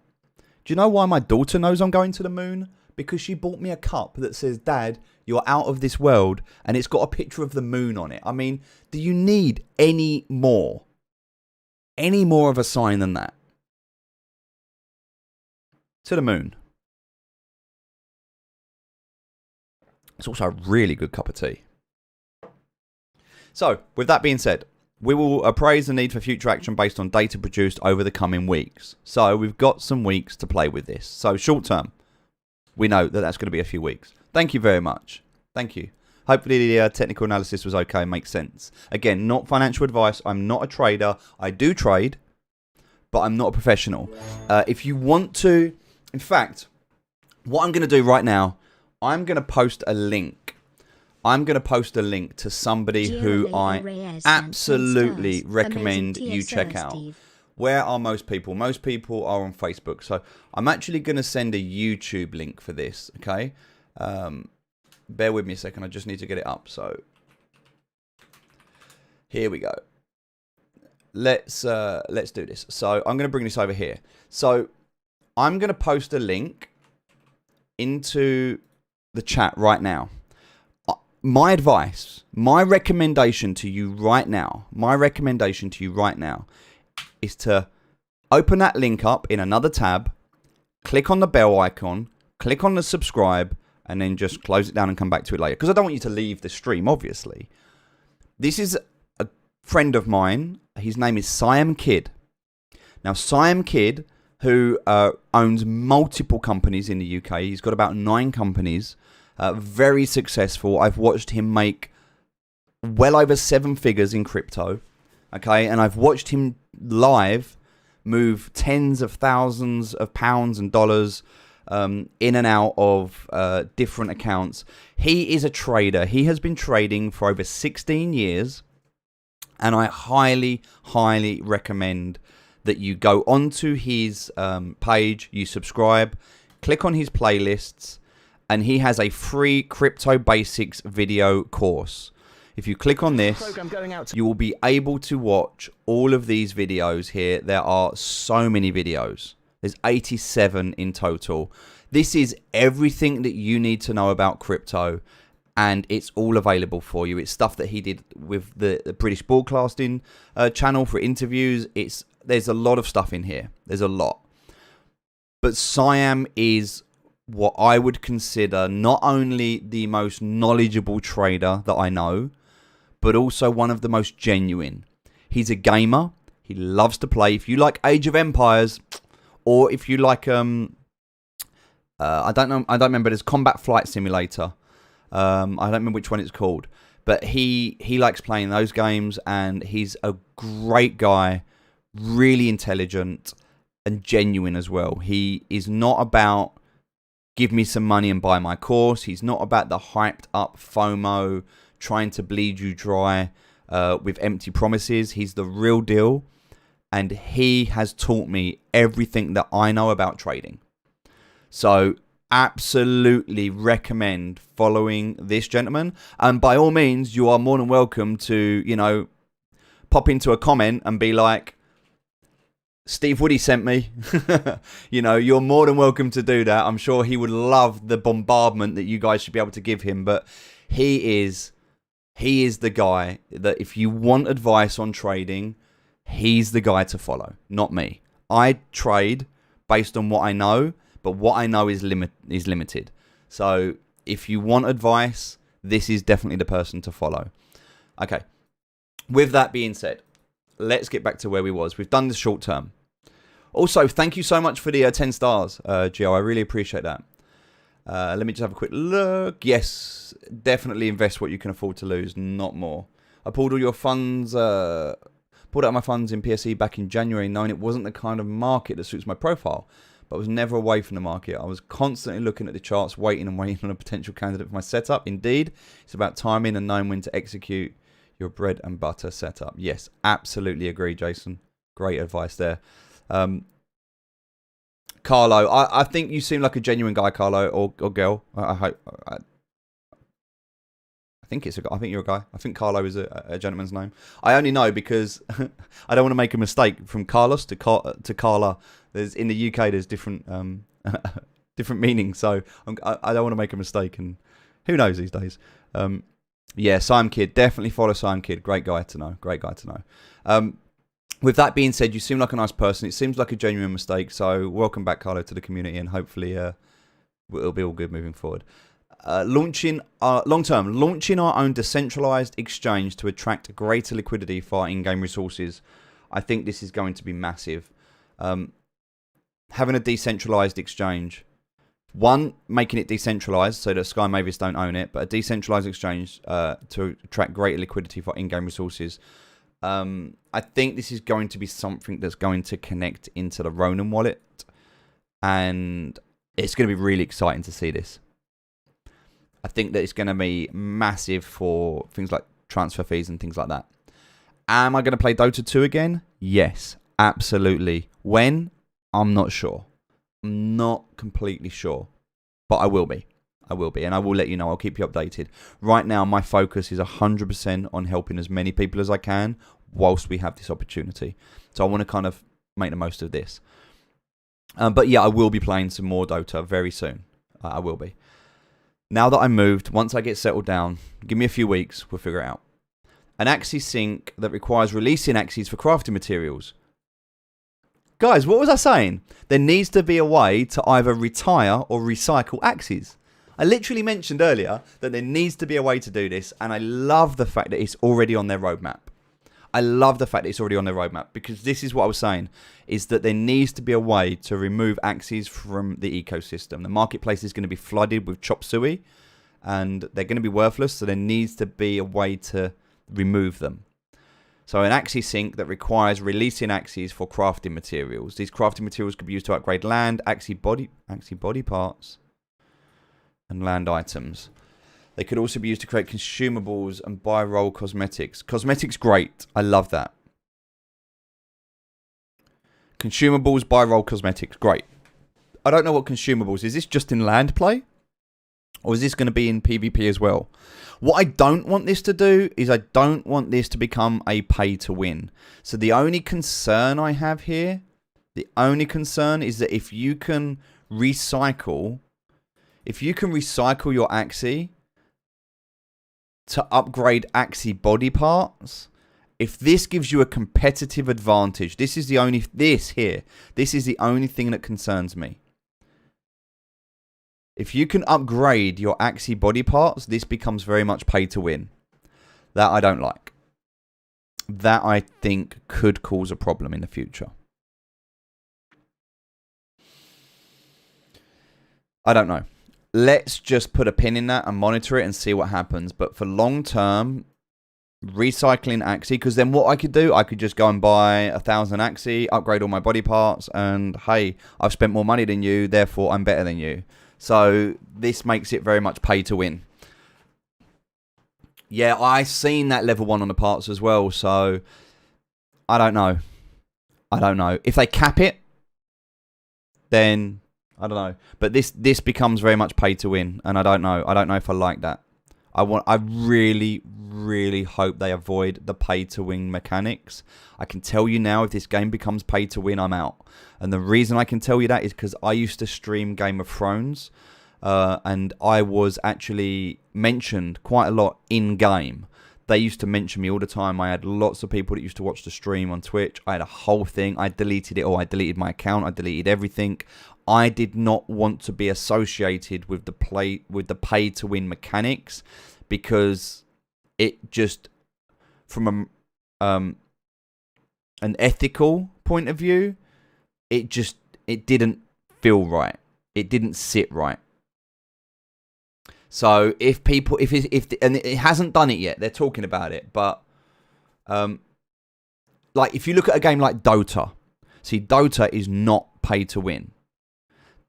Do you know why my daughter knows I'm going to the moon? Because she bought me a cup that says, Dad, you're out of this world. And it's got a picture of the moon on it. I mean, do you need any more of a sign than that? To the moon. It's also a really good cup of tea. So, with that being said, we will appraise the need for future action based on data produced over the coming weeks. So, we've got some weeks to play with this. So, short term, we know that that's going to be a few weeks. Thank you very much. Thank you. Hopefully the technical analysis was okay and makes sense. Again, not financial advice. I'm not a trader. I do trade, but I'm not a professional. If you want to... In fact, what I'm going to do right now, I'm going to post a link. I'm going to post a link to somebody who I absolutely recommend you check out. Where are most people? Most people are on Facebook. So I'm actually going to send a YouTube link for this, okay? Bear with me a second. I just need to get it up. So here we go. Let's do this. So I'm going to bring this over here. So I'm going to post a link into the chat right now. My advice, my recommendation to you right now is to open that link up in another tab, click on the bell icon, click on the subscribe, and then just close it down and come back to it later. Because I don't want you to leave the stream, obviously. This is a friend of mine. His name is Siam Kid. Now, Siam Kid, who owns multiple companies in the UK. He's got about 9 companies. Very successful. I've watched him make well over 7 figures in crypto. Okay, and I've watched him live move tens of thousands of pounds and dollars in and out of different accounts. He is a trader. He has been trading for over 16 years. And I highly, highly recommend that you go onto his page, you subscribe, click on his playlists, and he has a free Crypto Basics video course. If you click on this, you will be able to watch all of these videos here. There are so many videos. There's 87 in total. This is everything that you need to know about crypto, and it's all available for you. It's stuff that he did with the British Broadcasting channel for interviews. There's a lot of stuff in here. There's a lot. But Siam is what I would consider not only the most knowledgeable trader that I know, but also one of the most genuine. He's a gamer. He loves to play. If you like Age of Empires, or if you like I don't remember. There's Combat Flight Simulator. I don't remember which one it's called, but he likes playing those games, and he's a great guy, really intelligent and genuine as well. He is not about give me some money and buy my course. He's not about the hyped up FOMO, trying to bleed you dry with empty promises. He's the real deal, and he has taught me everything that I know about trading. So absolutely recommend following this gentleman. And by all means, you are more than welcome to, pop into a comment and be like, Steve Woody sent me. You're more than welcome to do that. I'm sure he would love the bombardment that you guys should be able to give him. But he is the guy that if you want advice on trading, he's the guy to follow, not me. I trade based on what I know, but what I know is limited. So if you want advice, this is definitely the person to follow. Okay. With that being said, let's get back to where we was. We've done this short term. Also, thank you so much for the 10 stars, Gio. I really appreciate that. Let me just have a quick look. Yes, definitely invest what you can afford to lose, not more. I pulled all your funds, pulled out my funds in PSE back in January, knowing it wasn't the kind of market that suits my profile, but I was never away from the market. I was constantly looking at the charts, waiting on a potential candidate for my setup. Indeed, it's about timing and knowing when to execute your bread and butter setup. Yes, absolutely agree, Jason. Great advice there. Carlo, I think you seem like a genuine guy, Carlo, or girl. I hope. I think it's a guy. I think you're a guy. I think Carlo is a gentleman's name. I only know because I don't want to make a mistake from Carlos to Carla. In the UK, there's different different meanings, so I don't want to make a mistake. And who knows these days? Yeah, Simon Kidd, definitely follow Simon Kidd. Great guy to know. Great guy to know. With that being said, you seem like a nice person. It seems like a genuine mistake. So welcome back, Carlo, to the community, and hopefully it'll be all good moving forward. Launching our own decentralized exchange to attract greater liquidity for our in-game resources. I think this is going to be massive. Having a decentralized exchange. One, making it decentralized so that Sky Mavis don't own it, but a decentralized exchange to attract greater liquidity for in-game resources. I think this is going to be something that's going to connect into the Ronin wallet, and it's going to be really exciting to see this. I think that it's going to be massive for things like transfer fees and things like that. Am I going to play Dota 2 again? Yes, absolutely. When? I'm not sure. I'm not completely sure, but I will be. And I will let you know. I'll keep you updated. Right now, my focus is 100% on helping as many people as I can whilst we have this opportunity. So I want to kind of make the most of this. But yeah, I will be playing some more Dota very soon. I will be. Now that I'm moved, once I get settled down, give me a few weeks, we'll figure it out. An Axie sync that requires releasing Axies for crafting materials. Guys, what was I saying? There needs to be a way to either retire or recycle Axies. I literally mentioned earlier that there needs to be a way to do this, and I love the fact that it's already on their roadmap. I love the fact that it's already on their roadmap, because this is what I was saying, is that there needs to be a way to remove Axies from the ecosystem. The marketplace is going to be flooded with chop suey, and they're going to be worthless, so there needs to be a way to remove them. So an Axie sync that requires releasing Axies for crafting materials. These crafting materials could be used to upgrade land, Axie body parts, and land items. They could also be used to create consumables and buy role cosmetics. Cosmetics, great. I love that. Consumables, buy role cosmetics, great. I don't know what consumables. Is this just in land play? Or is this going to be in PvP as well? What I don't want this to do is I don't want this to become a pay to win. So the only concern I have here, the only concern is that if you can recycle your Axie to upgrade Axie body parts, if this gives you a competitive advantage, this is the only thing that concerns me. If you can upgrade your Axie body parts, this becomes very much pay to win. That I don't like. That I think could cause a problem in the future. I don't know. Let's just put a pin in that and monitor it and see what happens. But for long term, recycling Axie, because then what I could do, I could just go and buy 1,000 Axie, upgrade all my body parts, and hey, I've spent more money than you, therefore I'm better than you. So this makes it very much pay to win. Yeah, I've seen that level 1 on the parts as well, so I don't know. If they cap it, then I don't know. But this becomes very much pay to win, and I don't know. I don't know if I like that. I really, really hope they avoid the pay to win mechanics. I can tell you now, if this game becomes pay to win, I'm out. And the reason I can tell you that is because I used to stream Game of Thrones, and I was actually mentioned quite a lot in game. They used to mention me all the time. I had lots of people that used to watch the stream on Twitch. I had a whole thing. I deleted it all. I deleted my account. I deleted everything. I did not want to be associated with the pay to win mechanics, because it just, from an ethical point of view, it didn't feel right. It didn't sit right. So if and it hasn't done it yet, they're talking about it, but like if you look at a game like Dota, see, Dota is not pay to win.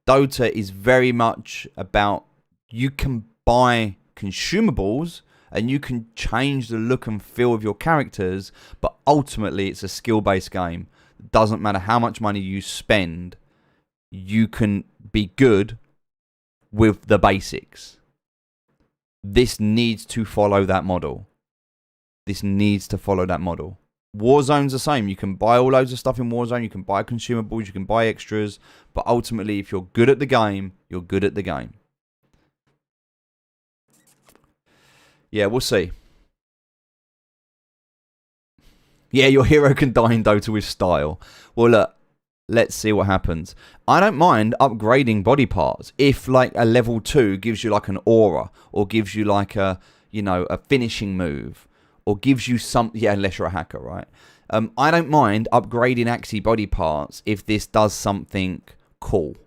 Dota is very much about, you can buy consumables and you can change the look and feel of your characters, but ultimately it's a skill-based game. It doesn't matter how much money you spend, you can be good with the basics. This needs to follow that model. This needs to follow that model. Warzone's the same. You can buy all loads of stuff in Warzone. You can buy consumables. You can buy extras. But ultimately, if you're good at the game, you're good at the game. Yeah, we'll see. Yeah, your hero can die in Dota with style. Well, look, let's see what happens. I don't mind upgrading body parts if, like, a level 2 gives you, like, an aura, or gives you, like, a, you know, a finishing move, or gives you some... Yeah, unless you're a hacker, right? I don't mind upgrading Axie body parts if this does something cool.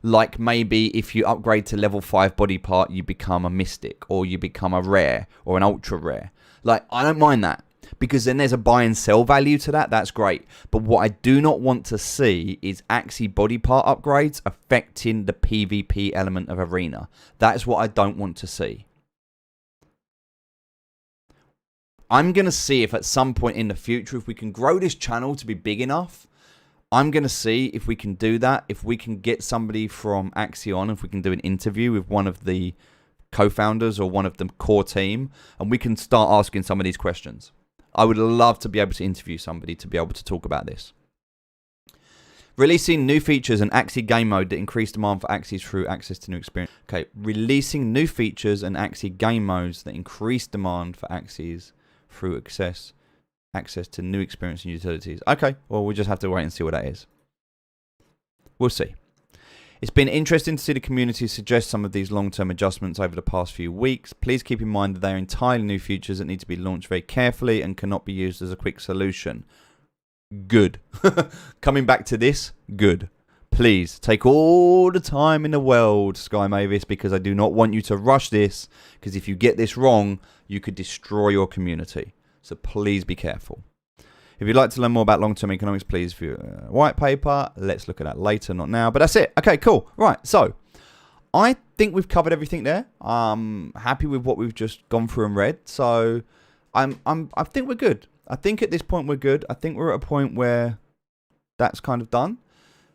Like, maybe if you upgrade to level 5 body part, you become a mystic, or you become a rare, or an ultra rare. Like, I don't mind that. Because then there's a buy and sell value to that. That's great. But what I do not want to see is Axie body part upgrades affecting the PvP element of Arena. That is what I don't want to see. I'm going to see if at some point in the future, if we can grow this channel to be big enough, I'm going to see if we can do that. If we can get somebody from Axie on, if we can do an interview with one of the co-founders or one of the core team, and we can start asking some of these questions. I would love to be able to interview somebody to be able to talk about this. Releasing new features and Axie game mode that increase demand for Axies through access to new experience. Okay, releasing new features and Axie game modes that increase demand for Axies through access to new experience and utilities. Okay, well, we'll just have to wait and see what that is. We'll see. It's been interesting to see the community suggest some of these long-term adjustments over the past few weeks. Please keep in mind that they are entirely new features that need to be launched very carefully and cannot be used as a quick solution. Good. Coming back to this, good. Please take all the time in the world, Sky Mavis, because I do not want you to rush this, because if you get this wrong, you could destroy your community. So please be careful. If you'd like to learn more about long-term economics, please view a white paper. Let's look at that later, not now. But that's it. Okay, cool. Right, so I think we've covered everything there. I'm happy with what we've just gone through and read. So I think we're good. I think at this point we're good. I think we're at a point where that's kind of done.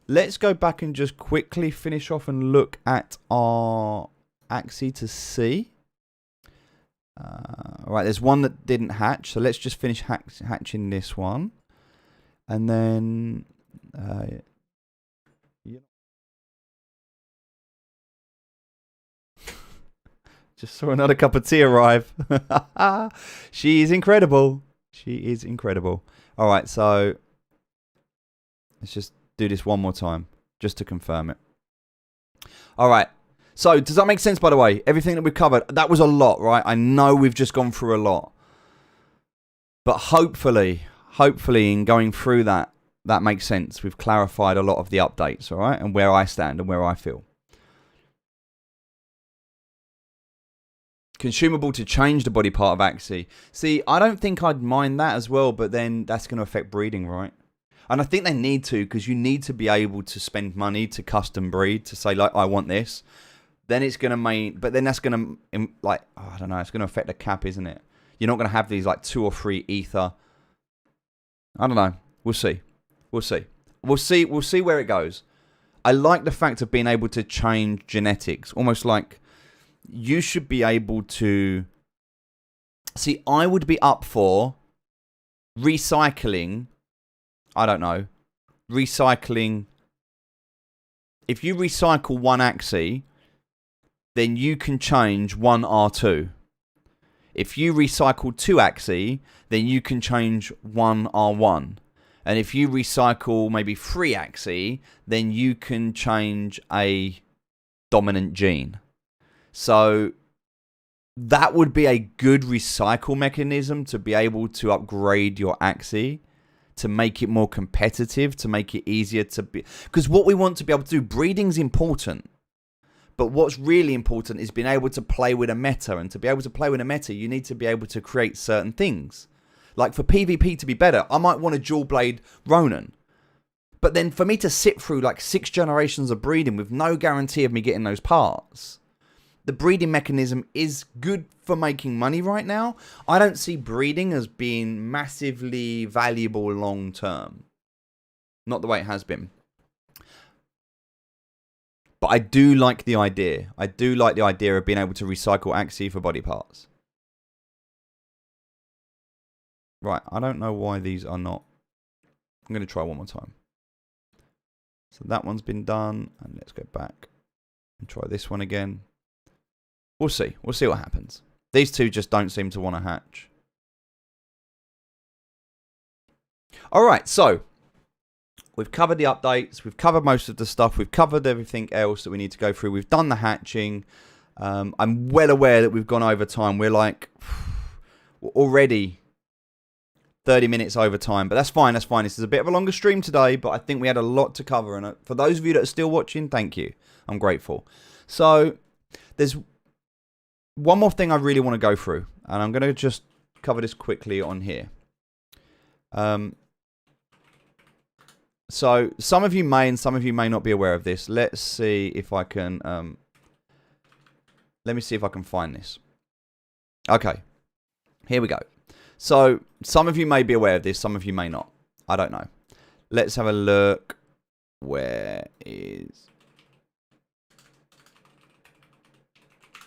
Let's go back and just quickly finish off and look at our Axie to see. Right, there's one that didn't hatch, so let's just finish hatching this one, and then just saw another cup of tea arrive. She is incredible. She is incredible. All right, so let's just do this one more time just to confirm it. All right. So, does that make sense, by the way? Everything that we've covered, that was a lot, right? I know we've just gone through a lot. But hopefully in going through that makes sense. We've clarified a lot of the updates, all right? And where I stand and where I feel. Consumable to change the body part of Axie. See, I don't think I'd mind that as well, but then that's going to affect breeding, right? And I think they need to, because you need to be able to spend money to custom breed, to say, like, I want this. Then it's going to mean, but then that's going to, like, oh, I don't know, it's going to affect the cap, isn't it? You're not going to have these, like, 2 or 3 ether. I don't know. We'll see. We'll see. We'll see where it goes. I like the fact of being able to change genetics. Almost like you should be able to... See, I would be up for recycling, I don't know, recycling... If you recycle one Axie, then you can change one R2. If you recycle 2 Axie, then you can change one R1. And if you recycle maybe 3 Axie, then you can change a dominant gene. So that would be a good recycle mechanism to be able to upgrade your Axie, to make it more competitive, to make it easier to be... Because what we want to be able to do, breeding's important. But what's really important is being able to play with a meta. And to be able to play with a meta, you need to be able to create certain things. Like for PvP to be better, I might want a dual blade Ronin. But then for me to sit through like 6 generations of breeding with no guarantee of me getting those parts, the breeding mechanism is good for making money right now. I don't see breeding as being massively valuable long term. Not the way it has been. But I do like the idea. I do like the idea of being able to recycle Axie for body parts. Right, I don't know why these are not. I'm going to try one more time. So that one's been done. And let's go back and try this one again. We'll see. We'll see what happens. These two just don't seem to want to hatch. Alright, so we've covered the updates. We've covered most of the stuff. We've covered everything else that we need to go through. We've done the hatching. I'm well aware that we've gone over time. We're like already 30 minutes over time. But that's fine. That's fine. This is a bit of a longer stream today. But I think we had a lot to cover. And for those of you that are still watching, thank you. I'm grateful. So there's one more thing I really want to go through. And I'm going to just cover this quickly on here. So some of you may and some of you may not be aware of this. Let's see if I can let me see if I can find this. Okay. Here we go. So some of you may be aware of this, some of you may not. I don't know. Let's have a look. Where is...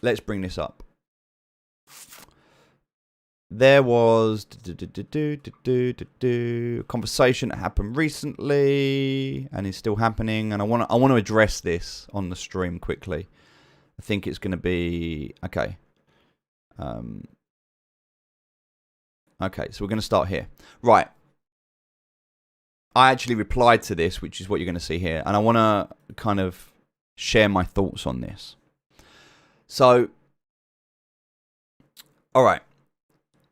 Let's bring this up. There was a conversation that happened recently and is still happening, and I want to address this on the stream quickly. I think it's going to be okay. Okay, so we're going to start here. Right. I actually replied to this, which is what you're going to see here, and I want to kind of share my thoughts on this. So, all right.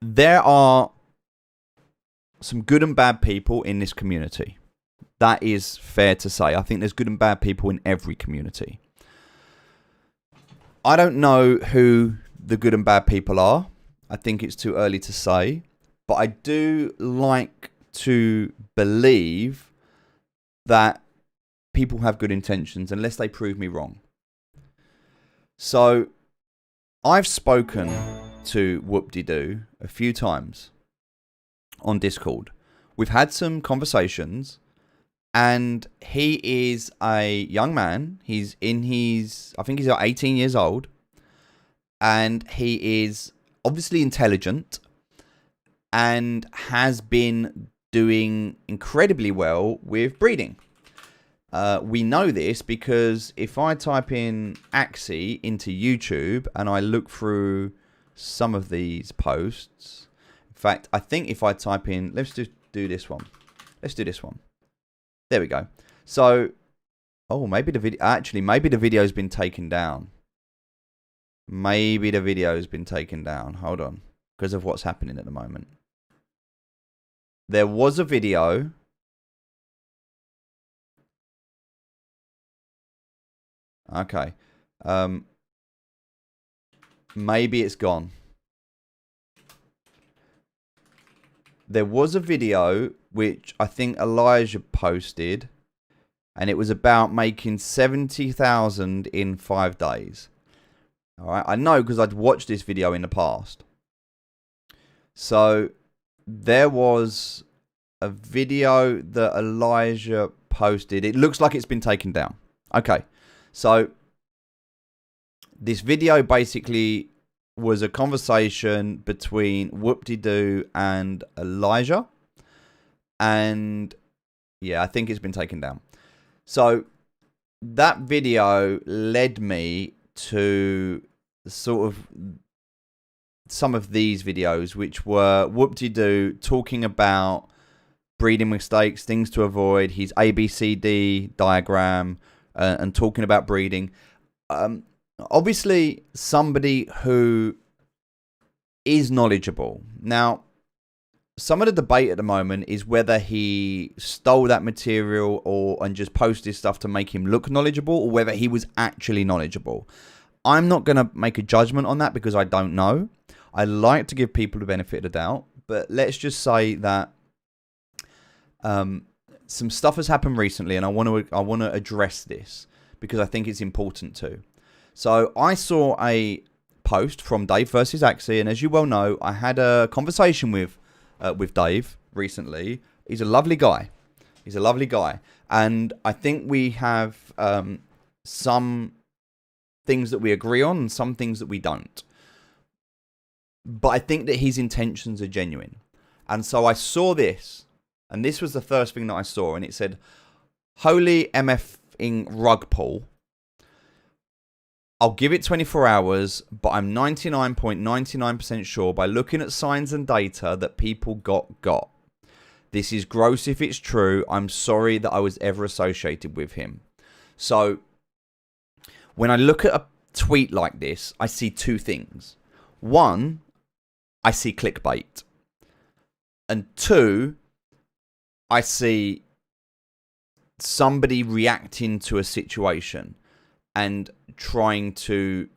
There are some good and bad people in this community. That is fair to say. I think there's good and bad people in every community. I don't know who the good and bad people are. I think it's too early to say. But I do like to believe that people have good intentions unless they prove me wrong. So, I've spoken to Whoop-de-Doo a few times on Discord. We've had some conversations, and he is a young man. He's in his, I think he's about 18 years old, and he is obviously intelligent and has been doing incredibly well with breeding. We know this because if I type in Axie into YouTube and I look through some of these posts. In fact, I think if I type in, let's just do this one. Let's do this one. There we go. So, oh, maybe the video, actually, maybe the video's been taken down. Maybe the video's been taken down. Hold on. Because of what's happening at the moment. There was a video. Okay. Maybe it's gone. There was a video which I think Elijah posted, and it was about making 70,000 in 5 days. All right, I know because I'd watched this video in the past. So there was a video that Elijah posted. It looks like it's been taken down. Okay, so this video basically was a conversation between Whoop-de-Doo and Elijah. And yeah, I think it's been taken down. So that video led me to sort of some of these videos, which were Whoop-de-Doo talking about breeding mistakes, things to avoid, his ABCD diagram, and talking about breeding. Obviously, somebody who is knowledgeable. Now, some of the debate at the moment is whether he stole that material and just posted stuff to make him look knowledgeable, or whether he was actually knowledgeable. I'm not going to make a judgment on that because I don't know. I like to give people the benefit of the doubt, but let's just say that some stuff has happened recently, and I want to address this because I think it's important too. So I saw a post from Dave versus Axie, and as you well know, I had a conversation with Dave recently. He's a lovely guy. He's a lovely guy, and I think we have some things that we agree on and some things that we don't. But I think that his intentions are genuine. And so I saw this, and this was the first thing that I saw, and it said, "Holy MFing rug pull. I'll give it 24 hours, but I'm 99.99% sure by looking at signs and data that people got. This is gross if it's true. I'm sorry that I was ever associated with him." So when I look at a tweet like this, I see two things. One, I see clickbait. And two, I see somebody reacting to a situation and trying to,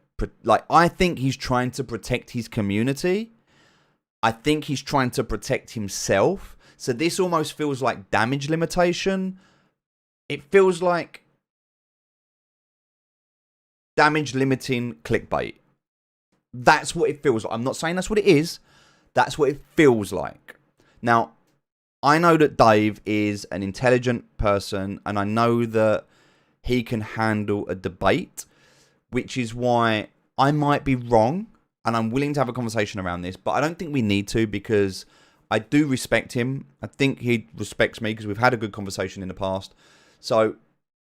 like, I think he's trying to protect his community. I think he's trying to protect himself. So this almost feels like damage limitation. It feels like damage limiting clickbait. That's what it feels like. I'm not saying that's what it is. That's what it feels like. Now, I know that Dave is an intelligent person, and I know that he can handle a debate, which is why I might be wrong, and I'm willing to have a conversation around this, but I don't think we need to, because I do respect him. I think he respects me because we've had a good conversation in the past. So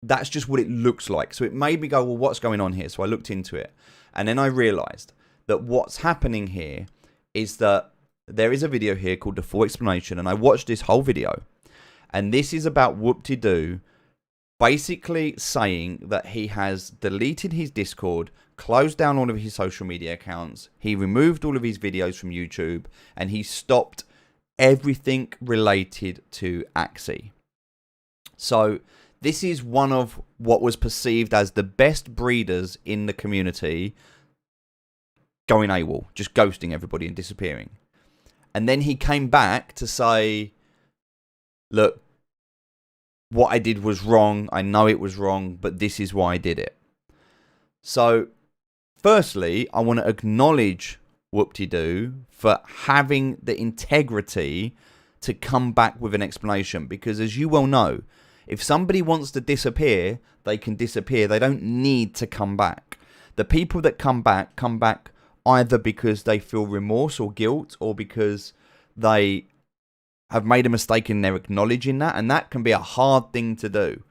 that's just what it looks like. So it made me go, well, what's going on here? So I looked into it, and then I realized that what's happening here is that there is a video here called The Full Explanation, and I watched this whole video, and this is about Whoop-de-Doo basically saying that he has deleted his Discord, closed down all of his social media accounts, he removed all of his videos from YouTube, and he stopped everything related to Axie. So this is one of what was perceived as the best breeders in the community going AWOL, just ghosting everybody and disappearing. And then he came back to say, look, what I did was wrong. I know it was wrong, but this is why I did it. So, firstly, I want to acknowledge Whoop-de-Doo for having the integrity to come back with an explanation. Because as you well know, if somebody wants to disappear, they can disappear. They don't need to come back. The people that come back either because they feel remorse or guilt, or because they have made a mistake and they're acknowledging that. And that can be a hard thing to do.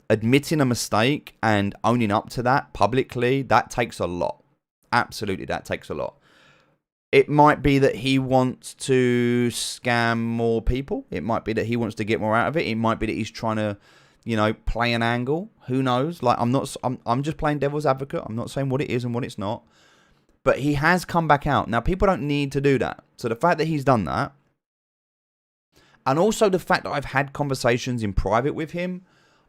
Admitting a mistake and owning up to that publicly, that takes a lot. Absolutely, that takes a lot. It might be that he wants to scam more people. It might be that he wants to get more out of it. It might be that he's trying to, play an angle. Who knows? Like, I'm just playing devil's advocate. I'm not saying what it is and what it's not. But he has come back out. Now, people don't need to do that. So the fact that he's done that, and also the fact that I've had conversations in private with him,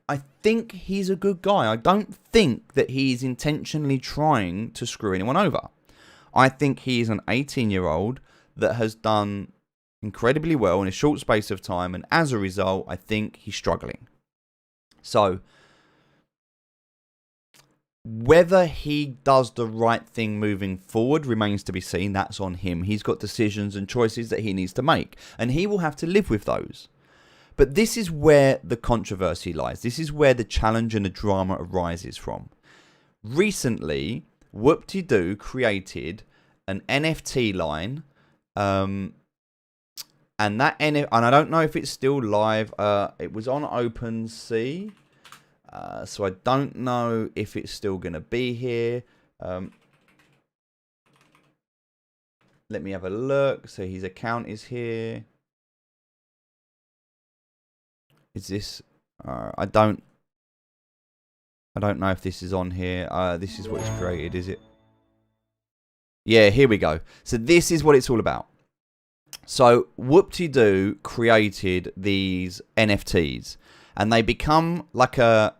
I think he's a good guy. I don't think that he's intentionally trying to screw anyone over. I think he is an 18-year-old that has done incredibly well in a short space of time, and as a result, I think he's struggling. So, whether he does the right thing moving forward remains to be seen. That's on him. He's got decisions and choices that he needs to make, and he will have to live with those. But this is where the controversy lies. This is where the challenge and the drama arises from. Recently, Whoop-de-Doo created an NFT line, and I don't know if it's still live. It was on OpenSea, so I don't know if it's still going to be here. Let me have a look. So his account is here. Is this? I don't know if this is on here. This is what it's created, is it? Yeah, here we go. So this is what it's all about. So Whoop-de-Doo created these NFTs, and they become like a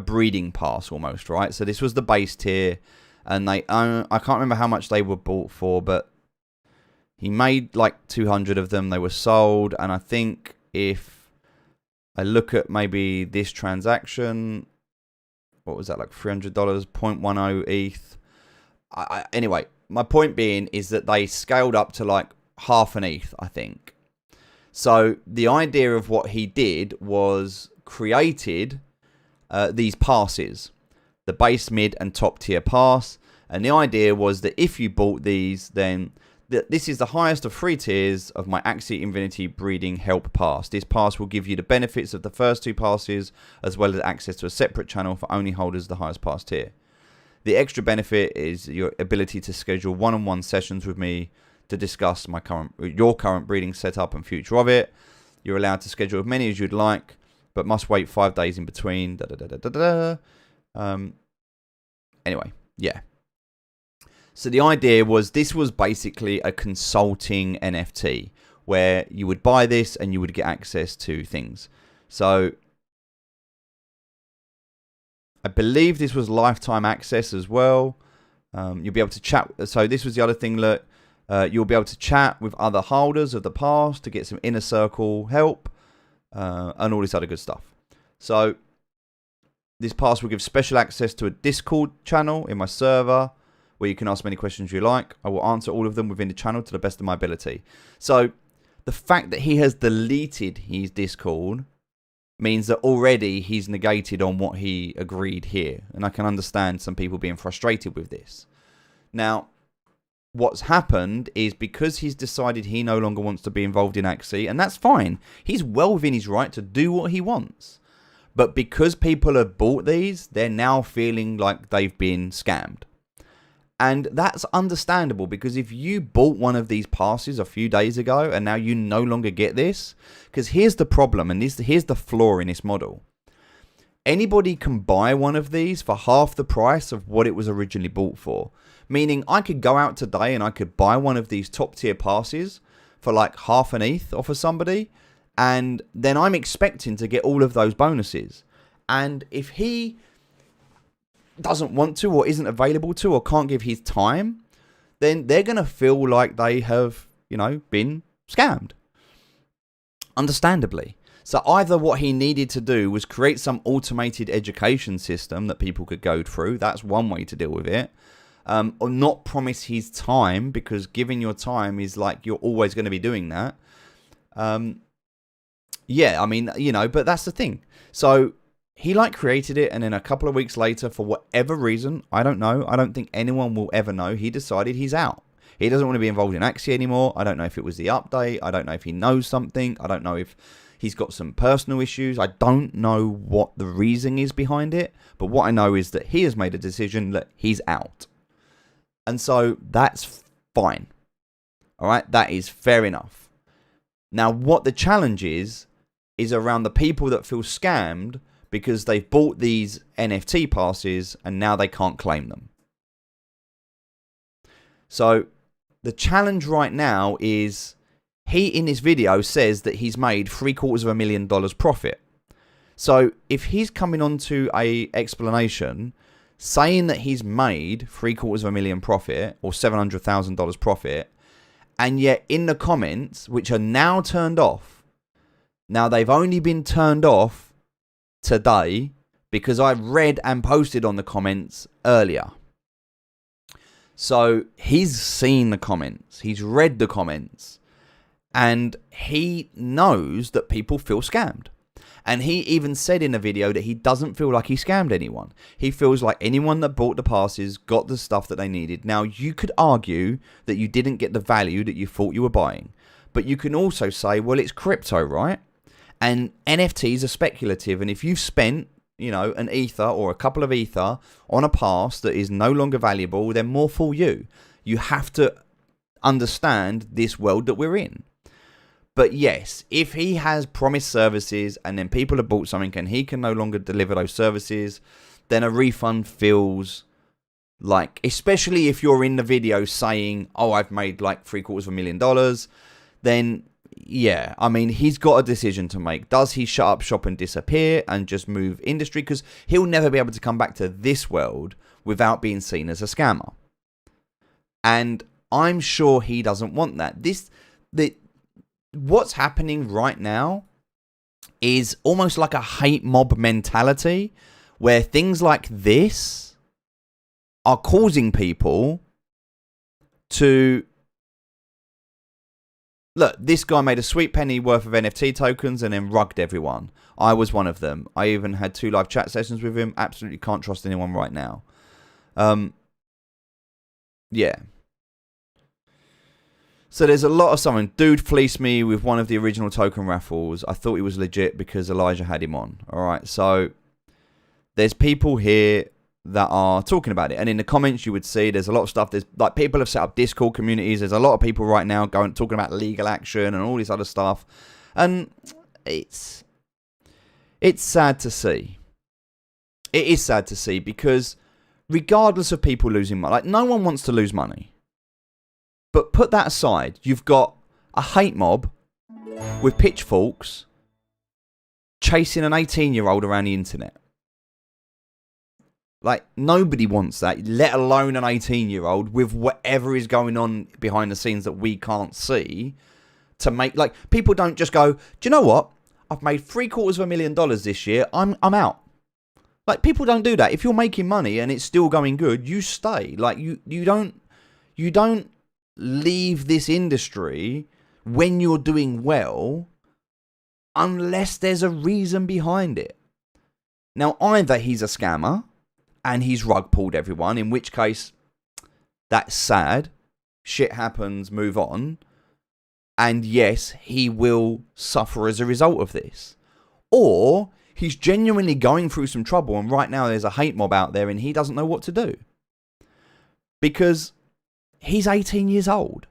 breeding pass almost, right? So this was the base tier, and I can't remember how much they were bought for, but he made like 200 of them. They were sold, and I think if I look at maybe this transaction, what was that, like $300, 0.10 ETH. Anyway, my point being is that they scaled up to like half an ETH, I think. So the idea of what he did was created these passes. the base, mid, and top tier pass. And the idea was that if you bought these, then this is the highest of 3 tiers of my Axie Infinity Breeding Help Pass. This pass will give you the benefits of the first 2 passes, as well as access to a separate channel for only holders of the highest pass tier. The extra benefit is your ability to schedule one-on-one sessions with me to discuss your current breeding setup and future of it. You're allowed to schedule as many as you'd like, but must wait 5 days in between. Anyway, yeah. So the idea was this was basically a consulting NFT where you would buy this and you would get access to things. So I believe this was lifetime access as well. You'll be able to chat. So this was the other thing that you'll be able to chat with other holders of the past to get some inner circle help and all this other good stuff. So this pass will give special access to a Discord channel in my server, where you can ask many questions you like. I will answer all of them within the channel to the best of my ability. So the fact that he has deleted his Discord means that already he's negated on what he agreed here. And I can understand some people being frustrated with this. Now, what's happened is because he's decided he no longer wants to be involved in Axie, and that's fine. He's well within his right to do what he wants. But because people have bought these, they're now feeling like they've been scammed. And that's understandable, because if you bought one of these passes a few days ago and now you no longer get this, because here's the problem, and here's the flaw in this model. Anybody can buy one of these for half the price of what it was originally bought for. Meaning I could go out today and I could buy one of these top tier passes for like half an ETH off of somebody, and then I'm expecting to get all of those bonuses. And if he doesn't want to, or isn't available to, or can't give his time, then they're going to feel like they have, been scammed. Understandably. So either what he needed to do was create some automated education system that people could go through. That's one way to deal with it. Or not promise his time, because giving your time is like you're always going to be doing that. Yeah, I mean, but that's the thing. So he created it, and then a couple of weeks later, for whatever reason, I don't know, I don't think anyone will ever know, he decided he's out. He doesn't want to be involved in Axie anymore. I don't know if it was the update. I don't know if he knows something. I don't know if he's got some personal issues. I don't know what the reason is behind it. But what I know is that he has made a decision that he's out. And so that's fine. All right, that is fair enough. Now, what the challenge is around the people that feel scammed because they've bought these NFT passes and now they can't claim them. So the challenge right now is, he in this video says that he's made $750,000 profit. So if he's coming on to a explanation saying that he's made $750,000 profit, or $700,000 profit, and yet in the comments, which are now turned off, now they've only been turned off today because I read and posted on the comments earlier. So he's seen the comments, he's read the comments, and he knows that people feel scammed. And he even said in a video that he doesn't feel like he scammed anyone. He feels like anyone that bought the passes got the stuff that they needed. Now, you could argue that you didn't get the value that you thought you were buying. But you can also say, well, it's crypto, right? And NFTs are speculative. And if you've spent, an ether or a couple of ether on a pass that is no longer valuable, then more fool you. You have to understand this world that we're in. But yes, if he has promised services and then people have bought something and he can no longer deliver those services, then a refund feels like, especially if you're in the video saying, oh, I've made like $750,000, then yeah, I mean, he's got a decision to make. Does he shut up shop and disappear and just move industry? Because he'll never be able to come back to this world without being seen as a scammer. And I'm sure he doesn't want that. What's happening right now is almost like a hate mob mentality, where things like this are causing people to look, this guy made a sweet penny worth of NFT tokens and then rugged everyone. I was one of them. I even had 2 live chat sessions with him. Absolutely can't trust anyone right now. Yeah. So there's a lot of something. Dude fleeced me with one of the original token raffles. I thought he was legit because Elijah had him on. All right. So there's people here that are talking about it. And in the comments, you would see there's a lot of stuff. There's like people have set up Discord communities. There's a lot of people right now talking about legal action and all this other stuff. And it's sad to see. It is sad to see because regardless of people losing money, like no one wants to lose money. But put that aside, you've got a hate mob with pitchforks chasing an 18-year-old around the internet. Like, nobody wants that, let alone an 18-year-old with whatever is going on behind the scenes that we can't see to make, like, people don't just go, do you know what? I've made $750,000 this year. I'm out. Like, people don't do that. If you're making money and it's still going good, you stay. Like, you don't leave this industry when you're doing well unless there's a reason behind it. Now, either he's a scammer and he's rug pulled everyone, in which case that's sad. Shit happens, move on. And yes, he will suffer as a result of this. Or he's genuinely going through some trouble and right now there's a hate mob out there and he doesn't know what to do. Because he's 18 years old.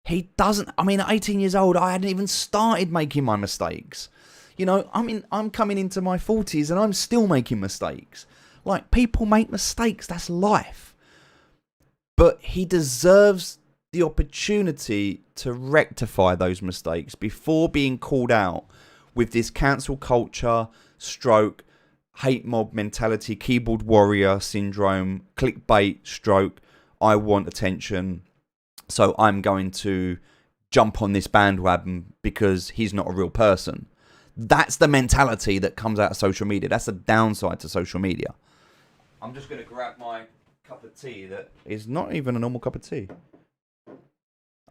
He doesn't, I mean, at 18 years old, I hadn't even started making my mistakes. You know, I mean, I'm coming into my 40s and I'm still making mistakes. Like, people make mistakes. That's life. But he deserves the opportunity to rectify those mistakes before being called out with this cancel culture, stroke, hate mob mentality, keyboard warrior syndrome, clickbait, stroke, I want attention, so I'm going to jump on this bandwagon because he's not a real person. That's the mentality that comes out of social media. That's the downside to social media. I'm just going to grab my cup of tea that is not even a normal cup of tea.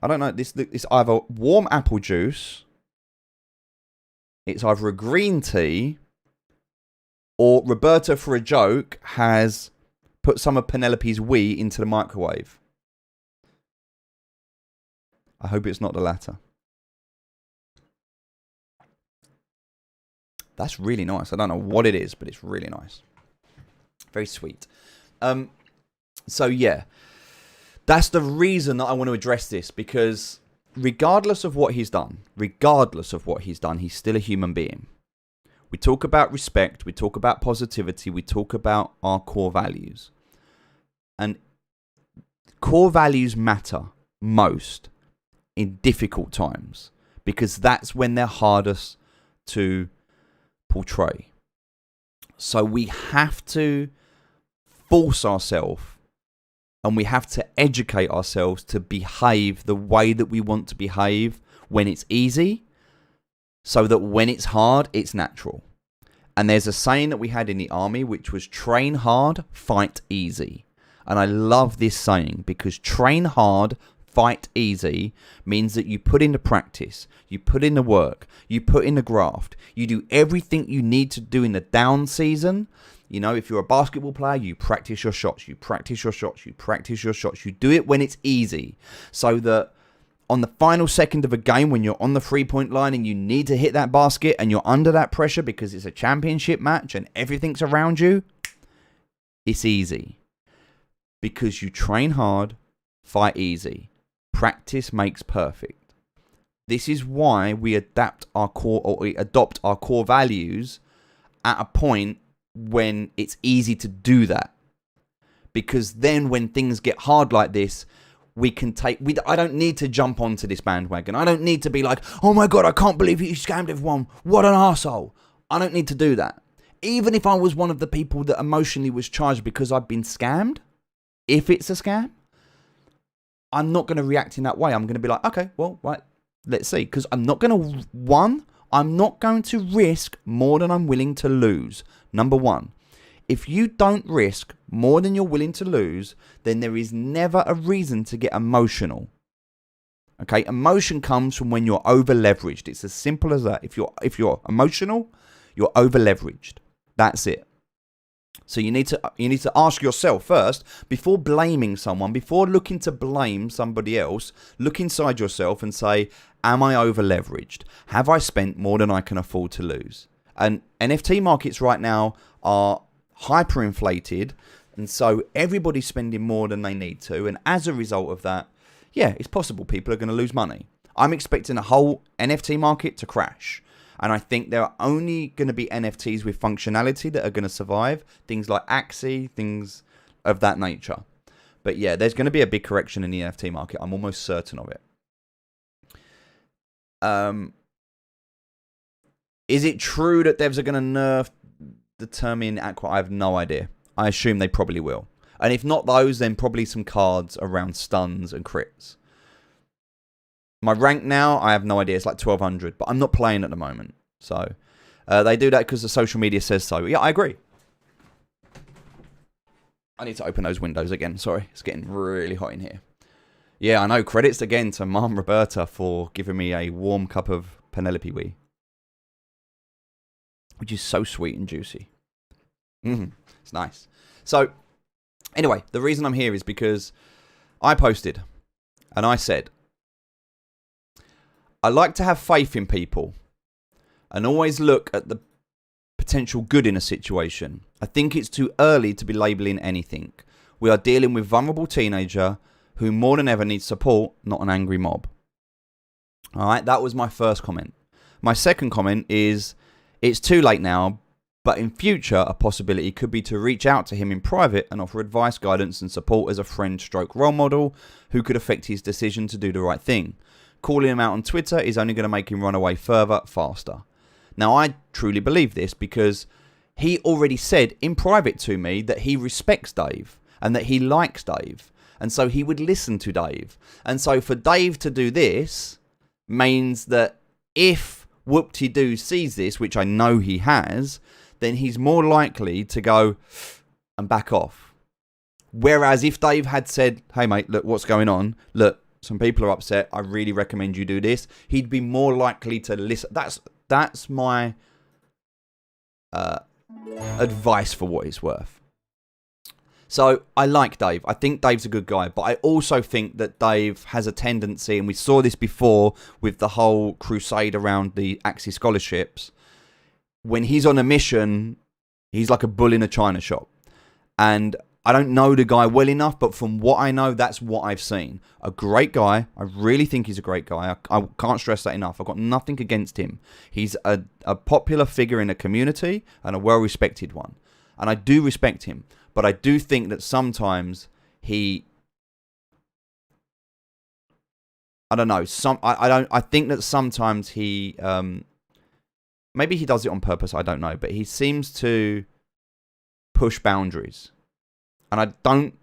I don't know. This either warm apple juice, it's either a green tea, or Roberta, for a joke, has put some of Penelope's wee into the microwave. I hope it's not the latter. That's really nice. I don't know what it is, but it's really nice. Very sweet. So yeah, that's the reason that I want to address this, because regardless of what he's done, he's still a human being. We talk about respect, we talk about positivity, we talk about our core values. And core values matter most in difficult times, because that's when they're hardest to portray. So we have to force ourselves and we have to educate ourselves to behave the way that we want to behave when it's easy, so that when it's hard, it's natural. And there's a saying that we had in the army, which was train hard, fight easy. And I love this saying, because train hard, fight easy means that you put in the practice, you put in the work, you put in the graft, you do everything you need to do in the down season. You know, if you're a basketball player, you practice your shots, you practice your shots, you practice your shots. You do it when it's easy, so that on the final second of a game, when you're on the 3-point line and you need to hit that basket and you're under that pressure because it's a championship match and everything's around you, it's easy. Because you train hard, fight easy. Practice makes perfect. This is why we adopt our core values at a point when it's easy to do that. Because then when things get hard like this, I don't need to jump onto this bandwagon. I don't need to be like, oh my God, I can't believe he scammed everyone. What an arsehole. I don't need to do that. Even if I was one of the people that emotionally was charged because I've been scammed, if it's a scam, I'm not going to react in that way. I'm going to be like, okay, well, right, let's see. Because I'm not going to risk more than I'm willing to lose. Number one. If you don't risk more than you're willing to lose, then there is never a reason to get emotional. Okay, emotion comes from when you're over leveraged. It's as simple as that. If you're emotional, you're over leveraged. That's it. So you need to ask yourself first, before blaming someone, before looking to blame somebody else, look inside yourself and say, am I over leveraged? Have I spent more than I can afford to lose? And NFT markets right now are hyperinflated, and so everybody's spending more than they need to, and as a result of that, yeah, it's possible people are going to lose money. I'm expecting the whole NFT market to crash. And I think there are only going to be NFTs with functionality that are going to survive. Things like Axie, things of that nature. But yeah, there's going to be a big correction in the NFT market. I'm almost certain of it. Is it true that devs are going to nerf the term in Aqua? I have no idea. I assume they probably will. And if not those, then probably some cards around stuns and crits. My rank now, I have no idea. It's like 1200, but I'm not playing at the moment. So they do that because the social media says so. Yeah, I agree. I need to open those windows again. Sorry, it's getting really hot in here. Yeah, I know. Credits again to Mom Roberta for giving me a warm cup of Penelope Wee, which is so sweet and juicy. It's nice. So anyway, the reason I'm here is because I posted and I said, I like to have faith in people and always look at the potential good in a situation. I think it's too early to be labelling anything. We are dealing with a vulnerable teenager who more than ever needs support, not an angry mob. Alright, that was my first comment. My second comment is, it's too late now, but in future a possibility could be to reach out to him in private and offer advice, guidance and support as a friend stroke role model who could affect his decision to do the right thing. Calling him out on Twitter is only going to make him run away further, faster. Now, I truly believe this because he already said in private to me that he respects Dave and that he likes Dave. And so he would listen to Dave. And so for Dave to do this means that if Whoop-de-Doo sees this, which I know he has, then he's more likely to go and back off. Whereas if Dave had said, hey mate, look, what's going on? Look, some people are upset. I really recommend you do this. He'd be more likely to listen. That's my advice for what it's worth. So I like Dave. I think Dave's a good guy. But I also think that Dave has a tendency, and we saw this before with the whole crusade around the Axie scholarships. When he's on a mission, he's like a bull in a china shop. And I don't know the guy well enough, but from what I know, that's what I've seen. A great guy. I really think he's a great guy. I can't stress that enough. I've got nothing against him. He's a popular figure in a community and a well-respected one. And I do respect him. But I do think that sometimes he... I don't know. I think that sometimes he... maybe he does it on purpose. I don't know. But he seems to push boundaries. And I don't,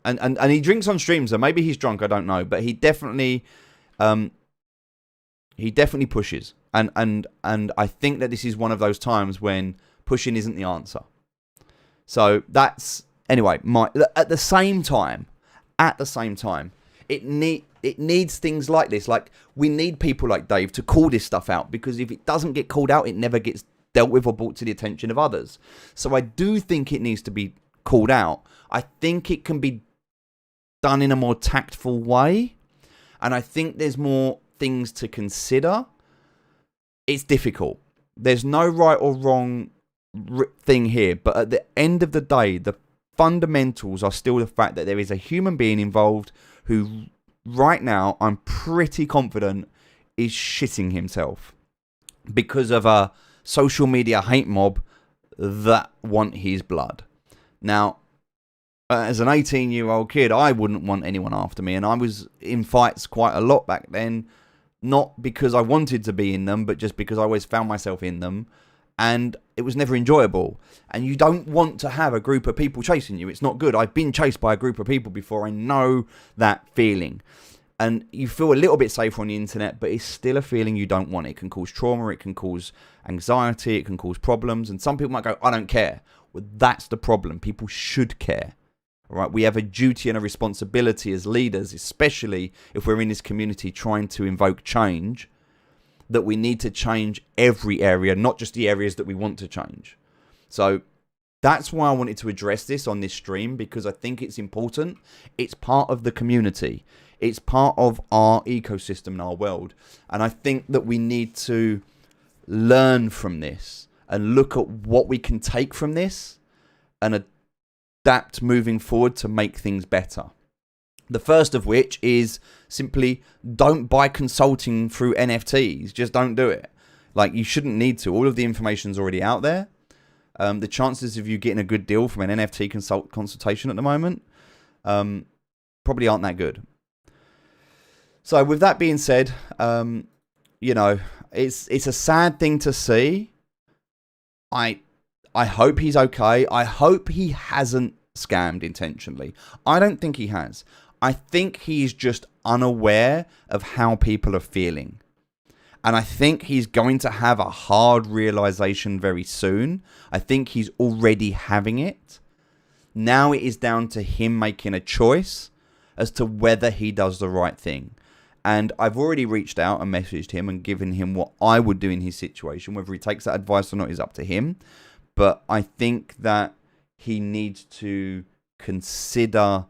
and he drinks on stream, so maybe he's drunk. I don't know, but he definitely pushes, and I think that this is one of those times when pushing isn't the answer. So that's anyway. At the same time, it needs things like this. Like we need people like Dave to call this stuff out, because if it doesn't get called out, it never gets dealt with or brought to the attention of others. So I do think it needs to be called out. I think it can be done in a more tactful way, and I think there's more things to consider. It's difficult. There's no right or wrong thing here, but at the end of the day, the fundamentals are still the fact that there is a human being involved who right now I'm pretty confident is shitting himself because of a social media hate mob that want his blood. Now, as an 18-year-old kid, I wouldn't want anyone after me, and I was in fights quite a lot back then, not because I wanted to be in them, but just because I always found myself in them, and it was never enjoyable. And you don't want to have a group of people chasing you. It's not good. I've been chased by a group of people before. I know that feeling. And you feel a little bit safer on the internet, but it's still a feeling you don't want. It can cause trauma, it can cause anxiety, it can cause problems, and some people might go, I don't care. Well, that's the problem. People should care. Right? We have a duty and a responsibility as leaders, especially if we're in this community trying to invoke change, that we need to change every area, not just the areas that we want to change. So that's why I wanted to address this on this stream, because I think it's important. It's part of the community. It's part of our ecosystem and our world. And I think that we need to learn from this and look at what we can take from this and adapt moving forward to make things better. The first of which is simply don't buy consulting through NFTs. Just don't do it. Like, you shouldn't need to. All of the information's already out there. The chances of you getting a good deal from an NFT consultation at the moment probably aren't that good. So with that being said, you know, it's a sad thing to see. I hope he's okay. I hope he hasn't scammed intentionally. I don't think he has. I think he's just unaware of how people are feeling. And I think he's going to have a hard realization very soon. I think he's already having it. Now it is down to him making a choice as to whether he does the right thing. And I've already reached out and messaged him and given him what I would do in his situation. Whether he takes that advice or not is up to him. But I think that he needs to consider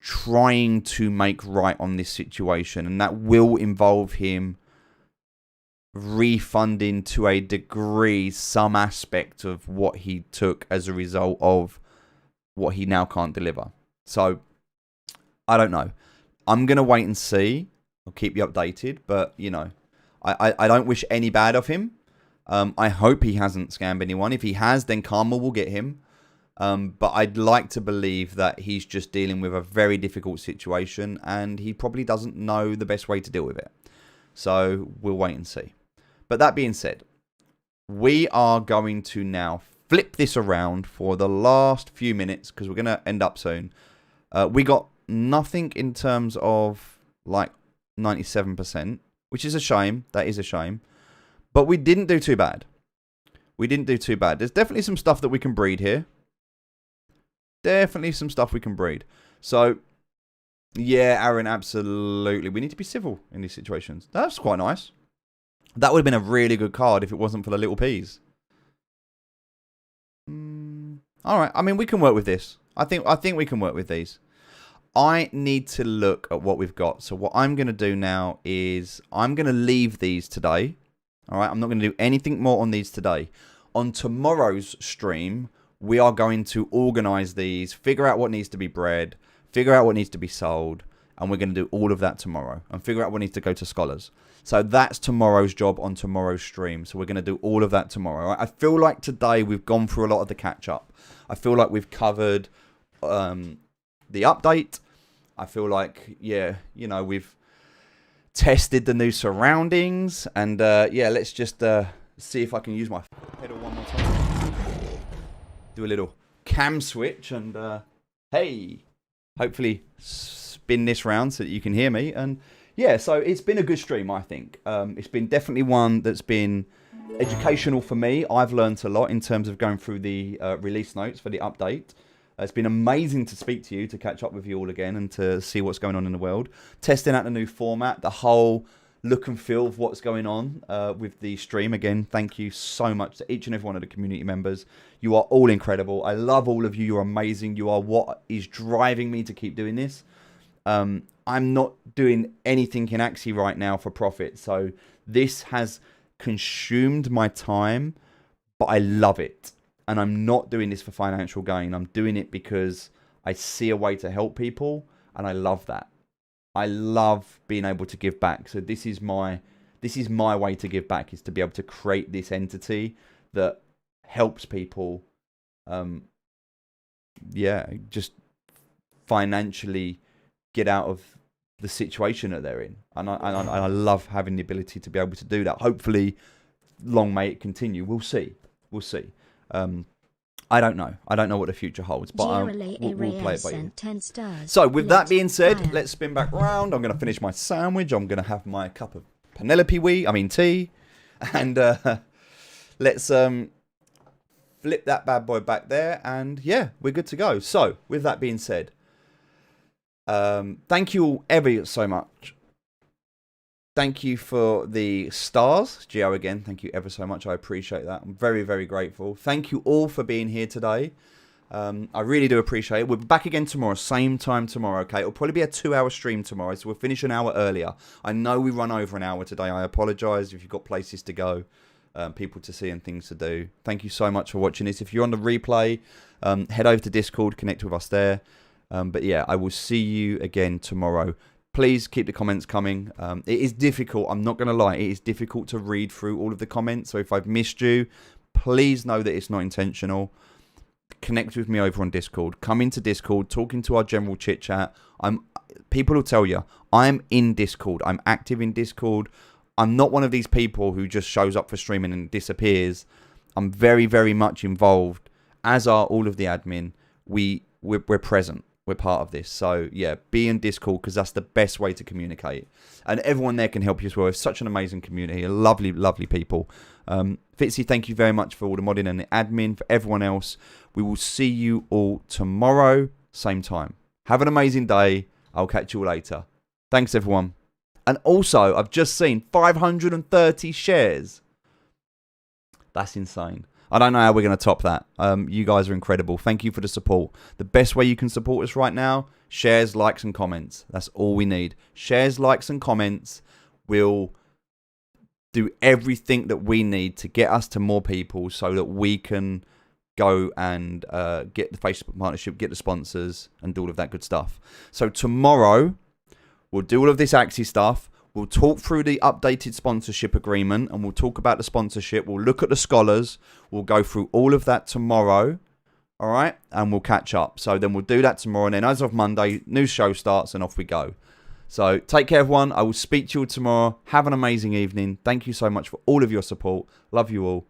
trying to make right on this situation. And that will involve him refunding to a degree some aspect of what he took as a result of what he now can't deliver. So, I don't know. I'm going to wait and see. I'll keep you updated. But, you know, I don't wish any bad of him. I hope he hasn't scammed anyone. If he has, then karma will get him. But I'd like to believe that he's just dealing with a very difficult situation and he probably doesn't know the best way to deal with it. So we'll wait and see. But that being said, we are going to now flip this around for the last few minutes because we're going to end up soon. We got nothing in terms of like 97%, which is a shame. That is a shame. But we didn't do too bad. We didn't do too bad. There's definitely some stuff that we can breed here. Definitely some stuff we can breed. So, yeah, Aaron, absolutely. We need to be civil in these situations. That's quite nice. That would have been a really good card if it wasn't for the little peas. All right. I mean, we can work with this. I think we can work with these. I need to look at what we've got. So what I'm going to do now is I'm going to leave these today. All right. I'm not going to do anything more on these today. On tomorrow's stream, we are going to organize these, figure out what needs to be bred, figure out what needs to be sold, and we're going to do all of that tomorrow and figure out what needs to go to scholars. So that's tomorrow's job on tomorrow's stream. So we're going to do all of that tomorrow. I feel like today we've gone through a lot of the catch up. I feel like we've covered the update. I feel like, yeah, you know, we've tested the new surroundings. And yeah, let's just see if I can use my pedal one more time. Do a little cam switch and hey, hopefully spin this round so that you can hear me. And yeah, so it's been a good stream, I think. It's been definitely one that's been educational for me. I've learned a lot in terms of going through the release notes for the update. It's been amazing to speak to you, to catch up with you all again and to see what's going on in the world. Testing out the new format, the whole look and feel of what's going on with the stream. Again, thank you so much to each and every one of the community members. You are all incredible. I love all of you. You're amazing. You are what is driving me to keep doing this. I'm not doing anything in Axie right now for profit. So this has consumed my time, but I love it. And I'm not doing this for financial gain. I'm doing it because I see a way to help people. And I love that. I love being able to give back. So this is my way to give back, is to be able to create this entity that helps people, yeah, just financially get out of the situation that they're in. And I love having the ability to be able to do that. Hopefully, long may it continue. We'll see. We'll see. I don't know. I don't know what the future holds, but we'll play it by ear. So, with that being said, let's spin back round. I'm going to finish my sandwich. I'm going to have my cup of tea. And let's flip that bad boy back there, and yeah, we're good to go. So, with that being said, thank you all ever so much. Thank you for the stars. Gio, again, thank you ever so much. I appreciate that. I'm very, very grateful. Thank you all for being here today. I really do appreciate it. We're back again tomorrow, same time tomorrow, okay? It'll probably be a 2-hour stream tomorrow, so we'll finish an hour earlier. I know we run over an hour today. I apologise if you've got places to go, people to see and things to do. Thank you so much for watching this. If you're on the replay, head over to Discord, connect with us there. But yeah, I will see you again tomorrow. Please keep the comments coming. It is difficult. I'm not going to lie. It is difficult to read through all of the comments. So if I've missed you, please know that it's not intentional. Connect with me over on Discord. Come into Discord, talk into our general chit chat. People will tell you, I'm in Discord. I'm active in Discord. I'm not one of these people who just shows up for streaming and disappears. I'm very, very much involved, as are all of the admin. We're present. We're part of this. So, yeah, be in Discord because that's the best way to communicate. And everyone there can help you as well. It's such an amazing community. Lovely, lovely people. Fitzy, thank you very much for all the modding and the admin. For everyone else, we will see you all tomorrow, same time. Have an amazing day. I'll catch you all later. Thanks, everyone. And also, I've just seen 530 shares. That's insane. I don't know how we're going to top that. You guys are incredible. Thank you for the support. The best way you can support us right now, shares, likes, and comments. That's all we need. Shares, likes, and comments will do everything that we need to get us to more people so that we can go and get the Facebook partnership, get the sponsors, and do all of that good stuff. So tomorrow, we'll do all of this Axie stuff. We'll talk through the updated sponsorship agreement and we'll talk about the sponsorship. We'll look at the scholars. We'll go through all of that tomorrow. All right. And we'll catch up. So then we'll do that tomorrow. And then as of Monday, new show starts and off we go. So take care, everyone. I will speak to you all tomorrow. Have an amazing evening. Thank you so much for all of your support. Love you all.